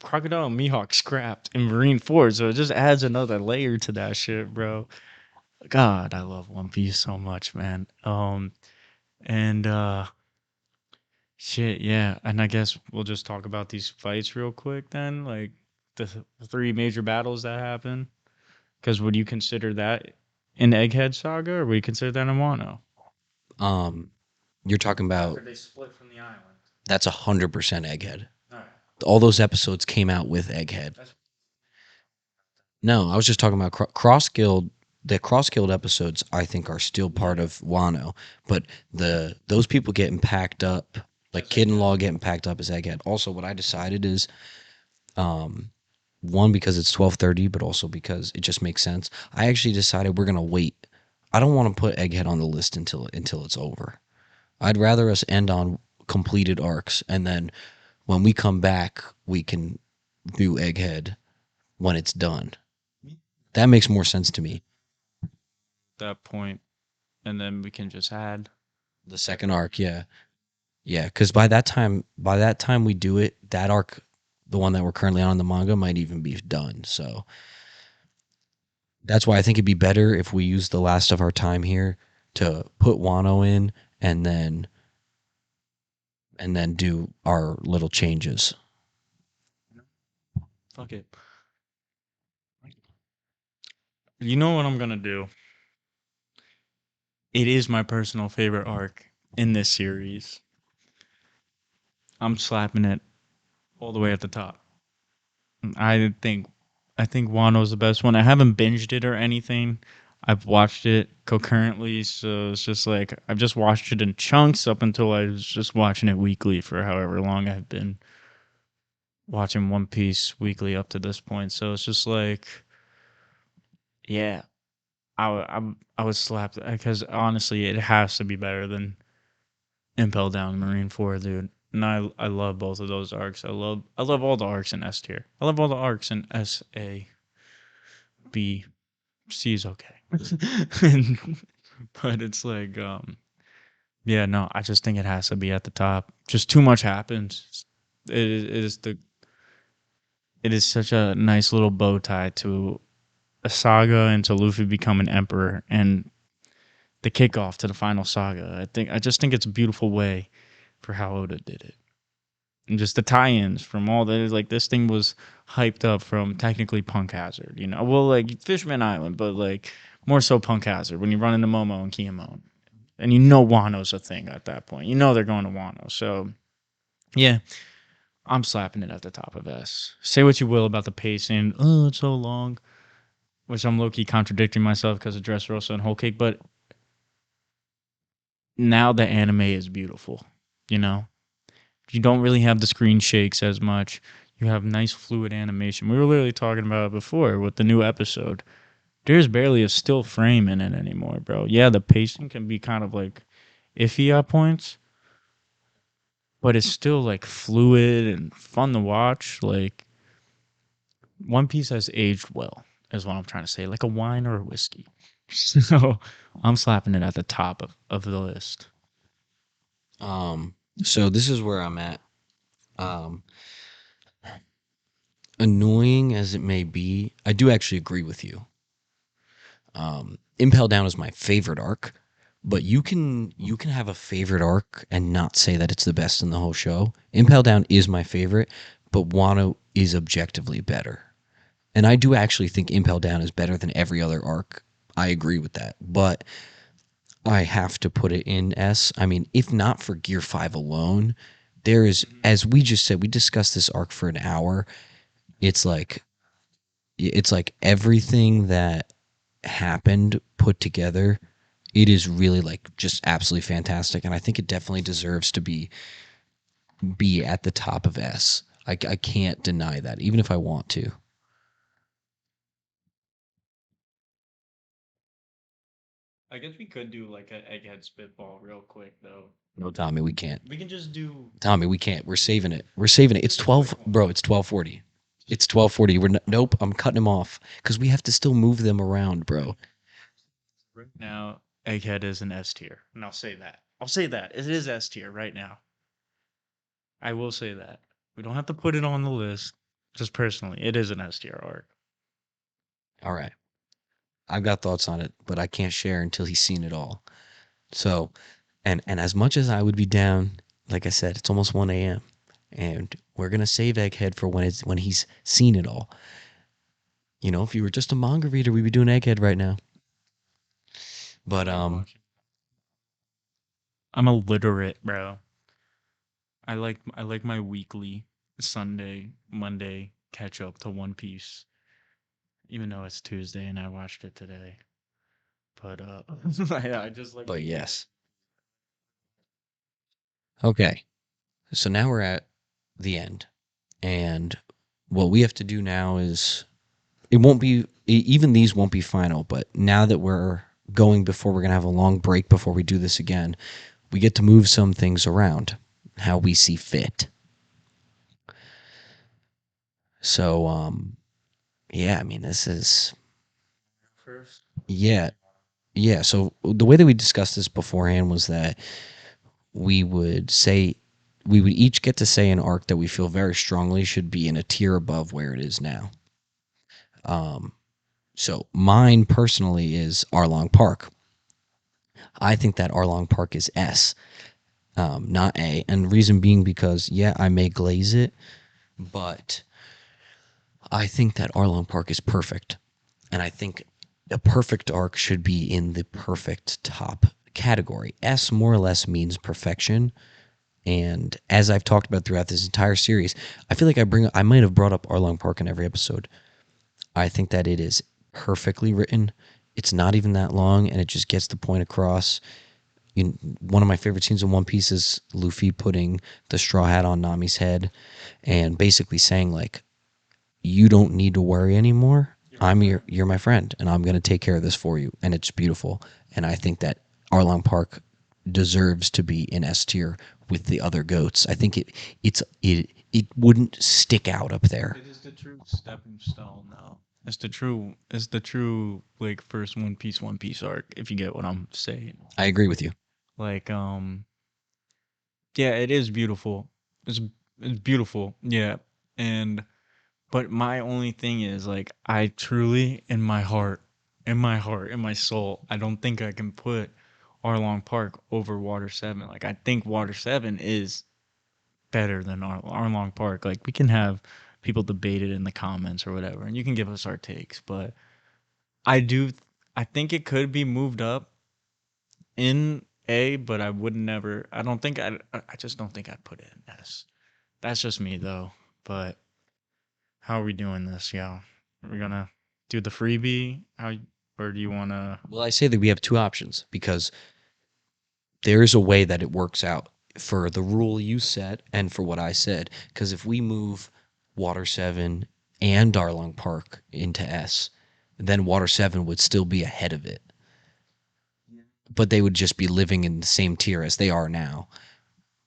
Crocodile and Mihawk scrapped in Marine Ford, so it just adds another layer to that shit, bro. God, I love One Piece so much, man. And shit, yeah. And I guess we'll just talk about these fights real quick then, like the three major battles that happen. Because would you consider that in Egghead Saga, or would you consider that in Wano? Um, you're talking After about they split from the island. that's 100% Egghead. All right. All those episodes came out with Egghead. That's No, I was just talking about Cross Guild. The Cross Guild episodes, I think, are still part of Wano, but the those people getting packed up, like that's Kid and Egghead. Law getting packed up, is Egghead. Also, what I decided is, um, one, because it's 12:30, but also because it just makes sense. I actually decided we're gonna wait. I don't want to put Egghead on the list until it's over. I'd rather us end on completed arcs, and then when we come back, we can do Egghead when it's done. That makes more sense to me. That point, and then we can just add. The second arc, yeah, yeah, because by that time we do it, that arc, the one that we're currently on in the manga, might even be done. So that's why I think it'd be better if we use the last of our time here to put Wano in, and then do our little changes. Fuck it. You know what I'm gonna do? It is my personal favorite arc in this series. I'm slapping it all the way at the top. I think I think Wano's the best one. I haven't binged it or anything. I've watched it concurrently, so it's just like I've just watched it in chunks up until I was just watching it weekly for however long I've been watching One Piece weekly up to this point. So it's just like, yeah, I was slapped because honestly, it has to be better than Impel Down Marine 4, dude. And I love both of those arcs. I love all the arcs in S tier. I love all the arcs in S A B C is okay. But it's like yeah, no, I just think it has to be at the top. Just too much happens. It is such a nice little bow tie to a saga and to Luffy becoming emperor and the kickoff to the final saga. I just think it's a beautiful way for how Oda did it. And just the tie-ins from all the like this thing was hyped up from technically Punk Hazard, you know. Well, like Fishman Island, but like more so Punk Hazard when you run into Momo and Kiyomon. And you know Wano's a thing at that point. You know they're going to Wano. So yeah, I'm slapping it at the top of S. Say what you will about the pacing. Oh, it's so long. Which I'm low-key contradicting myself because of Dressrosa and Whole Cake, but now the anime is beautiful, you know? You don't really have the screen shakes as much. You have nice fluid animation. We were literally talking about it before with the new episode. There's barely a still frame in it anymore, bro. Yeah, the pacing can be kind of like iffy at points, but it's still like fluid and fun to watch. Like One Piece has aged well, is what I'm trying to say, like a wine or a whiskey. So I'm slapping it at the top of the list. Um, so this is where I'm at. Um, Annoying as it may be, I do actually agree with you. Impel Down is my favorite arc, but you can have a favorite arc and not say that it's the best in the whole show. Impel Down is my favorite, but Wano is objectively better. And I do actually think Impel Down is better than every other arc. I agree with that. But I have to put it in S. I mean, if not for Gear 5 alone, there is, as we just said, we discussed this arc for an hour. It's like everything that happened put together. It is really like just absolutely fantastic, and I think it definitely deserves to be at the top of S. I can't deny that, even if I want to. I guess we could do like an egghead spitball real quick though. No, Tommy, we can't. We can just do Tommy, we can't. We're saving it. We're saving it. It's just a quick 12, one. bro. It's 12:40. It's 12:40. Nope. I'm cutting him off because we have to still move them around, bro. Right now, Egghead is an S tier, and I'll say that. I'll say that it is S tier right now. I will say that. We don't have to put it on the list. Just personally, it is an S tier arc. All right. I've got thoughts on it, but I can't share until he's seen it all. So, and as much as I would be down, like I said, it's almost 1 a.m. and we're gonna save Egghead for when he's seen it all. You know, if you were just a manga reader, we'd be doing Egghead right now. But I'm illiterate, bro. I like my weekly Sunday, Monday catch up to One Piece, even though it's Tuesday and I watched it today. But I just like but to get yes. Okay. So now we're at the end, and what we have to do now is it won't be even these won't be final, but now that we're going before we're gonna have a long break before we do this again, we get to move some things around how we see fit. So yeah, I mean this is first. yeah, yeah. So the way that we discussed this beforehand was that we would say we would each get to say an arc that we feel very strongly should be in a tier above where it is now. Um, so mine personally is Arlong Park. I think that Arlong Park is S, not A, and reason being because yeah, I may glaze it, but I think that Arlong Park is perfect, and I think a perfect arc should be in the perfect top category. S more or less means perfection. And as I've talked about throughout this entire series, I feel like I might have brought up Arlong Park in every episode. I think that it is perfectly written. It's not even that long, and it just gets the point across. One of my favorite scenes in One Piece is Luffy putting the straw hat on Nami's head and basically saying like, "You don't need to worry anymore. You're my friend, and I'm gonna take care of this for you." And it's beautiful. And I think that Arlong Park deserves to be in S tier with the other goats. I think it wouldn't stick out up there. It is the true stepping stone, though. It's the true like first One Piece arc. If you get what I'm saying, I agree with you. like yeah, it is beautiful. It's it's beautiful, yeah. And but my only thing is like I truly in my soul, I don't think I can put Arlong Park over Water 7. Like I think Water 7 is better than Arlong Park. Like we can have people debate it in the comments or whatever, and you can give us our takes. But I do, I think it could be moved up in A, but I would never. I don't think I just don't think I'd put it in S. That's just me though. But how are we doing this, y'all? Are we gonna do the freebie? Or do you wanna? Well, I say that we have two options because there is a way that it works out for the rule you set and for what I said. Because if we move Water 7 and Darlong Park into S, then Water 7 would still be ahead of it. But they would just be living in the same tier as they are now.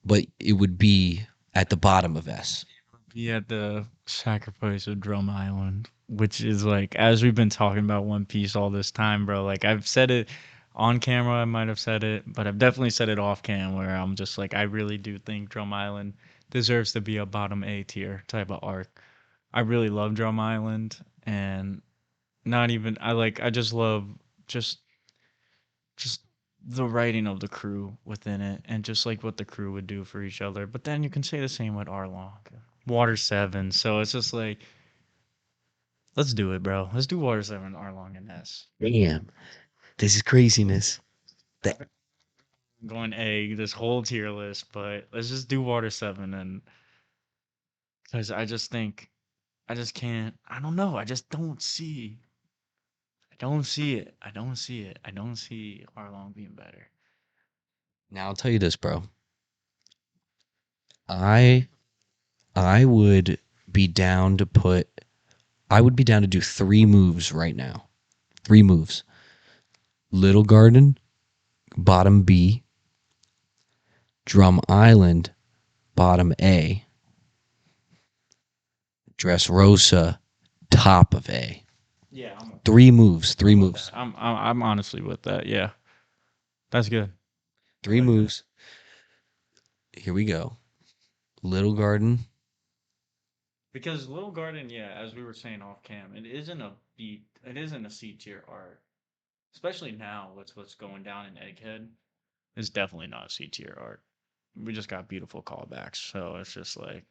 But it would be at the bottom of S. Be at the sacrifice of Drum Island, which is like, as we've been talking about One Piece all this time, bro. Like I've said it on camera, I might have said it, but I've definitely said it off cam where I'm just like, I really do think Drum Island deserves to be a bottom A tier type of arc. I really love Drum Island, and not even I just love just just the writing of the crew within it and just like what the crew would do for each other. But then you can say the same with Arlong. Water 7. So it's just like, let's do it, bro. Let's do Water 7, Arlong, and S. Damn, this is craziness. That Going A, this whole tier list, but let's just do Water 7. And because I just think, I just can't, I don't know. I just don't see, I don't see it. I don't see it. I don't see Arlong being better. now I'll tell you this, bro. I I would be down to put I would be down to do three moves right now. Three moves. Little Garden, bottom B, Drum Island, bottom A, Dressrosa, top of A. Yeah, I'm Three moves, three I'm with that. moves, I'm honestly with that. Yeah, that's good. I three like that. moves. Here we go. Little Garden. Because Little Garden, yeah, as we were saying off cam, it isn't a C tier art. Especially now with what's going down in Egghead. It's definitely not a C tier art. We just got beautiful callbacks, so it's just like,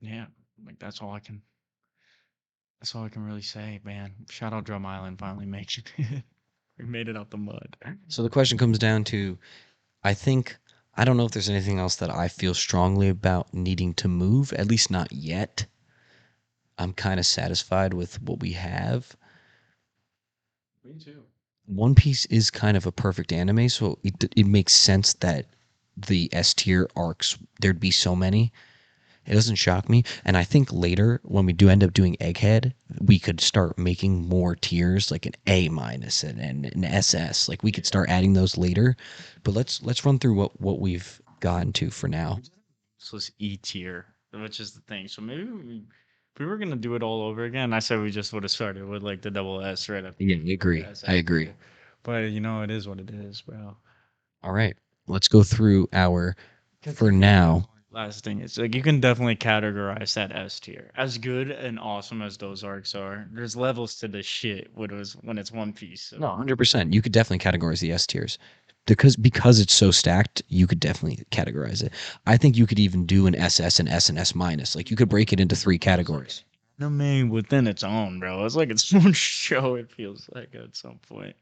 yeah, like that's all I can really say, man. Shout out Drum Island finally making it. We made it out the mud. So the question comes down to I think I don't know if there's anything else that I feel strongly about needing to move, at least not yet. I'm kind of satisfied with what we have. Me too. One Piece is kind of a perfect anime, so it makes sense that the S tier arcs there'd be so many. It doesn't shock me, and I think later when we do end up doing Egghead, we could start making more tiers, like an A minus and an SS. Like we could Yeah. start adding those later. But let's run through what we've gotten to for now. So it's E tier, which is the thing. So if we were gonna do it all over again, I said we just would have started with like the double S right after Yeah, I the agree. I SS agree. tier. But you know, it is what it is, bro. All right, let's go through our Because for you can now. definitely last thing is like you can definitely categorize that S tier. As good and awesome as those arcs are, there's levels to the shit when it's One Piece. No, So 100%. You could definitely categorize the S tiers because it's so stacked. You could definitely categorize it. I think you could even do an SS and S and S minus. Like you could break it into three feels like categories. an anime within its own, bro. It's like its own show. It feels like at some point.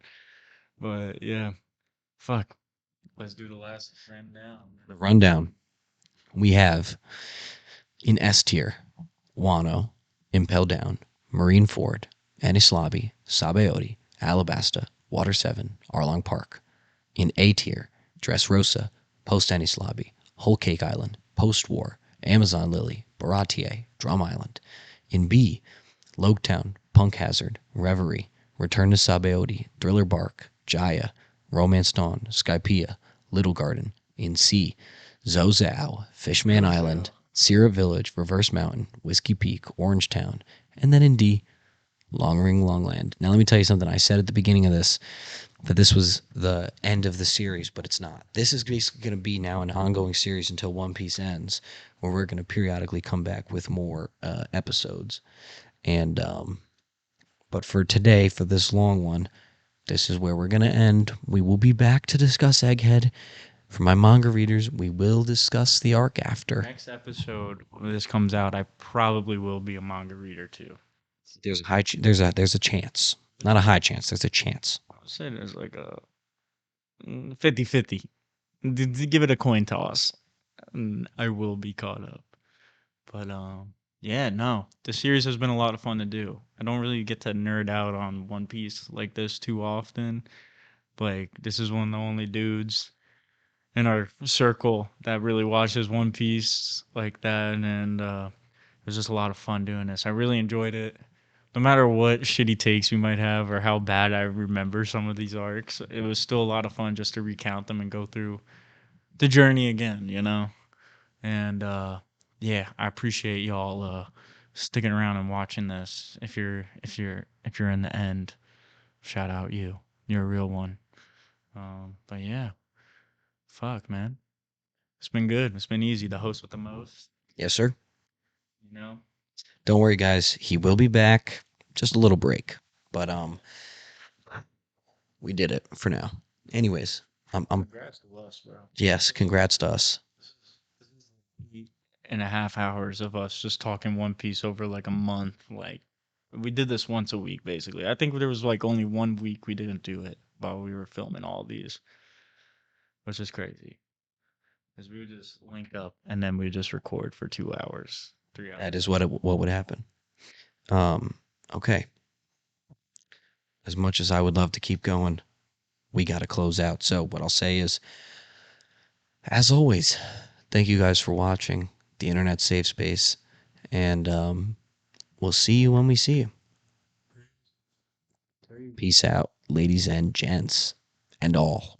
But yeah, fuck. Let's do the last friend down. The rundown we have in S tier: Wano, Impel Down, Marineford, Enies Lobby, Sabaody, Alabasta, Water 7, Arlong Park. In A tier: Dressrosa, Post Enies Lobby, Whole Cake Island, Post War, Amazon Lily, Baratier, Drum Island. In B: Loketown, Punk Hazard, Reverie, Return to Sabaody, Thriller Bark, Jaya, Romance Dawn, Skypiea, Little Garden. In C: Zozao, Fishman Island, Sierra Village, Reverse Mountain, Whiskey Peak, Orangetown. And then in D: Long Ring Longland. Now let me tell you something. I said at the beginning of this that this was the end of the series, but it's not. This is basically going to be now an ongoing series until One Piece ends, where we're going to periodically come back with more episodes. And but for today, for this long one, this is where we're going to end. We will be back to discuss Egghead. For my manga readers, we will discuss the arc after. Next episode, when this comes out, I probably will be a manga reader too. There's a there's a chance. Not a high chance, there's a chance. I would say there's like a 50-50. Give it a coin toss. And I will be caught up. But yeah, no. The series has been a lot of fun to do. I don't really get to nerd out on One Piece like this too often. Like this is one of the only dudes in our circle that really watches One Piece like that, and it was just a lot of fun doing this. I really enjoyed it. no matter what shitty takes we might have or how bad I remember some of these arcs, it was still a lot of fun just to recount them and go through the journey again, you know? And yeah, I appreciate y'all sticking around and watching this. If you're in the end, shout out you. You're a real one. But yeah, fuck man. It's been good. It's been easy. The host with the most, Yes, sir. you know. Don't worry, guys. He will be back. Just a little break, but we did it for now. Anyways, I'm Congrats to us, bro. yes. Congrats to us. This is 8.5 hours of us just talking One Piece over like a month. Like we did this once a week, basically. I think there was like only 1 week we didn't do it while we were filming all these, which is crazy. Because we would just link up and then we would just record for 2 hours, 3 hours. That is what would happen. Um. Okay. As much as I would love to keep going, we got to close out. So what I'll say is, as always, thank you guys for watching the internet safe space, and we'll see you when we see you. Peace out, ladies and gents, and all.